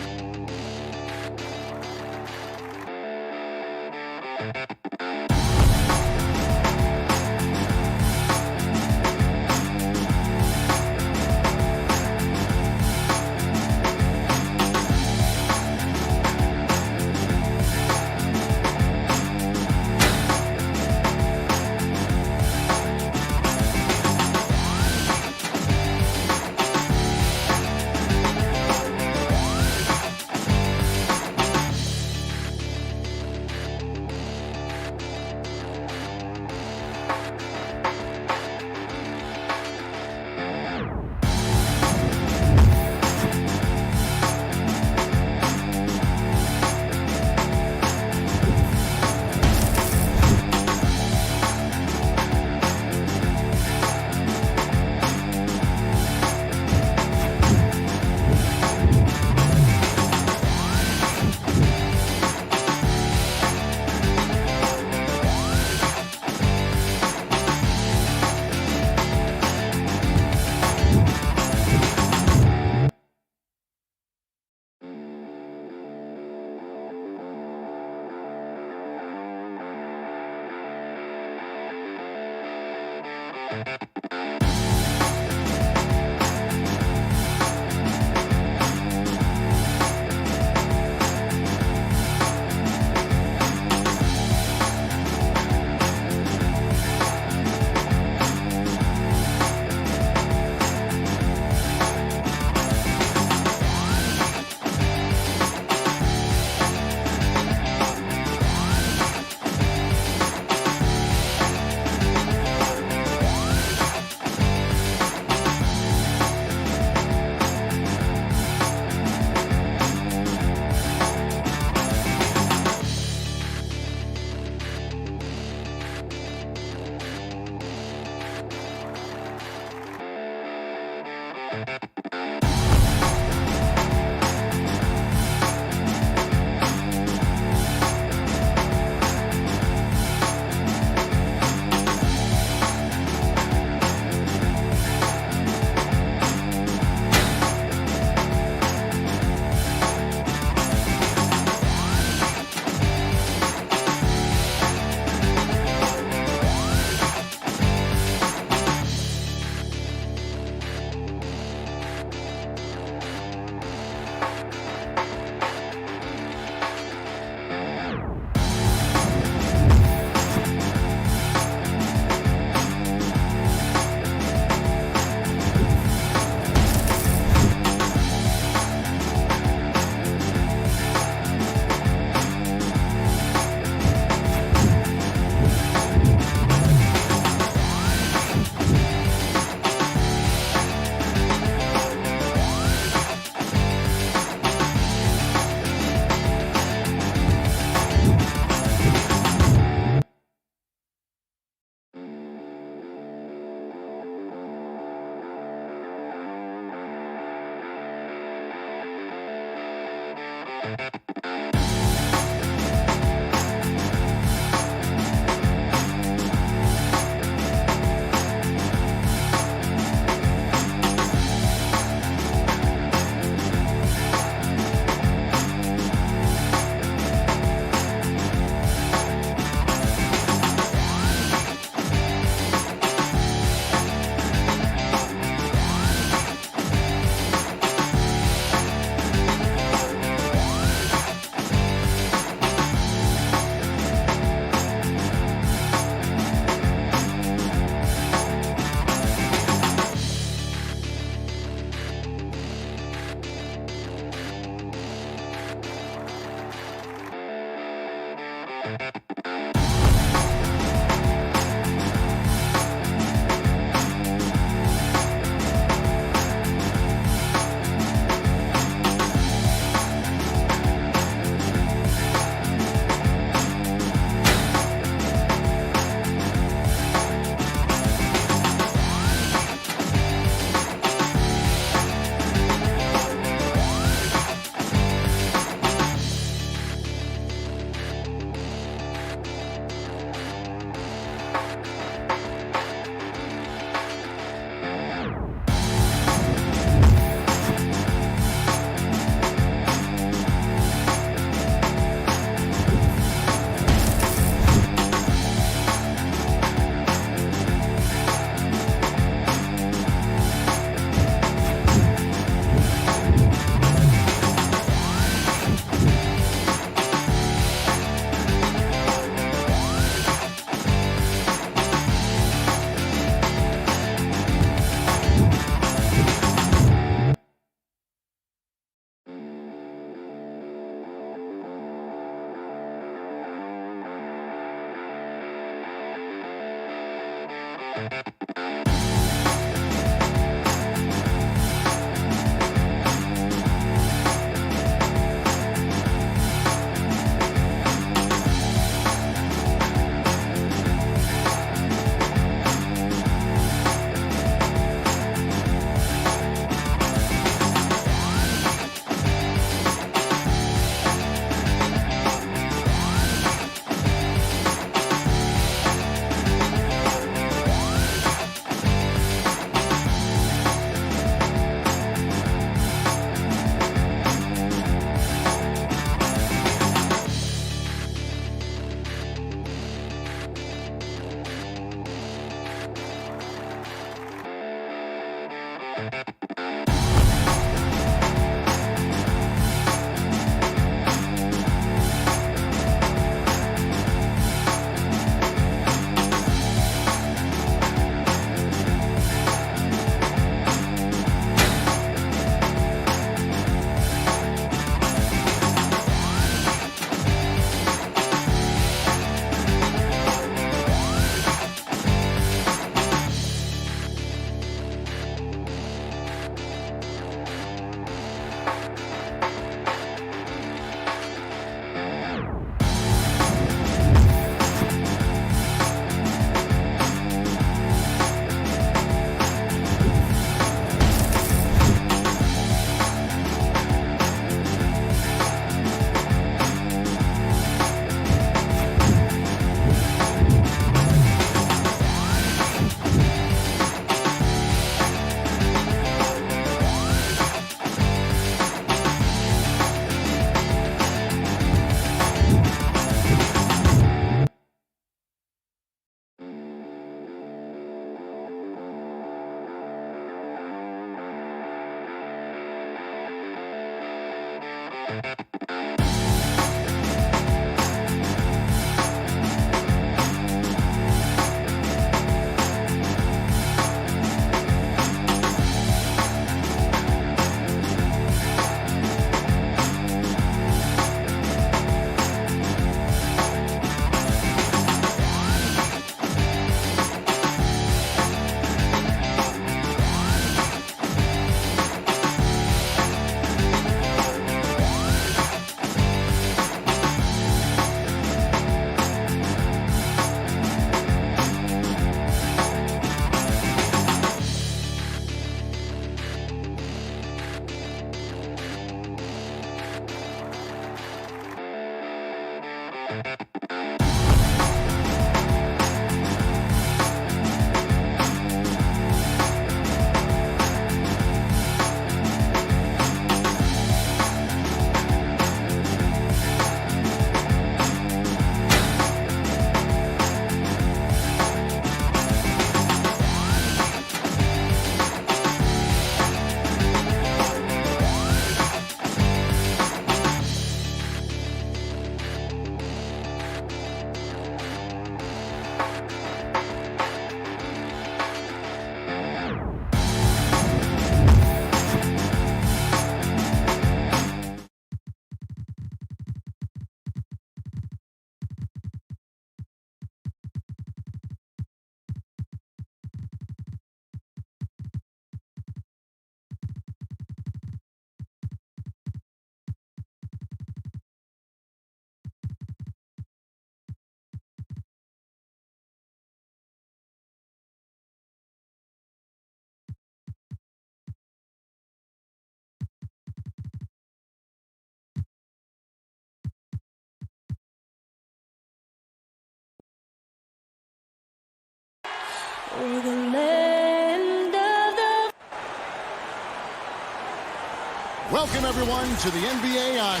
Speaker 2: Welcome, everyone, to the NBA on.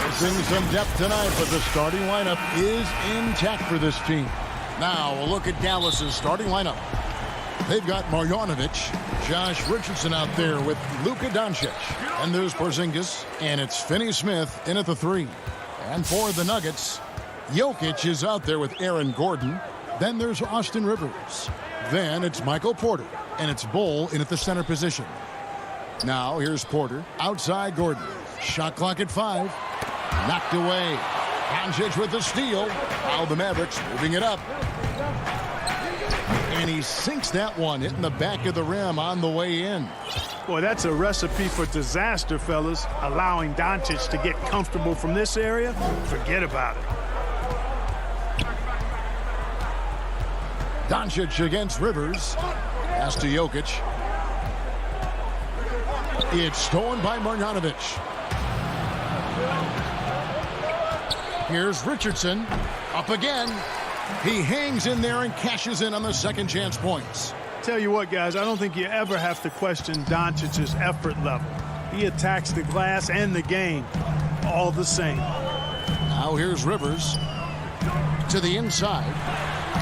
Speaker 2: Missing some depth tonight, but the starting lineup is intact for this team. Now, we'll look at Dallas's starting lineup. They've got Marjanovic, Josh Richardson out there with Luka Doncic. And there's Porzingis, and it's Finney-Smith in at the 3. And for the Nuggets, Jokic is out there with Aaron Gordon. Then there's Austin Rivers. Then it's Michael Porter, and it's Bull in at the center position. Now here's Porter, outside Gordon. Shot clock at 5. Knocked away. Doncic with the steal. Now the Mavericks moving it up. And he sinks that one, hitting the back of the rim on the way in.
Speaker 11: Boy, that's a recipe for disaster, fellas. Allowing Doncic to get comfortable from this area, forget about it.
Speaker 2: Doncic against Rivers. Pass to Jokic. It's stolen by Marjanovic. Here's Richardson. Up again. He hangs in there and cashes in on the second chance points.
Speaker 11: Tell you what, guys, I don't think you ever have to question Doncic's effort level. He attacks the glass and the game all the same.
Speaker 2: Now here's Rivers to the inside.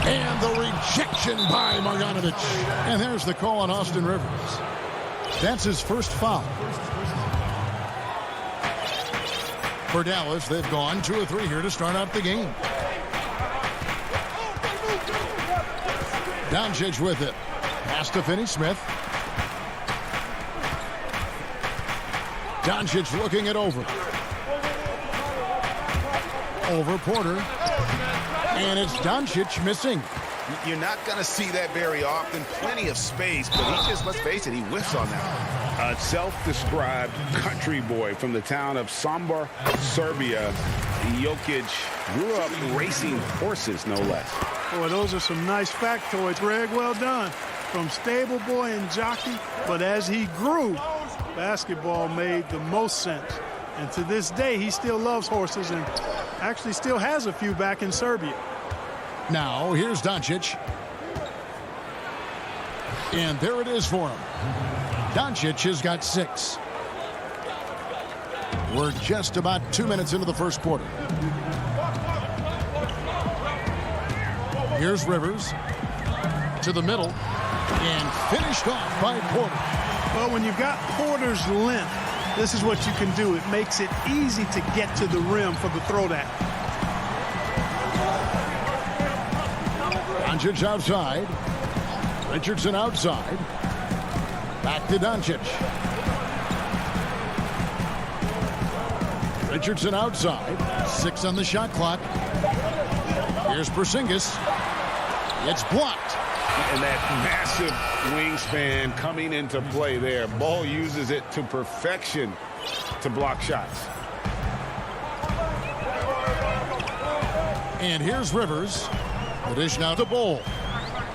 Speaker 2: And the rejection by Marjanovic. And there's the call on Austin Rivers. That's his first foul. For Dallas, they've gone 2 or 3 here to start out the game. Doncic with it. Pass to Finney-Smith. Doncic looking it over. Over Porter. And it's Doncic missing.
Speaker 3: You're not going to see that very often. Plenty of space, but he just, let's face it, he whiffs on that. A self-described country boy from the town of Sombor, Serbia. Jokic grew up racing horses, no less.
Speaker 11: Boy, those are some nice factoids, Greg. Well done. From stable boy and jockey, but as he grew, basketball made the most sense. And to this day, he still loves horses and actually still has a few back in Serbia.
Speaker 2: Now, here's Doncic. And there it is for him. Doncic has got 6. We're just about 2 minutes into the first quarter. Here's Rivers to the middle and finished off by Porter.
Speaker 11: Well, when you've got Porter's length, this is what you can do. It makes it easy to get to the rim for the throwdown.
Speaker 2: Doncic outside. Richardson outside. Back to Doncic. Richardson outside. 6 on the shot clock. Here's Porzingis. It's blocked.
Speaker 3: And that massive wingspan coming into play there. Ball uses it to perfection to block shots.
Speaker 2: And here's Rivers. The dish now to Bull.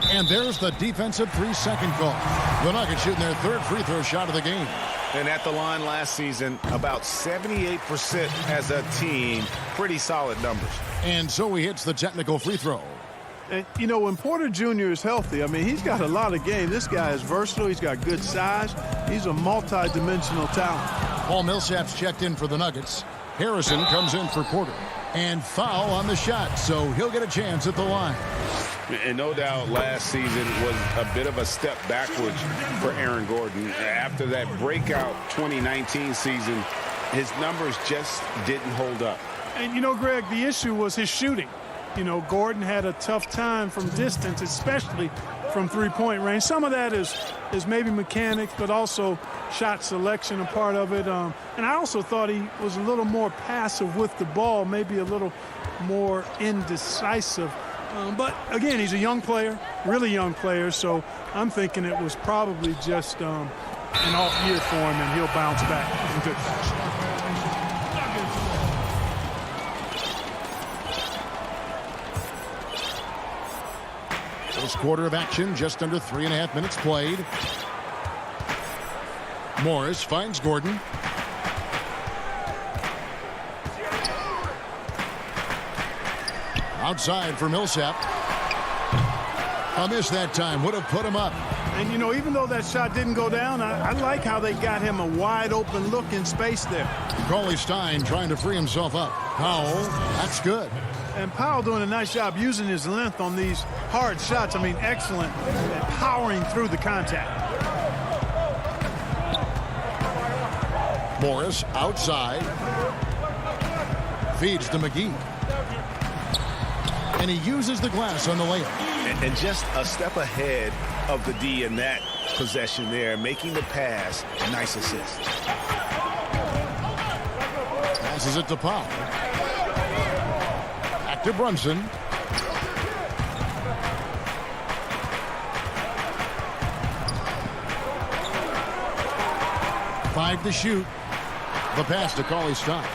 Speaker 2: And there's the defensive 3-second call. The Nuggets shooting their 3rd free throw shot of the game.
Speaker 3: And at the line last season, about 78% as a team. Pretty solid numbers.
Speaker 2: And so he hits the technical free throw.
Speaker 11: And, you know, when Porter Jr. is healthy, I mean, he's got a lot of game. This guy is versatile. He's got good size. He's a multi-dimensional talent.
Speaker 2: Paul Millsap's checked in for the Nuggets. Harrison comes in for Porter. And foul on the shot, so he'll get a chance at the line.
Speaker 3: And no doubt last season was a bit of a step backwards for Aaron Gordon. After that breakout 2019 season, his numbers just didn't hold up.
Speaker 11: And, you know, Greg, the issue was his shooting. You know, Gordon had a tough time from distance, especially from three-point range. Some of that is maybe mechanics, but also shot selection a part of it. And I also thought he was a little more passive with the ball, maybe a little more indecisive. But, again, he's a young player, really young player, so I'm thinking it was probably just an off year for him, and he'll bounce back.
Speaker 2: First quarter of action, just under 3.5 minutes played. Morris finds Gordon. Outside for Millsap. A miss that time. Would have put him up.
Speaker 11: And, you know, even though that shot didn't go down, I like how they got him a wide-open look in space there.
Speaker 2: Cauley-Stein trying to free himself up. Powell, that's good.
Speaker 11: And Powell doing a nice job using his length on these hard shots. I mean, excellent at powering through the contact.
Speaker 2: Morris outside. Feeds to McGee. And he uses the glass on the layup.
Speaker 3: And just a step ahead of the D in that possession there, making the pass. Nice assist.
Speaker 2: Passes it to Powell. Back to Brunson. Five to shoot. The pass to Cauley-Stein.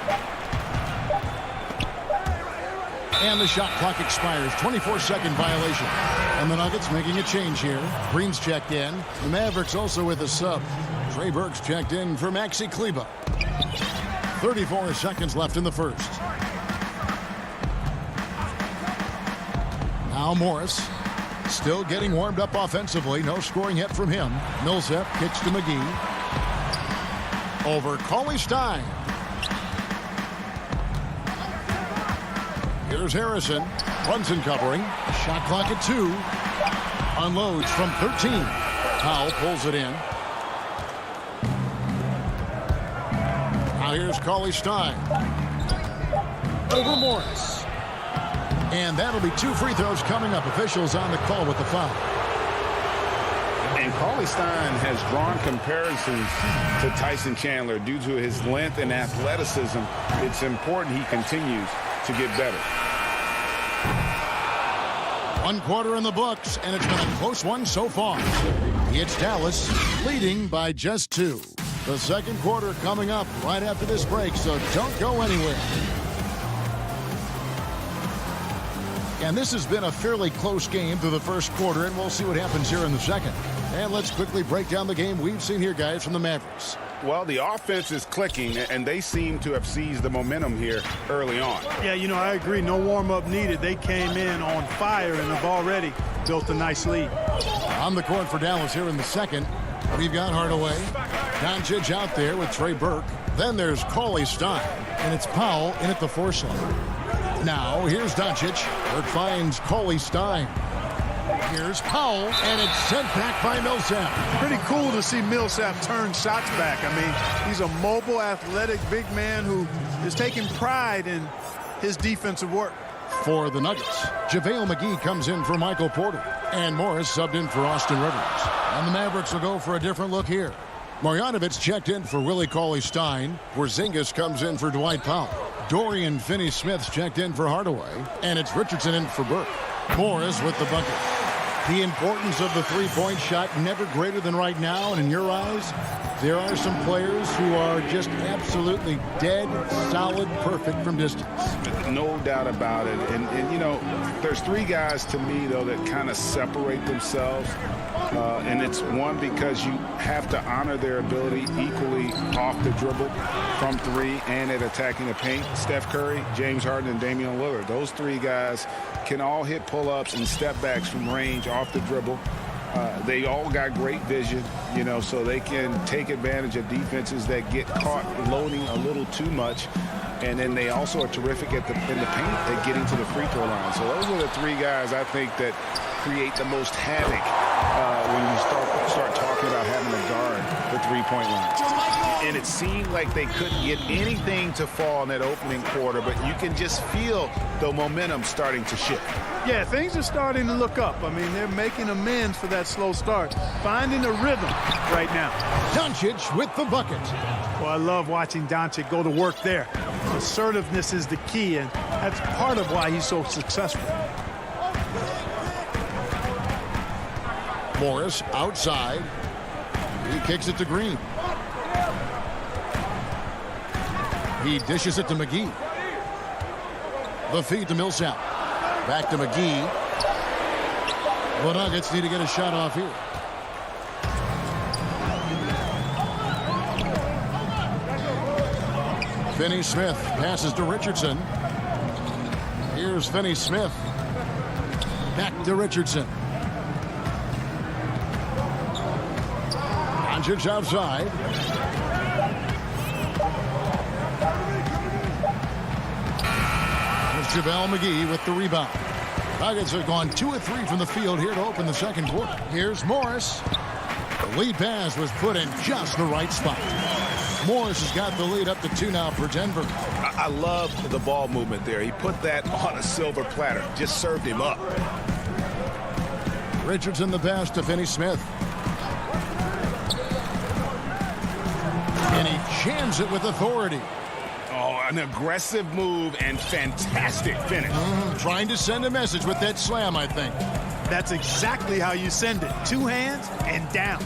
Speaker 2: And the shot clock expires. 24-second violation. And the Nuggets making a change here. Green's checked in. The Mavericks also with a sub. Trey Burke's checked in for Maxi Kleber. 34 seconds left in the first. Now Morris still getting warmed up offensively. No scoring yet from him. Millsap kicks to McGee. Over Cauley-Stein. Here's Harrison. Brunson covering. Shot clock at 2. Unloads from 13. Powell pulls it in. Now here's Cauley-Stein. Over Morris. And that'll be 2 free throws coming up. Officials on the call with the foul.
Speaker 3: And Cauley-Stein has drawn comparisons to Tyson Chandler due to his length and athleticism. It's important he continues to get better.
Speaker 2: 1 quarter in the books, and it's been a close one so far. It's Dallas leading by just 2. The second quarter coming up right after this break, so don't go anywhere. And this has been a fairly close game through the first quarter, and we'll see what happens here in the second. And let's quickly break down the game we've seen here, guys, from the Mavericks.
Speaker 3: Well, the offense is clicking, and they seem to have seized the momentum here early on.
Speaker 11: Yeah, you know, I agree. No warm-up needed. They came in on fire and have already built a nice lead.
Speaker 2: On the court for Dallas here in the second, we've got Hardaway. Doncic out there with Trey Burke. Then there's Cauley-Stein, and it's Powell in at the 4 slot. Now, here's Doncic. Burke finds Cauley-Stein. Here's Powell, and it's sent back by Millsap.
Speaker 11: Pretty cool to see Millsap turn shots back. I mean, he's a mobile, athletic, big man who is taking pride in his defensive work.
Speaker 2: For the Nuggets, JaVale McGee comes in for Michael Porter, and Morris subbed in for Austin Rivers. And the Mavericks will go for a different look here. Marjanovic checked in for Willie Cauley-Stein. Porzingis comes in for Dwight Powell. Dorian Finney-Smith's checked in for Hardaway, and it's Richardson in for Burke. Morris with the bucket. The importance of the three-point shot never greater than right now, and in your eyes, There are some players who are just absolutely dead, solid, perfect from distance.
Speaker 3: No doubt about it. And you know, there's three guys to me, though, that kind of separate themselves. And it's one, because you have to honor their ability equally off the dribble from three and at attacking the paint. Steph Curry, James Harden, and Damian Lillard. Those three guys can all hit pull-ups and step backs from range off the dribble. They all got great vision, you know, so they can take advantage of defenses that get caught loading a little too much. And then they also are terrific in the paint at getting to the free throw line. So those are the three guys I think that create the most havoc when you start talking about having to guard the three-point line. And it seemed like they couldn't get anything to fall in that opening quarter, but you can just feel the momentum starting to shift.
Speaker 11: Yeah, things are starting to look up. I mean, they're making amends for that slow start, finding a rhythm right now.
Speaker 2: Doncic with the bucket.
Speaker 11: Well, I love watching Doncic go to work there. Assertiveness is the key, and that's part of why he's so successful.
Speaker 2: Morris outside. He kicks it to Green. He dishes it to McGee. The feed to Millsap. Back to McGee. The Nuggets need to get a shot off here. Finney-Smith passes to Richardson. Here's Finney-Smith. Back to Richardson. Doncic outside. There's JaVale McGee with the rebound. Nuggets have gone 2 of 3 from the field here to open the second quarter. Here's Morris. The lead pass was put in just the right spot. Morris has got the lead up to 2 now for Denver.
Speaker 3: I love the ball movement there. He put that on a silver platter. Just served him up.
Speaker 2: Richardson the pass to Finney-Smith. And he jams it with authority.
Speaker 3: Oh, an aggressive move and fantastic finish.
Speaker 2: Trying to send a message with that slam, I think.
Speaker 11: That's exactly how you send it. 2 hands and down.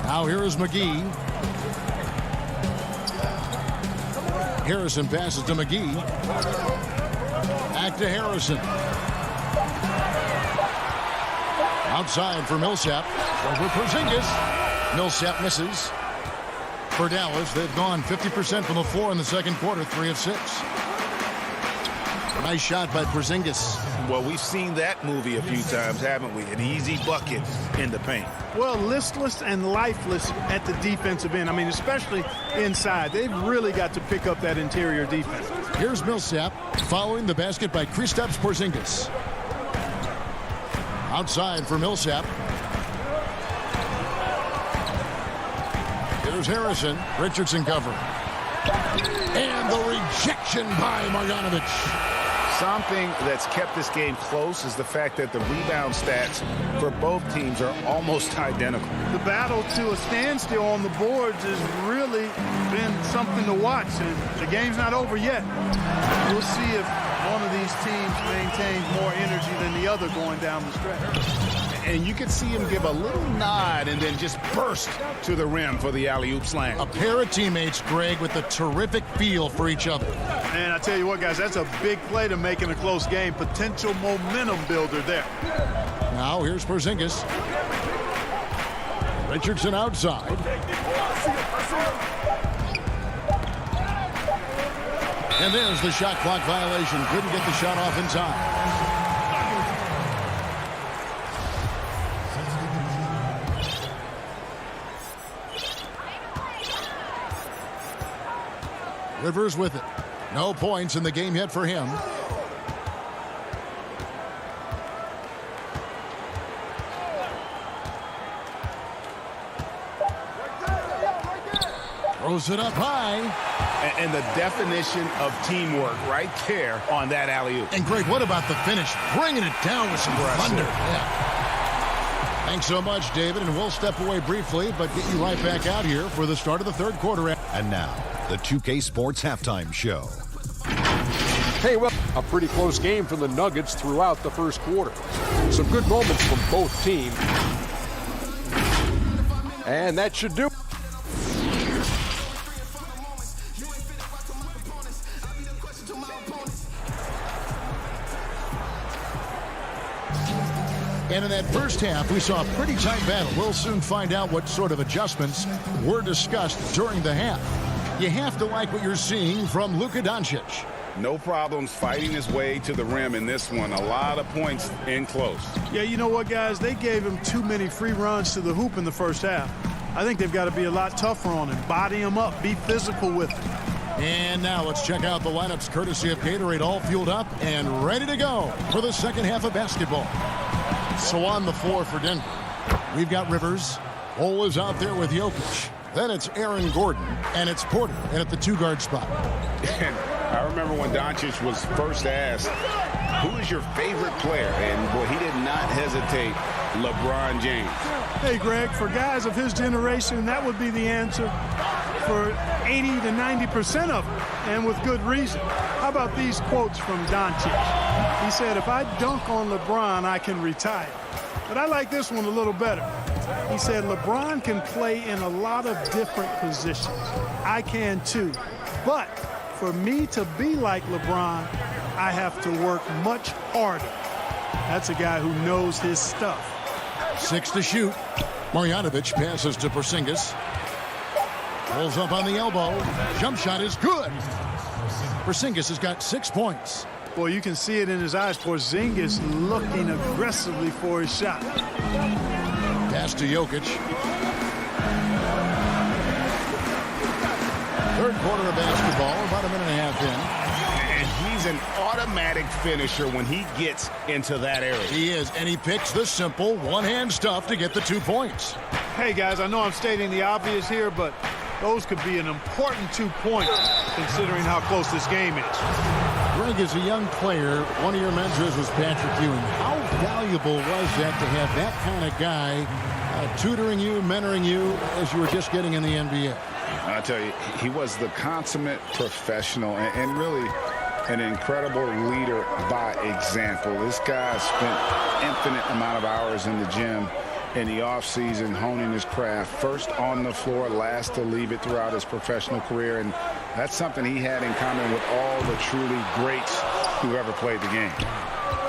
Speaker 2: Now here is McGee. Harrison passes to McGee. Back to Harrison. Outside for Millsap. Over Porzingis. Millsap misses. For Dallas, they've gone 50% from the floor in the second quarter, 3 of 6. Nice shot by Porzingis.
Speaker 3: Well, we've seen that movie a few times, haven't we? An easy bucket in the paint.
Speaker 11: Well, listless and lifeless at the defensive end. I mean, especially inside. They've really got to pick up that interior defense.
Speaker 2: Here's Millsap following the basket by Kristaps Porzingis. Outside for Millsap. Here's Harrison. Richardson covering. And the rejection by Marjanovic.
Speaker 3: Something that's kept this game close is the fact that the rebound stats for both teams are almost identical.
Speaker 11: The battle to a standstill on the boards has really been something to watch, and the game's not over yet. We'll see if one of these teams maintains more energy than the other going down the stretch.
Speaker 3: And you can see him give a little nod and then just burst to the rim for the alley-oop slam.
Speaker 2: A pair of teammates, Greg, with a terrific feel for each other.
Speaker 11: And I tell you what, guys, that's a big play to make in a close game. Potential momentum builder there.
Speaker 2: Now here's Porzingis. Richardson outside. And there's the shot clock violation. Couldn't get the shot off in time. Rivers with it. No points in the game yet for him. Throws it up high.
Speaker 3: And the definition of teamwork right there on that alley-oop.
Speaker 2: And Greg, what about the finish? Bringing it down with some thunder. Yeah. Thanks so much, David, and we'll step away briefly, but get you right back out here for the start of the third quarter.
Speaker 7: And now, the 2K Sports Halftime Show.
Speaker 8: Hey, well, a pretty close game for the Nuggets throughout the first quarter. Some good moments from both teams. And that should do it.
Speaker 2: And in that first half, we saw a pretty tight battle. We'll soon find out what sort of adjustments were discussed during the half. You have to like what you're seeing from Luka Doncic.
Speaker 3: No problems fighting his way to the rim in this one. A lot of points in close.
Speaker 11: Yeah, you know what, guys? They gave him too many free runs to the hoop in the first half. I think they've got to be a lot tougher on him. Body him up. Be physical with him.
Speaker 2: And now let's check out the lineups courtesy of Gatorade, all fueled up and ready to go for the second half of basketball. So on the floor for Denver, we've got Rivers. Bol is out there with Jokic. Then it's Aaron Gordon, and it's Porter in at the two-guard spot.
Speaker 3: And I remember when Doncic was first asked, who is your favorite player? And, boy, he did not hesitate. LeBron James.
Speaker 11: Hey, Greg, for guys of his generation, that would be the answer for 80 to 90% of them, and with good reason. How about these quotes from Doncic? He said, if I dunk on LeBron, I can retire. But I like this one a little better. He said, LeBron can play in a lot of different positions. I can too. But for me to be like LeBron, I have to work much harder. That's a guy who knows his stuff.
Speaker 2: 6 to shoot. Marjanovic passes to Porzingis. Pulls up on the elbow. Jump shot is good. Porzingis has got 6 points.
Speaker 11: Boy, you can see it in his eyes. Porzingis looking aggressively for his shot.
Speaker 2: Pass to Jokic. Third quarter of basketball, about a minute and a half in.
Speaker 3: And he's an automatic finisher when he gets into that area.
Speaker 2: He is, and he picks the simple one-hand stuff to get the 2 points.
Speaker 11: Hey, guys, I know I'm stating the obvious here, but those could be an important 2 points considering how close this game is.
Speaker 2: Greg, as a young player, one of your mentors was Patrick Ewing. How valuable was that to have that kind of guy tutoring you, mentoring you as you were just getting in the NBA?
Speaker 3: I tell you, he was the consummate professional and really an incredible leader by example. This guy spent infinite amount of hours in the gym in the offseason honing his craft, first on the floor, last to leave it throughout his professional career. And that's something he had in common with all the truly greats who ever played the game.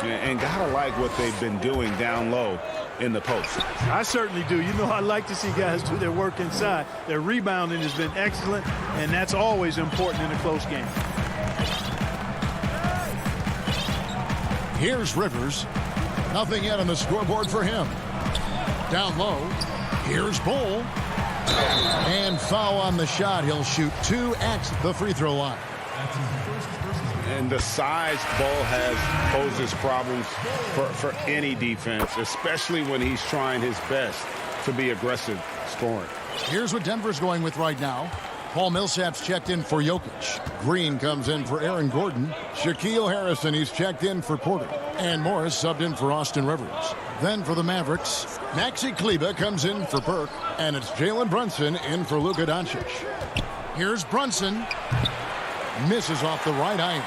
Speaker 3: And gotta like what they've been doing down low in the post.
Speaker 11: I certainly do. You know, I like to see guys do their work inside. Their rebounding has been excellent, and that's always important in a close game.
Speaker 2: Here's Rivers. Nothing yet on the scoreboard for him. Down low. Here's Bol. And foul on the shot. He'll shoot 2 at the free throw line.
Speaker 3: And the size Bol has poses problems for any defense, especially when he's trying his best to be aggressive scoring.
Speaker 2: Here's what Denver's going with right now. Paul Millsap's checked in for Jokic. Green comes in for Aaron Gordon. Shaquille Harrison, he's checked in for Porter. And Morris subbed in for Austin Rivers. Then for the Mavericks, Maxi Kleber comes in for Burke. And it's Jalen Brunson in for Luka Doncic. Here's Brunson. Misses off the right iron.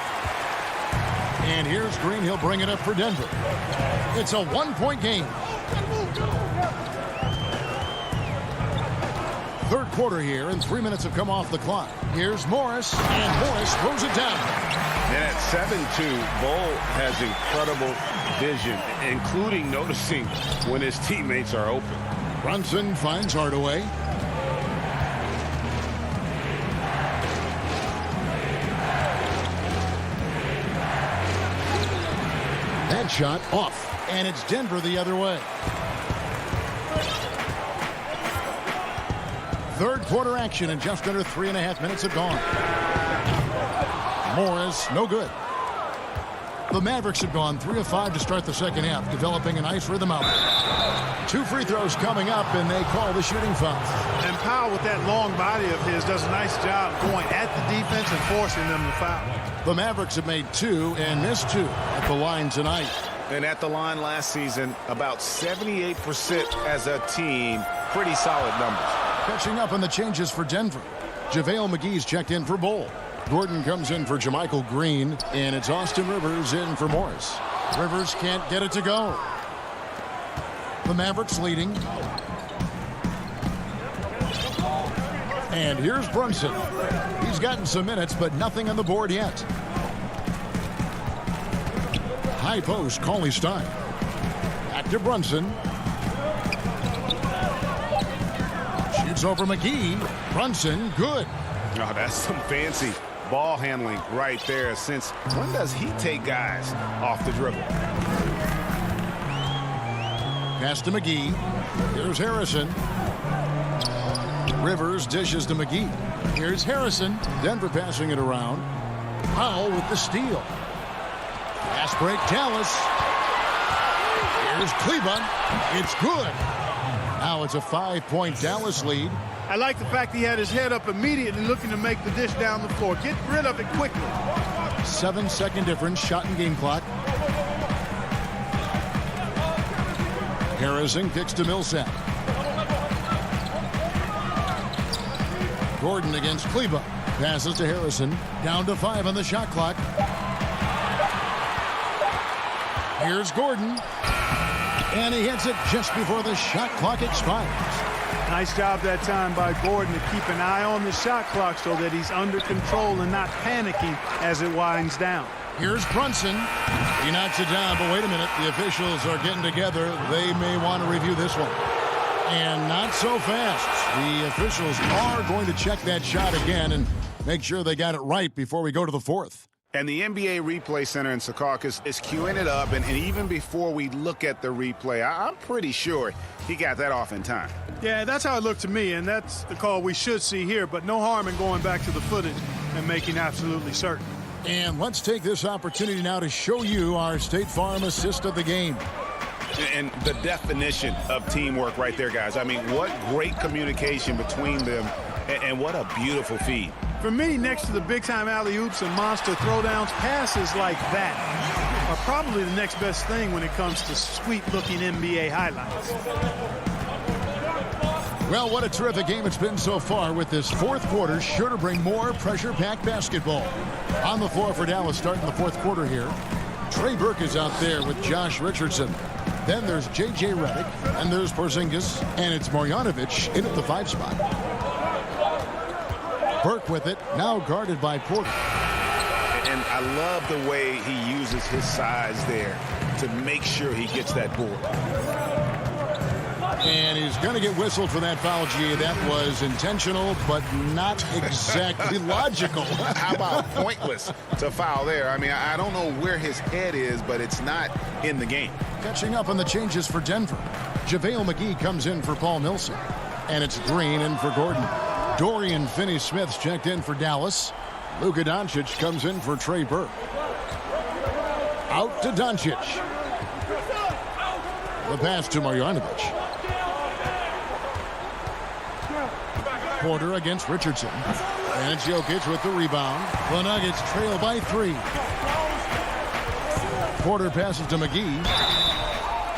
Speaker 2: And here's Green. He'll bring it up for Denver. It's a 1-point game. Third quarter here, and 3 minutes have come off the clock. Here's Morris, and Morris throws it down.
Speaker 3: And at 7-2, Bol has incredible vision, including noticing when his teammates are open.
Speaker 2: Brunson finds Hardaway. That shot off, and it's Denver the other way. Third quarter action, and just under 3.5 minutes have gone. Morris, no good. The Mavericks have gone 3 of 5 to start the second half, developing a nice rhythm out there. 2 free throws coming up, and they call the shooting foul.
Speaker 11: And Powell, with that long body of his, does a nice job going at the defense and forcing them to foul.
Speaker 2: The Mavericks have made 2 and missed 2 at the line tonight.
Speaker 5: And at the line last season, about 78% as a team. Pretty solid numbers.
Speaker 2: Catching up on the changes for Denver. JaVale McGee's checked in for Bol. Gordon comes in for JaMychal Green, and it's Austin Rivers in for Morris. Rivers can't get it to go. The Mavericks leading. And here's Brunson. He's gotten some minutes, but nothing on the board yet. High post, Cauley-Stein. Back to Brunson. Shoots over McGee. Brunson, good.
Speaker 3: Oh, that's some fancy ball handling right there. Since when does he take guys off the dribble?
Speaker 2: Pass to McGee. Here's Harrison. Rivers dishes to McGee. Here's Harrison. Denver passing it around. Powell with the steal. Fast break, Dallas. Here's Cleveland. It's good. Now it's a 5-point Dallas lead.
Speaker 11: I like the fact he had his head up immediately looking to make the dish down the floor. Get rid of it quickly.
Speaker 2: 7-second difference, shot and game clock. Harrison kicks to Millsap. Gordon against Kleba. Passes to Harrison. Down to 5 on the shot clock. Here's Gordon. And he hits it just before the shot clock expires.
Speaker 11: Nice job that time by Gordon to keep an eye on the shot clock so that he's under control and not panicking as it winds down.
Speaker 2: Here's Brunson. He knocks it down, but wait a minute. The officials are getting together. They may want to review this one. And not so fast. The officials are going to check that shot again and make sure they got it right before we go to the fourth.
Speaker 3: And the NBA Replay Center in Secaucus is queuing it up. And even before we look at the replay, I'm pretty sure he got that off in time.
Speaker 11: Yeah, that's how it looked to me, and that's the call we should see here. But no harm in going back to the footage and making absolutely certain.
Speaker 2: And let's take this opportunity now to show you our State Farm assist of the game.
Speaker 3: And the definition of teamwork right there, guys. I mean, what great communication between them, and what a beautiful feed.
Speaker 11: For me, next to the big-time alley-oops and monster throwdowns, passes like that are probably the next best thing when it comes to sweet-looking NBA highlights.
Speaker 2: Well, what a terrific game it's been so far, with this fourth quarter sure to bring more pressure-packed basketball. On the floor for Dallas starting the fourth quarter here. Trey Burke is out there with Josh Richardson. Then there's J.J. Redick, and there's Porzingis, and it's Marjanovic in at the 5 spot. Burke with it, now guarded by Porter.
Speaker 3: And I love the way he uses his size there to make sure he gets that board.
Speaker 2: And he's going to get whistled for that foul, G. That was intentional, but not exactly logical.
Speaker 3: How about pointless to foul there? I mean, I don't know where his head is, but it's not in the game.
Speaker 2: Catching up on the changes for Denver. JaVale McGee comes in for Paul Millsap. And it's Green in for Gordon. Dorian Finney-Smith's checked in for Dallas. Luka Doncic comes in for Trey Burke. Out to Doncic. The pass to Marjanovic. Porter against Richardson. And it's Jokic with the rebound. The Nuggets trail by 3. Porter passes to McGee.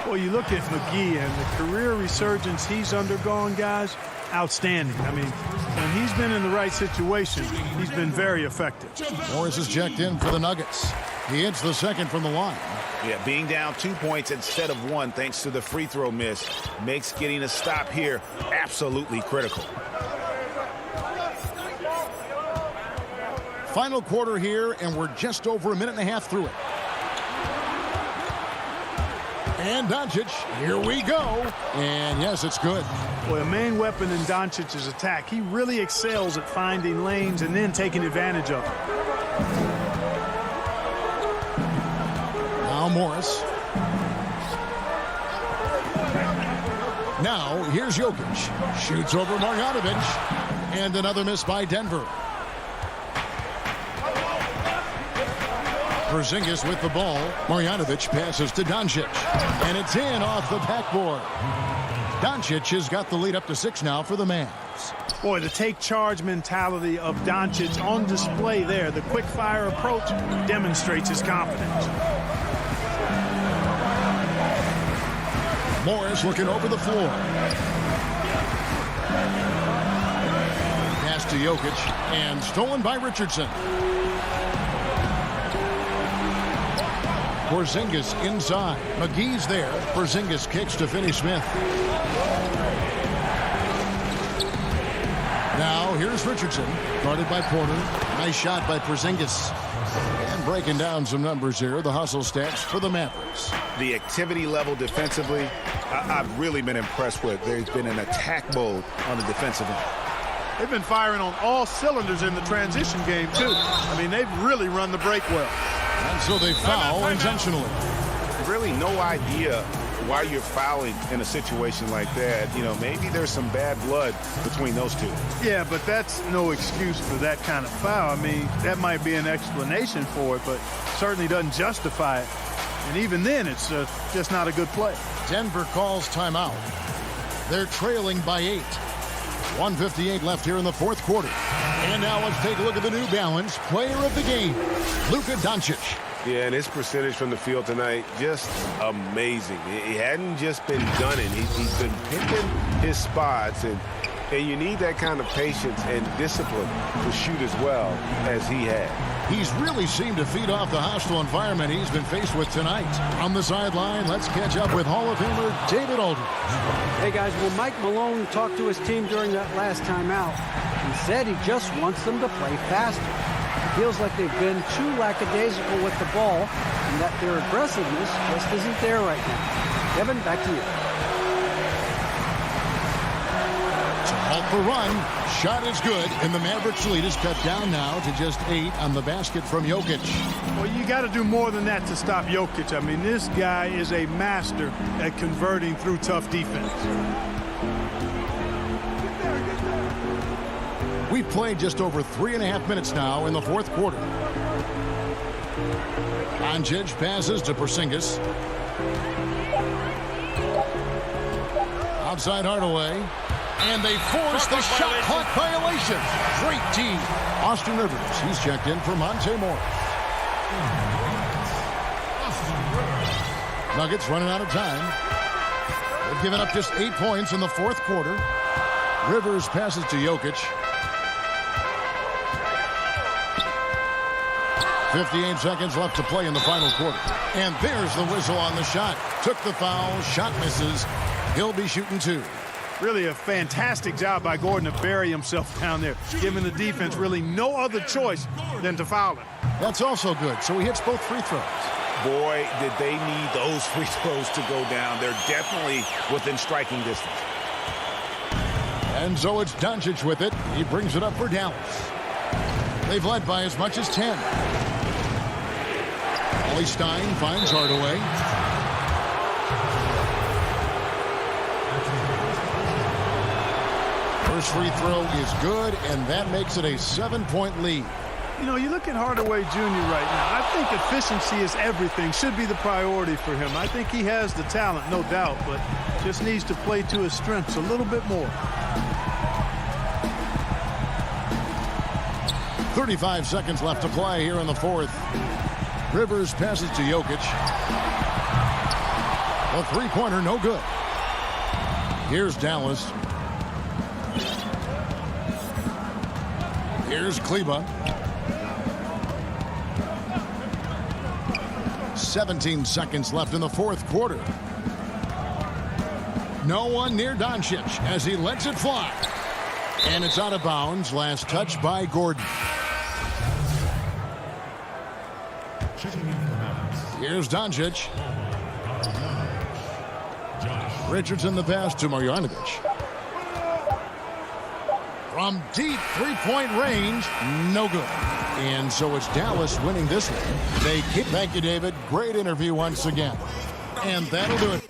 Speaker 11: Well, you look at McGee and the career resurgence he's undergone, guys, outstanding. I mean, when he's been in the right situation, he's been very effective.
Speaker 2: Morris is checked in for the Nuggets. He hits the second from the line.
Speaker 3: Yeah, being down 2 points instead of 1 thanks to the free throw miss makes getting a stop here absolutely critical.
Speaker 2: Final quarter here, and we're just over a minute and a half through it. And Doncic, here we go. And yes, it's good.
Speaker 11: Well, a main weapon in Doncic's attack. He really excels at finding lanes and then taking advantage of them.
Speaker 2: Now Morris. Now here's Jokic. Shoots over Marjanovic. And another miss by Denver. Porzingis with the ball. Marjanovic passes to Doncic. And it's in off the backboard. Doncic has got the lead up to 6 now for the Mavs.
Speaker 11: Boy, the take charge mentality of Doncic on display there. The quick fire approach demonstrates his confidence.
Speaker 2: Morris looking over the floor. Pass to Jokic and stolen by Richardson. Porzingis inside. McGee's there. Porzingis kicks to Finney-Smith. Now here's Richardson, guarded by Porter. Nice shot by Porzingis. And breaking down some numbers here. The hustle stats for the Mavericks.
Speaker 3: The activity level defensively, I've really been impressed with. There's been an attack mode on the defensive end.
Speaker 11: They've been firing on all cylinders in the transition game, too. I mean, they've really run the break well.
Speaker 2: And so they foul intentionally.
Speaker 3: Really no idea why you're fouling in a situation like that. You know, maybe there's some bad blood between those two.
Speaker 11: Yeah, but that's no excuse for that kind of foul. I mean, that might be an explanation for it, but certainly doesn't justify it. And even then, it's just not a good play.
Speaker 2: Denver calls timeout. They're trailing by 8. 1:58 left here in the fourth quarter. And now let's take a look at the New Balance player of the game, Luka Doncic.
Speaker 5: Yeah, and his percentage from the field tonight, just amazing. He hadn't just been gunning. He's been picking his spots, and you need that kind of patience and discipline to shoot as well as he had.
Speaker 2: He's really seemed to feed off the hostile environment he's been faced with tonight. On the sideline, let's catch up with Hall of Famer David Aldridge.
Speaker 12: Hey, guys, well, Mike Malone talked to his team during that last timeout. He said he just wants them to play faster. It feels like they've been too lackadaisical with the ball and that their aggressiveness just isn't there right now. Kevin, back to you.
Speaker 2: To halt the run, shot is good, and the Mavericks lead is cut down now to just 8 on the basket from Jokic.
Speaker 11: Well, you got to do more than that to stop Jokic. I mean, this guy is a master at converting through tough defense.
Speaker 2: We've played just over 3.5 minutes now in the fourth quarter. Doncic passes to Porzingis. Outside Hardaway. And they force the shot clock violation. Great team. Austin Rivers, he's checked in for Monte Morris. Nuggets running out of time. They've given up just 8 points in the fourth quarter. Rivers passes to Jokic. 58 seconds left to play in the final quarter. And there's the whistle on the shot. Took the foul. Shot misses. He'll be shooting 2.
Speaker 11: Really a fantastic job by Gordon to bury himself down there, giving the defense really no other choice than to foul him.
Speaker 2: That's also good. So he hits both free throws.
Speaker 3: Boy, did they need those free throws to go down. They're definitely within striking distance.
Speaker 2: And so it's Doncic with it. He brings it up for Dallas. They've led by as much as 10. Ollie Stein finds Hardaway. First free throw is good, and that makes it a 7-point lead.
Speaker 11: You know, you look at Hardaway Jr. right now. I think efficiency is everything, should be the priority for him. I think he has the talent, no doubt, but just needs to play to his strengths a little bit more.
Speaker 2: 35 seconds left to play here in the fourth. Rivers passes to Jokic. A three-pointer, no good. Here's Dallas. Here's Kleba. 17 seconds left in the fourth quarter. No one near Doncic as he lets it fly. And it's out of bounds. Last touch by Gordon. Here's Doncic. Richardson the pass to Marjanovic. From deep three-point range, no good. And so it's Dallas winning this one. They keep. Thank you, David. Great interview once again. And that'll do it.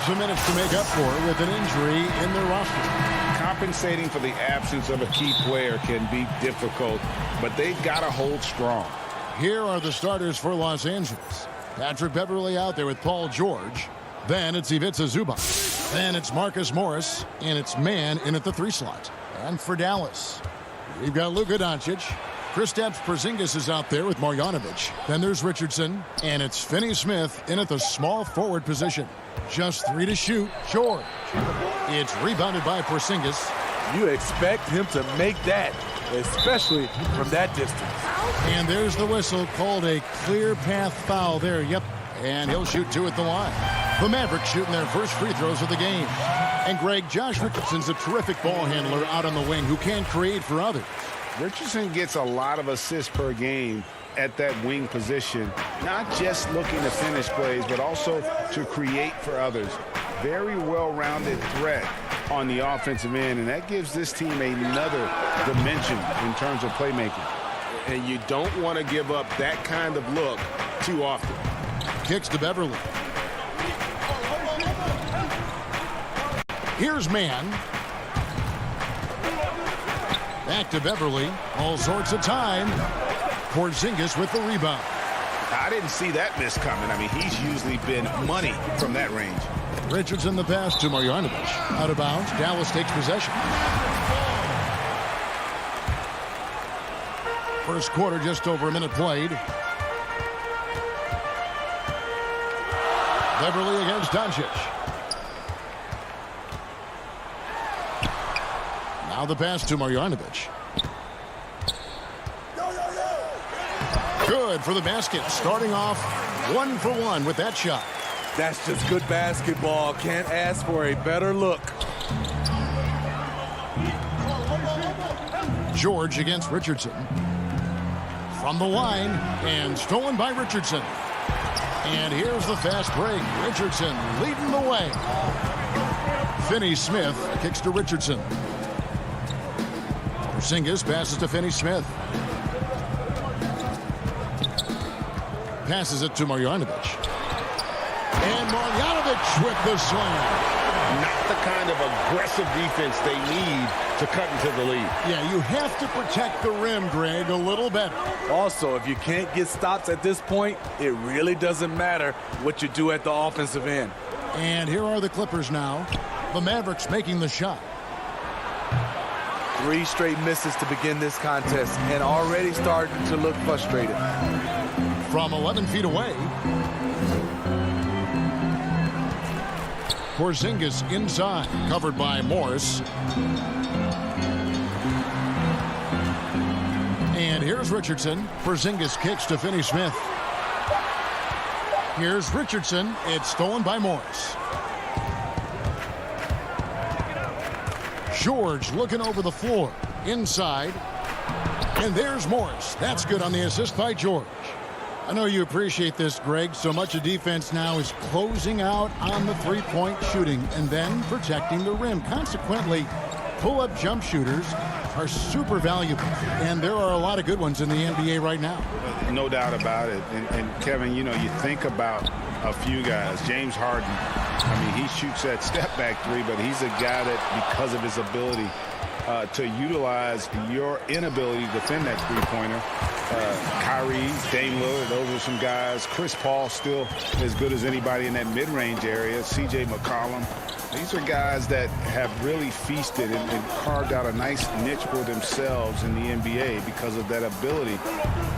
Speaker 2: have some minutes to make up for with an injury in their roster.
Speaker 3: Compensating for the absence of a key player can be difficult, but they've got to hold strong.
Speaker 2: Here are the starters for Los Angeles. Patrick Beverley out there with Paul George. Then it's Ivica Zubac. Then it's Marcus Morris, and it's Mann in at the 3 slot. And for Dallas, we've got Luka Doncic. Kristaps Porzingis is out there with Marjanovic. Then there's Richardson, and it's Finney Smith in at the small forward position. Just 3 to shoot. George. It's rebounded by Porzingis.
Speaker 10: You expect him to make that, especially from that distance.
Speaker 2: And there's the whistle, called a clear path foul there. Yep. And he'll shoot 2 at the line. The Mavericks shooting their first free throws of the game. And Greg, Josh Richardson's a terrific ball handler out on the wing who can create for others.
Speaker 3: Richardson gets a lot of assists per game at that wing position, not just looking to finish plays, but also to create for others. Very well-rounded threat on the offensive end, and that gives this team another dimension in terms of playmaking.
Speaker 5: And you don't want to give up that kind of look too often.
Speaker 2: Kicks to Beverley. Here's Mann. Back to Beverley. All sorts of time. Porzingis with the rebound.
Speaker 3: I didn't see that miss coming. I mean, he's usually been money from that range.
Speaker 2: Richardson the pass to Marjanovic. Out of bounds. Dallas takes possession. First quarter, just over a minute played. Beverley against Doncic. Now the pass to Marjanovic. Good for the basket. Starting off 1 for 1 with that shot.
Speaker 10: That's just good basketball. Can't ask for a better look.
Speaker 2: George against Richardson. From the line, and stolen by Richardson. And here's the fast break. Richardson leading the way. Finney Smith kicks to Richardson. Porzingis passes to Finney Smith. Passes it to Marjanovic. And Marjanovic with the slam.
Speaker 5: Not the kind of aggressive defense they need to cut into the lead.
Speaker 2: Yeah, you have to protect the rim, Greg, a little better.
Speaker 10: Also, if you can't get stops at this point, it really doesn't matter what you do at the offensive end.
Speaker 2: And here are the Clippers now. The Mavericks making the shot.
Speaker 10: 3 straight misses to begin this contest and already starting to look frustrated.
Speaker 2: From 11 feet away. Porzingis inside, covered by Morris. And here's Richardson. Porzingis kicks to Finney Smith. Here's Richardson. It's stolen by Morris. George looking over the floor. Inside. And there's Morris. That's good on the assist by George. I know you appreciate this, Greg. So much of defense now is closing out on the three-point shooting and then protecting the rim. Consequently, pull-up jump shooters are super valuable, and there are a lot of good ones in the NBA right now.
Speaker 3: No doubt about it. And Kevin, you know, you think about a few guys. James Harden, I mean, he shoots that step-back 3, but he's a guy that, because of his ability to utilize your inability to defend that three-pointer. Kyrie, Dame Lillard, those are some guys. Chris Paul still as good as anybody in that mid-range area. C.J. McCollum. These are guys that have really feasted and carved out a nice niche for themselves in the NBA because of that ability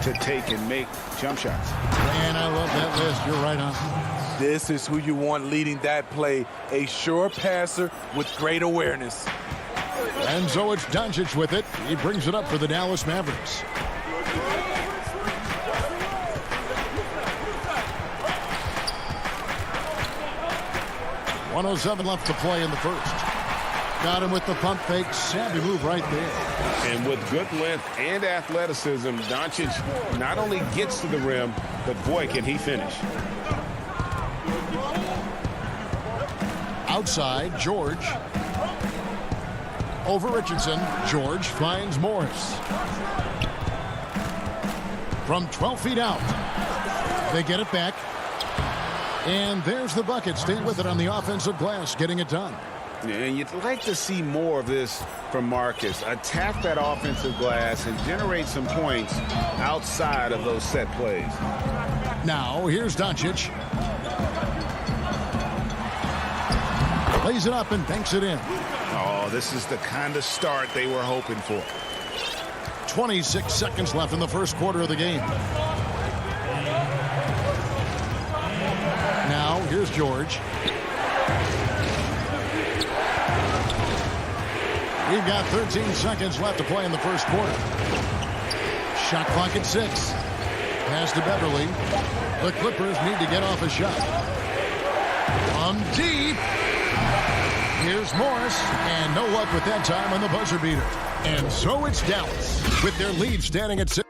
Speaker 3: to take and make jump shots.
Speaker 2: And I love that list. You're right on.
Speaker 10: This is who you want leading that play. A sure passer with great awareness.
Speaker 2: And so it's Doncic with it. He brings it up for the Dallas Mavericks. .107 left to play in the first. Got him with the pump fake. Savvy move right there.
Speaker 5: And with good length and athleticism, Doncic not only gets to the rim, but boy, can he finish.
Speaker 2: Outside, George. Over Richardson. George finds Morris. From 12 feet out. They get it back. And there's the bucket. Stay with it on the offensive glass, getting it done.
Speaker 3: And you'd like to see more of this from Marcus. Attack that offensive glass and generate some points outside of those set plays.
Speaker 2: Now, here's Doncic. Lays it up and banks it in.
Speaker 3: Oh, this is the kind of start they were hoping for.
Speaker 2: 26 seconds left in the first quarter of the game. Now, here's George. We've got 13 seconds left to play in the first quarter. Shot clock at 6. Pass to Beverly. The Clippers need to get off a shot. From deep. Here's Morris. And no luck with that time on the buzzer beater. And so it's Dallas with their lead standing at 6.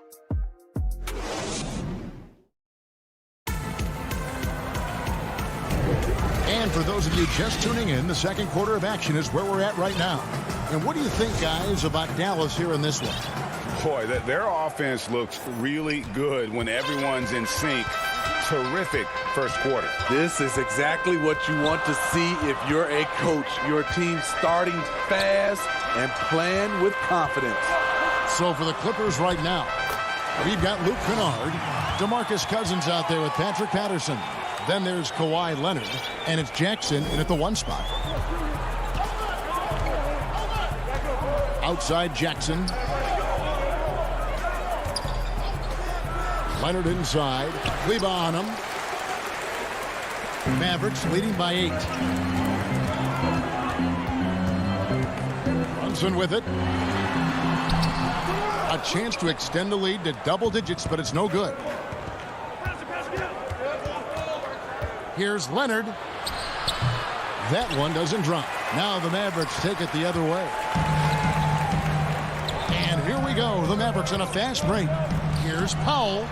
Speaker 2: And for those of you just tuning in, the second quarter of action is where we're at right now. And what do you think, guys, about Dallas here in this one?
Speaker 3: Boy, their offense looks really good when everyone's in sync. Terrific first quarter.
Speaker 10: This is exactly what you want to see if you're a coach. Your team starting fast and playing with confidence.
Speaker 2: So for the Clippers right now, we've got Luke Kennard, DeMarcus Cousins out there with Patrick Patterson. Then there's Kawhi Leonard, and it's Jackson in at the 1 spot. Outside Jackson. Leonard inside. Kleba on him. Mavericks leading by 8. Brunson with it. A chance to extend the lead to double digits, but it's no good. Here's Leonard. That one doesn't drop. Now the Mavericks take it the other way. And here we go. The Mavericks on a fast break. Here's Powell.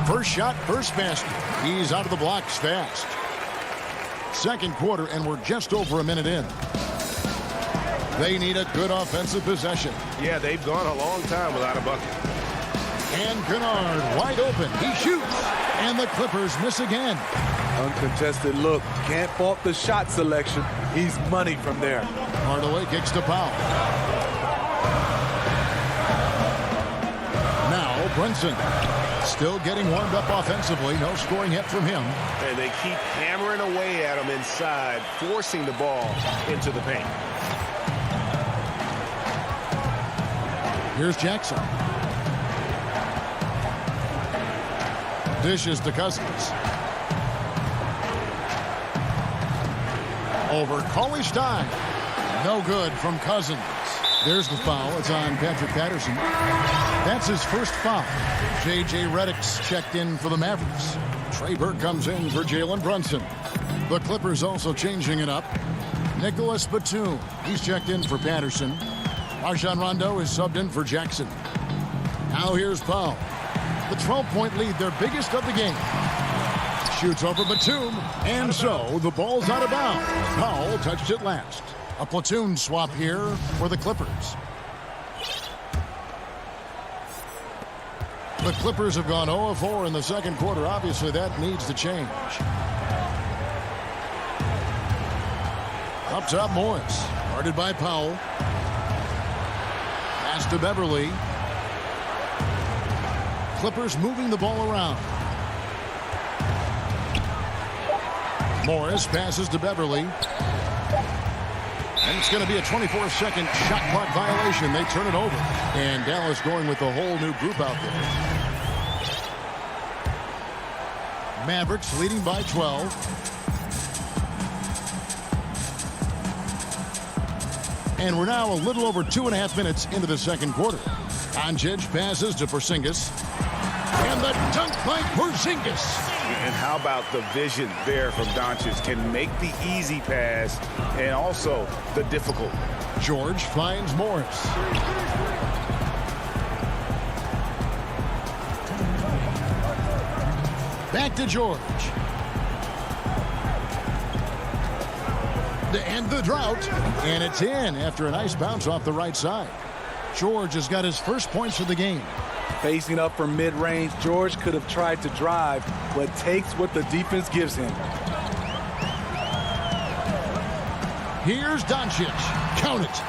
Speaker 2: First shot, first basket. He's out of the blocks fast. Second quarter, and we're just over a minute in. They need a good offensive possession.
Speaker 5: Yeah, they've gone a long time without a bucket.
Speaker 2: And Kennard wide open. He shoots. And the Clippers miss again.
Speaker 10: Uncontested look. Can't fault the shot selection. He's money from there.
Speaker 2: Hardaway kicks to Powell. Now Brunson. Still getting warmed up offensively. No scoring yet from him.
Speaker 5: And they keep hammering away at him inside, forcing the ball into the paint.
Speaker 2: Here's Jackson. Dishes to Cousins. Over Cauley-Stein. No good from Cousins. There's the foul. It's on Patrick Patterson. That's his first foul. J.J. Redick's checked in for the Mavericks. Trey Burke comes in for Jalen Brunson. The Clippers also changing it up. Nicholas Batum. He's checked in for Patterson. Rajon Rondo is subbed in for Jackson. Now here's Powell. The 12-point lead, their biggest of the game. Shoots over Batum. And so the ball's out of bounds. Powell touched it last. A platoon swap here for the Clippers. The Clippers have gone 0-4 in the second quarter. Obviously, that needs to change. Up top, Morris. Guarded by Powell. Pass to Beverly. Clippers moving the ball around. Morris passes to Beverly. And it's going to be a 24-second shot clock violation. They turn it over. And Dallas going with a whole new group out there. Mavericks leading by 12. And we're now a little over 2.5 minutes into the second quarter. Doncic passes to Porzingis. And the dunk by Porzingis.
Speaker 3: And how about the vision there from Doncic? Can make the easy pass and also the difficult.
Speaker 2: George finds Morris. Back to George. To end the drought. And it's in after a nice bounce off the right side. George has got his first points of the game.
Speaker 10: Facing up from mid-range, George could have tried to drive, but takes what the defense gives him.
Speaker 2: Here's Doncic. Count it.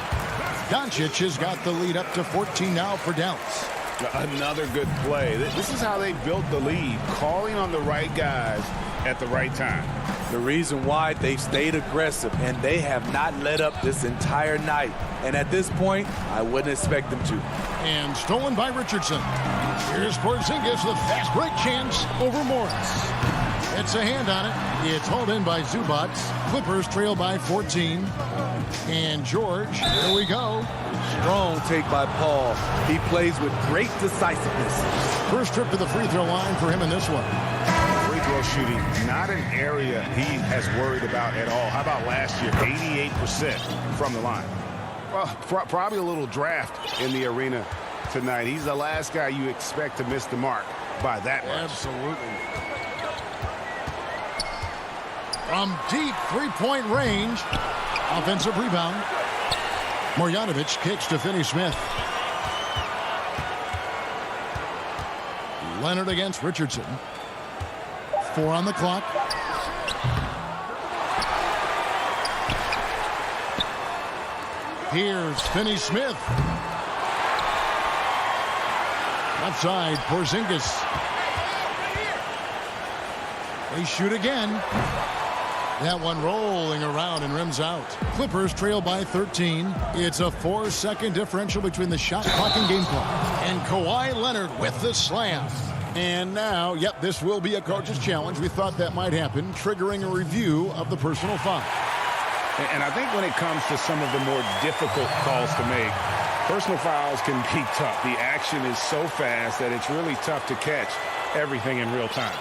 Speaker 2: Doncic has got the lead up to 14 now for Dallas.
Speaker 3: Another good play. This is how they built the lead, calling on the right guys at the right time.
Speaker 10: The reason why they've stayed aggressive and they have not let up this entire night. And at this point, I wouldn't expect them to.
Speaker 2: And stolen by Richardson. Here's Porzingis with fast break chance over Morris. It's a hand on it. It's hauled in by Zubac. Clippers trail by 14. And George, here we go.
Speaker 10: Strong take by Paul. He plays with great decisiveness.
Speaker 2: First trip to the free throw line for him in this one.
Speaker 3: Free throw shooting, not an area he has worried about at all. How about last year? 88% from the line. Well, probably a little draft in the arena tonight. He's the last guy you expect to miss the mark by that much.
Speaker 2: Absolutely. From deep three-point range, offensive rebound. Marjanovic kicks to Finney-Smith. Leonard against Richardson. 4 on the clock. Here's Finney-Smith. Left side, Porzingis. They shoot again. That one rolling around and rims out. Clippers trail by 13. It's a 4-second differential between the shot clock and game clock. And Kawhi Leonard with the slam. And now, yep, this will be a coach's challenge. We thought that might happen, triggering a review of the personal foul.
Speaker 3: And I think when it comes to some of the more difficult calls to make, personal fouls can be tough. The action is so fast that it's really tough to catch everything in real time.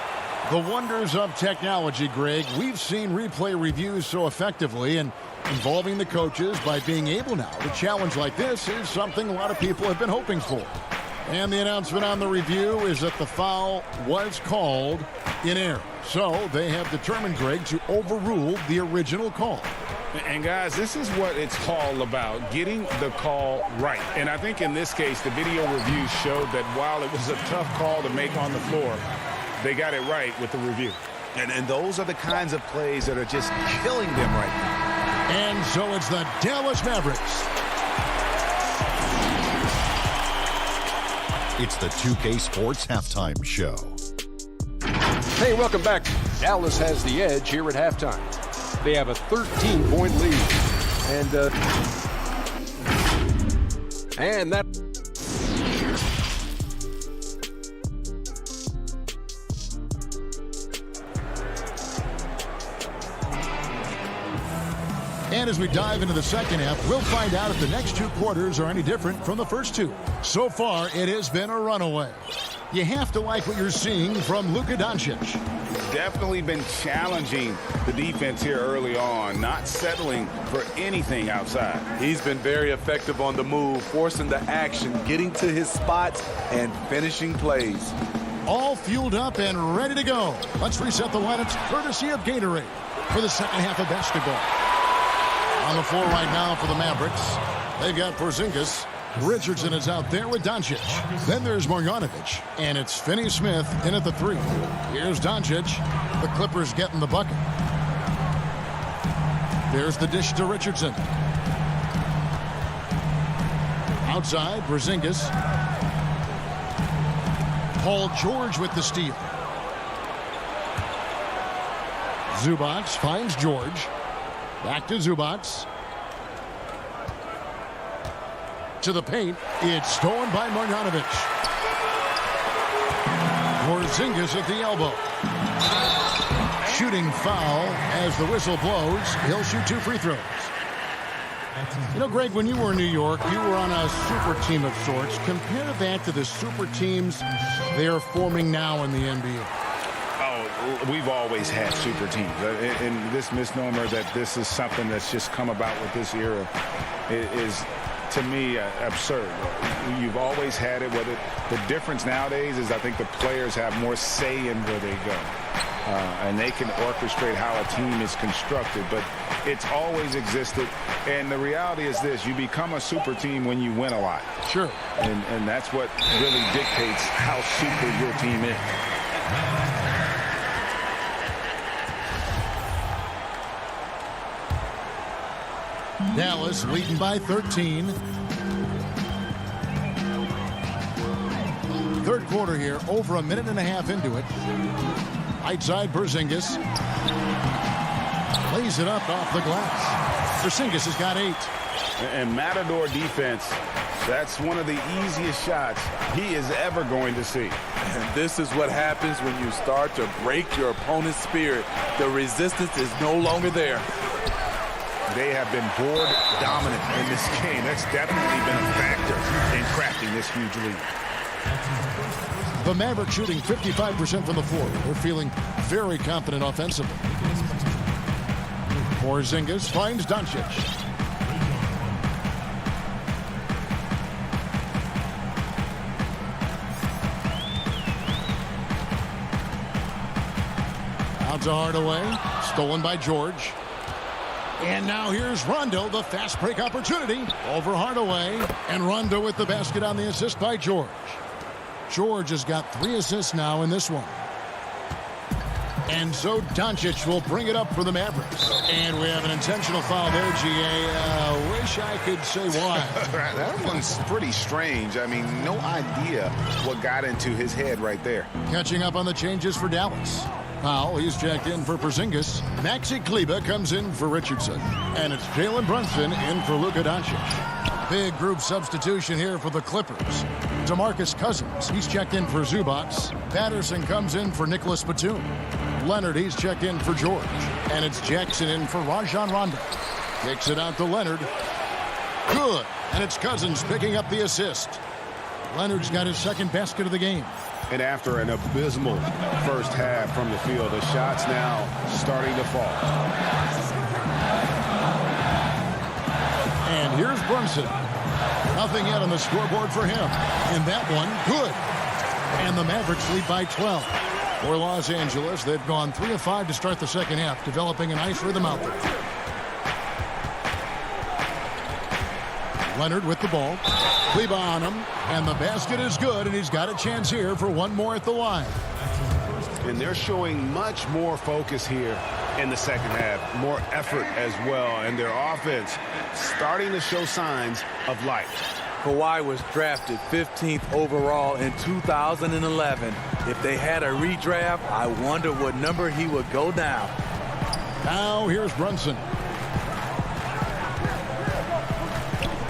Speaker 2: The wonders of technology, Greg. We've seen replay reviews so effectively, and involving the coaches by being able now to challenge like this is something a lot of people have been hoping for. And the announcement on the review is that the foul was called in error. So they have determined, Greg, to overrule the original call.
Speaker 3: And guys, this is what it's all about, getting the call right. And I think in this case, the video review showed that while it was a tough call to make on the floor, they got it right with the review.
Speaker 5: And those are the kinds of plays that are just killing them right now.
Speaker 2: And so it's the Dallas Mavericks.
Speaker 7: It's the 2K Sports Halftime Show.
Speaker 8: Hey, welcome back. Dallas has the edge here at halftime. They have a 13-point lead. And that...
Speaker 2: And as we dive into the second half, we'll find out if the next 2 quarters are any different from the first 2. So far, it has been a runaway. You have to like what you're seeing from Luka Doncic.
Speaker 3: Definitely been challenging the defense here early on, not settling for anything outside.
Speaker 10: He's been very effective on the move, forcing the action, getting to his spots, and finishing plays.
Speaker 2: All fueled up and ready to go. Let's reset the lineups courtesy of Gatorade for the second half of basketball. On the floor right now for the Mavericks, they've got Porzingis. Richardson is out there with Doncic. Then there's Marjanovic, and it's Finney-Smith in at the 3. Here's Doncic. The Clippers getting the bucket. There's the dish to Richardson. Outside, Porzingis. Paul George with the steal. Zubac finds George. Back to Zubac. To the paint. It's stolen by Marjanovic. Porzingis at the elbow. Shooting foul as the whistle blows. He'll shoot 2 free throws. You know, Greg, when you were in New York, you were on a super team of sorts. Compare that to the super teams they are forming now in the NBA.
Speaker 3: Oh, we've always had super teams. And this misnomer that this is something that's just come about with this era is, to me, absurd. You've always had it. Whether the difference nowadays is I think the players have more say in where they go. And they can orchestrate how a team is constructed. But it's always existed. And the reality is this. You become a super team when you win a lot.
Speaker 2: Sure.
Speaker 3: And that's what really dictates how super your team is.
Speaker 2: Dallas leading by 13. Third quarter here, over a minute and a half into it. Right side, Porzingis. Lays it up off the glass. Porzingis has got 8.
Speaker 3: And Matador defense, that's one of the easiest shots he is ever going to see.
Speaker 10: And this is what happens when you start to break your opponent's spirit. The resistance is no longer there.
Speaker 3: They have been board dominant in this game. That's definitely been a factor in crafting this huge lead.
Speaker 2: The Mavericks shooting 55% from the floor. They're feeling very confident offensively. Porzingis finds Doncic. Out to Hardaway. Stolen by George. And now here's Rondo, the fast break opportunity over Hardaway. And Rondo with the basket on the assist by George. George has got 3 assists now in this one. And so Doncic will bring it up for the Mavericks. And we have an intentional foul there, G.A. Wish I could say why.
Speaker 3: That one's pretty strange. I mean, no idea what got into his head right there.
Speaker 2: Catching up on the changes for Dallas. Powell, he's checked in for Porzingis. Maxi Kleber comes in for Richardson. And it's Jalen Brunson in for Luka Doncic. Big group substitution here for the Clippers. DeMarcus Cousins, he's checked in for Zubac. Patterson comes in for Nicholas Batum. Leonard, he's checked in for George. And it's Jackson in for Rajon Rondo. Kicks it out to Leonard. Good. And it's Cousins picking up the assist. Leonard's got his second basket of the game.
Speaker 3: And after an abysmal first half from the field, the shots now starting to fall.
Speaker 2: And here's Brunson. Nothing yet on the scoreboard for him. And that one, good. And the Mavericks lead by 12. For Los Angeles, they've gone 3 of 5 to start the second half, developing a nice rhythm out there. Leonard with the ball. Kleber on him. And the basket is good, and he's got a chance here for one more at the line.
Speaker 3: And they're showing much more focus here in the second half. More effort as well. And their offense starting to show signs of life.
Speaker 10: Kawhi was drafted 15th overall in 2011. If they had a redraft, I wonder what number he would go down.
Speaker 2: Now here's Brunson.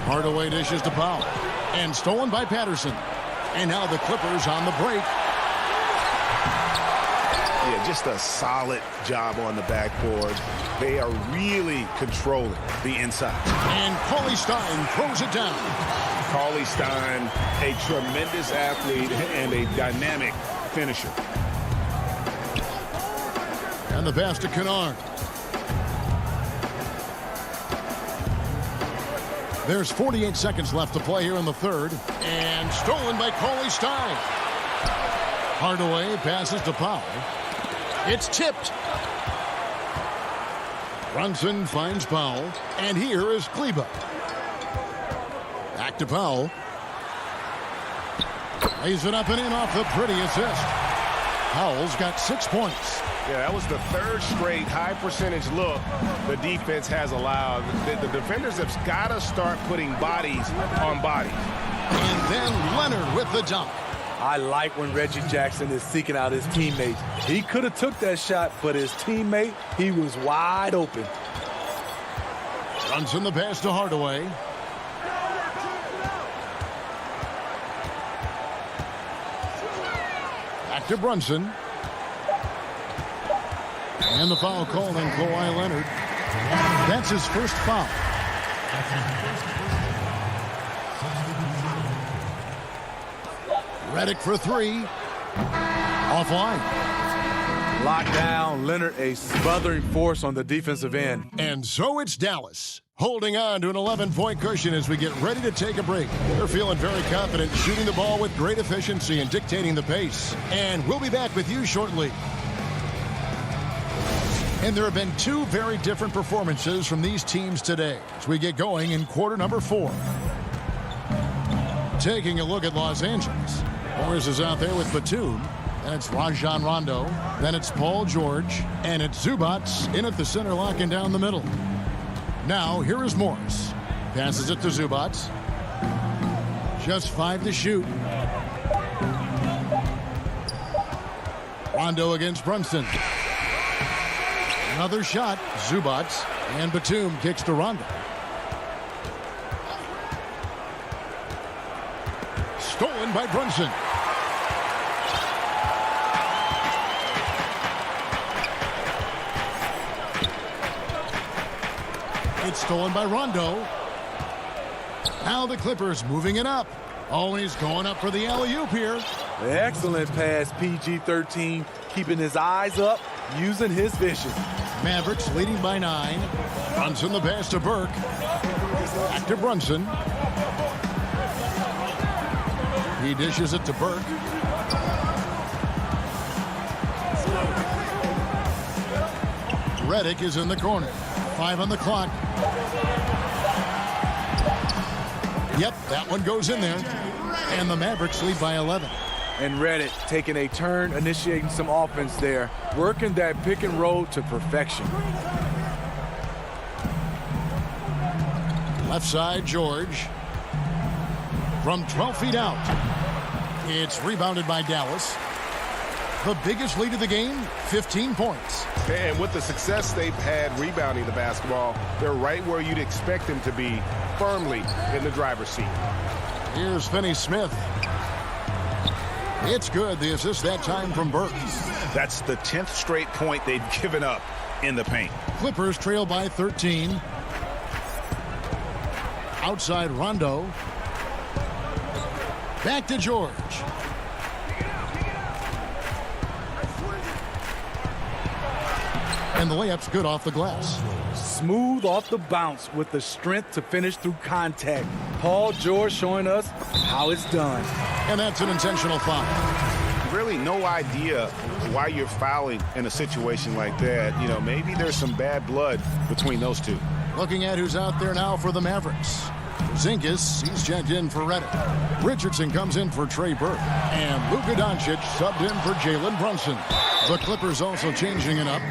Speaker 2: Hardaway dishes to Powell. And stolen by Patterson. And now the Clippers on the break.
Speaker 3: Yeah, just a solid job on the backboard. They are really controlling the inside.
Speaker 2: And Cauley Stein throws it down.
Speaker 3: Cauley Stein, a tremendous athlete and a dynamic finisher.
Speaker 2: And the pass to Kennard. There's 48 seconds left to play here in the third. And stolen by Cauley Stein. Hardaway passes to Powell. It's tipped. Brunson finds Powell. And here is Kleber. Back to Powell. Lays it up and in off the pretty assist. Powell's got 6 points.
Speaker 3: Yeah, that was the third straight high-percentage look the defense has allowed. The defenders have got to start putting bodies on bodies.
Speaker 2: And then Leonard with the dunk.
Speaker 10: I like when Reggie Jackson is seeking out his teammates. He could have took that shot, but his teammate, he was wide open.
Speaker 2: Brunson the pass to Hardaway. Back to Brunson. And the foul called on Kawhi Leonard. That's his first foul. Redick for 3. Offline.
Speaker 10: Locked down. Leonard, a smothering force on the defensive end.
Speaker 2: And so it's Dallas, holding on to an 11-point cushion as we get ready to take a break. They're feeling very confident, shooting the ball with great efficiency and dictating the pace. And we'll be back with you shortly. And there have been 2 very different performances from these teams today as we get going in quarter number 4. Taking a look at Los Angeles. Morris is out there with Batum. And it's Rajon Rondo. Then it's Paul George. And it's Zubac in at the center, locking down the middle. Now, here is Morris. Passes it to Zubac. Just 5 to shoot. Rondo against Brunson. Another shot. Zubac. And Batum kicks to Rondo. Stolen by Brunson. It's stolen by Rondo. Now the Clippers moving it up. Oh, he's going up for the alley-oop here.
Speaker 10: Excellent pass, PG-13, keeping his eyes up, using his vision.
Speaker 2: Mavericks leading by 9. Brunson the pass to Burke. Back to Brunson. He dishes it to Burke. Redick is in the corner. 5 on the clock. Yep, that one goes in there. And the Mavericks lead by 11.
Speaker 10: And Redick taking a turn, initiating some offense there, working that pick and roll to perfection.
Speaker 2: Left side, George. From 12 feet out. It's rebounded by Dallas. The biggest lead of the game, 15 points.
Speaker 3: And with the success they've had rebounding the basketball, they're right where you'd expect them to be, firmly in the driver's seat.
Speaker 2: Here's Finney-Smith. It's good. The assist that time from Burke.
Speaker 3: That's the 10th straight point they've given up in the paint.
Speaker 2: Clippers trail by 13. Outside Rondo. Back to George. And the layup's good off the glass.
Speaker 10: Smooth off the bounce with the strength to finish through contact. Paul George showing us how it's done.
Speaker 2: And that's an intentional foul.
Speaker 3: Really no idea why you're fouling in a situation like that. You know, maybe there's some bad blood between those two.
Speaker 2: Looking at who's out there now for the Mavericks. Zinkis, he's checked in for Redick. Richardson comes in for Trey Burke. And Luka Doncic subbed in for Jalen Brunson. The Clippers also changing it up.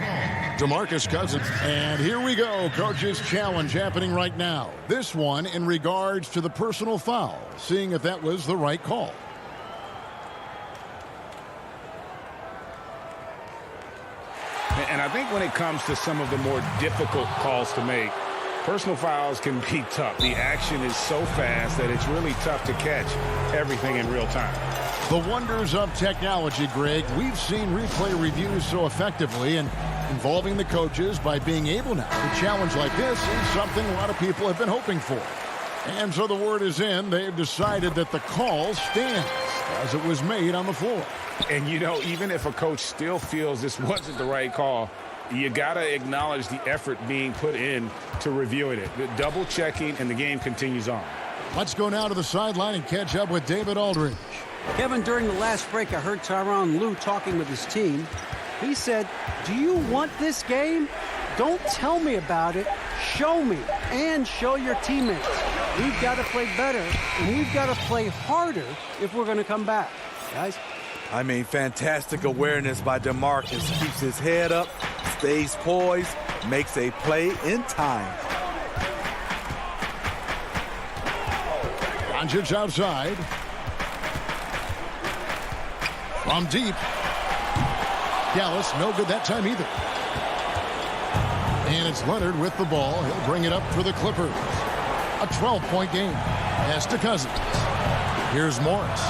Speaker 2: DeMarcus Cousins. And here we go. Coach's challenge happening right now. This one in regards to the personal foul. Seeing if that was the right call.
Speaker 3: And I think when it comes to some of the more difficult calls to make, personal fouls can be tough. The action is so fast that it's really tough to catch everything in real time.
Speaker 2: The wonders of technology, Greg. We've seen replay reviews so effectively, and involving the coaches by being able now to challenge like this is something a lot of people have been hoping for. And so the word is in. They've decided that the call stands as it was made on the floor.
Speaker 3: And, you know, even if a coach still feels this wasn't the right call, you got to acknowledge the effort being put in to reviewing it. The double checking, and the game continues on.
Speaker 2: Let's go now to the sideline and catch up with David Aldridge.
Speaker 12: Kevin, during the last break, I heard Tyronn Lue talking with his team. He said, do you want this game? Don't tell me about it. Show me and show your teammates. We've got to play better, and we've got to play harder if we're going to come back. Guys?
Speaker 10: I mean, fantastic awareness by DeMarcus. Keeps his head up, stays poised, makes a play in time.
Speaker 2: Doncic outside. From deep. Dallas, no good that time either. And it's Leonard with the ball. He'll bring it up for the Clippers. A 12-point game. Pass to Cousins. Here's Morris.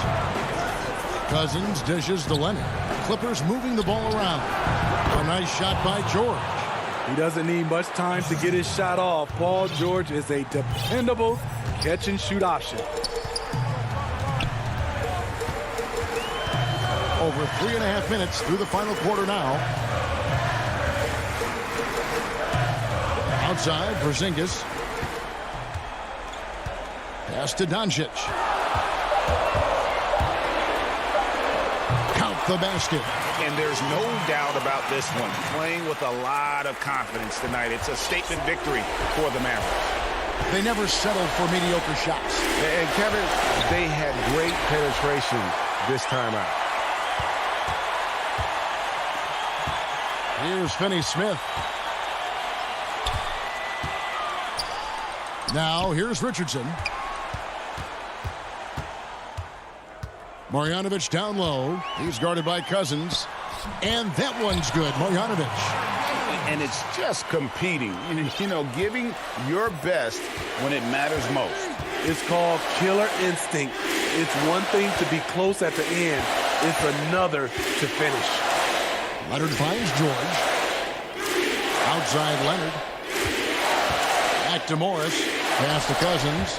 Speaker 2: Cousins dishes to Leonard. Clippers moving the ball around. A nice shot by George.
Speaker 10: He doesn't need much time to get his shot off. Paul George is a dependable catch-and-shoot option.
Speaker 2: Over 3.5 minutes through the final quarter now. Outside for Zinkis. Pass to Doncic. Count the basket.
Speaker 3: And there's no doubt about this one. Playing with a lot of confidence tonight. It's a statement victory for the Mavericks.
Speaker 2: They never settled for mediocre shots.
Speaker 5: And Kevin, they had great penetration this time out.
Speaker 2: Here's Finney-Smith. Now, here's Richardson. Marjanovic down low. He's guarded by Cousins. And that one's good. Marjanovic.
Speaker 3: And it's just competing, you know, giving your best when it matters most.
Speaker 10: It's called killer instinct. It's one thing to be close at the end. It's another to finish.
Speaker 2: Leonard finds George. Outside Leonard. Back to Morris. Pass to Cousins.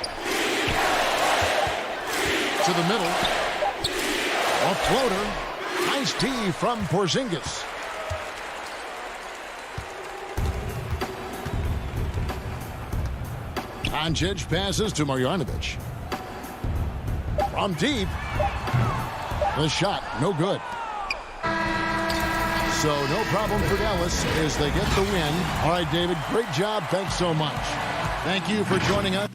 Speaker 2: To the middle. A floater. Nice tee from Porzingis. Doncic passes to Marjanovic. From deep. The shot, no good. So no problem for Dallas as they get the win. All right, David, great job. Thanks so much. Thank you for joining us.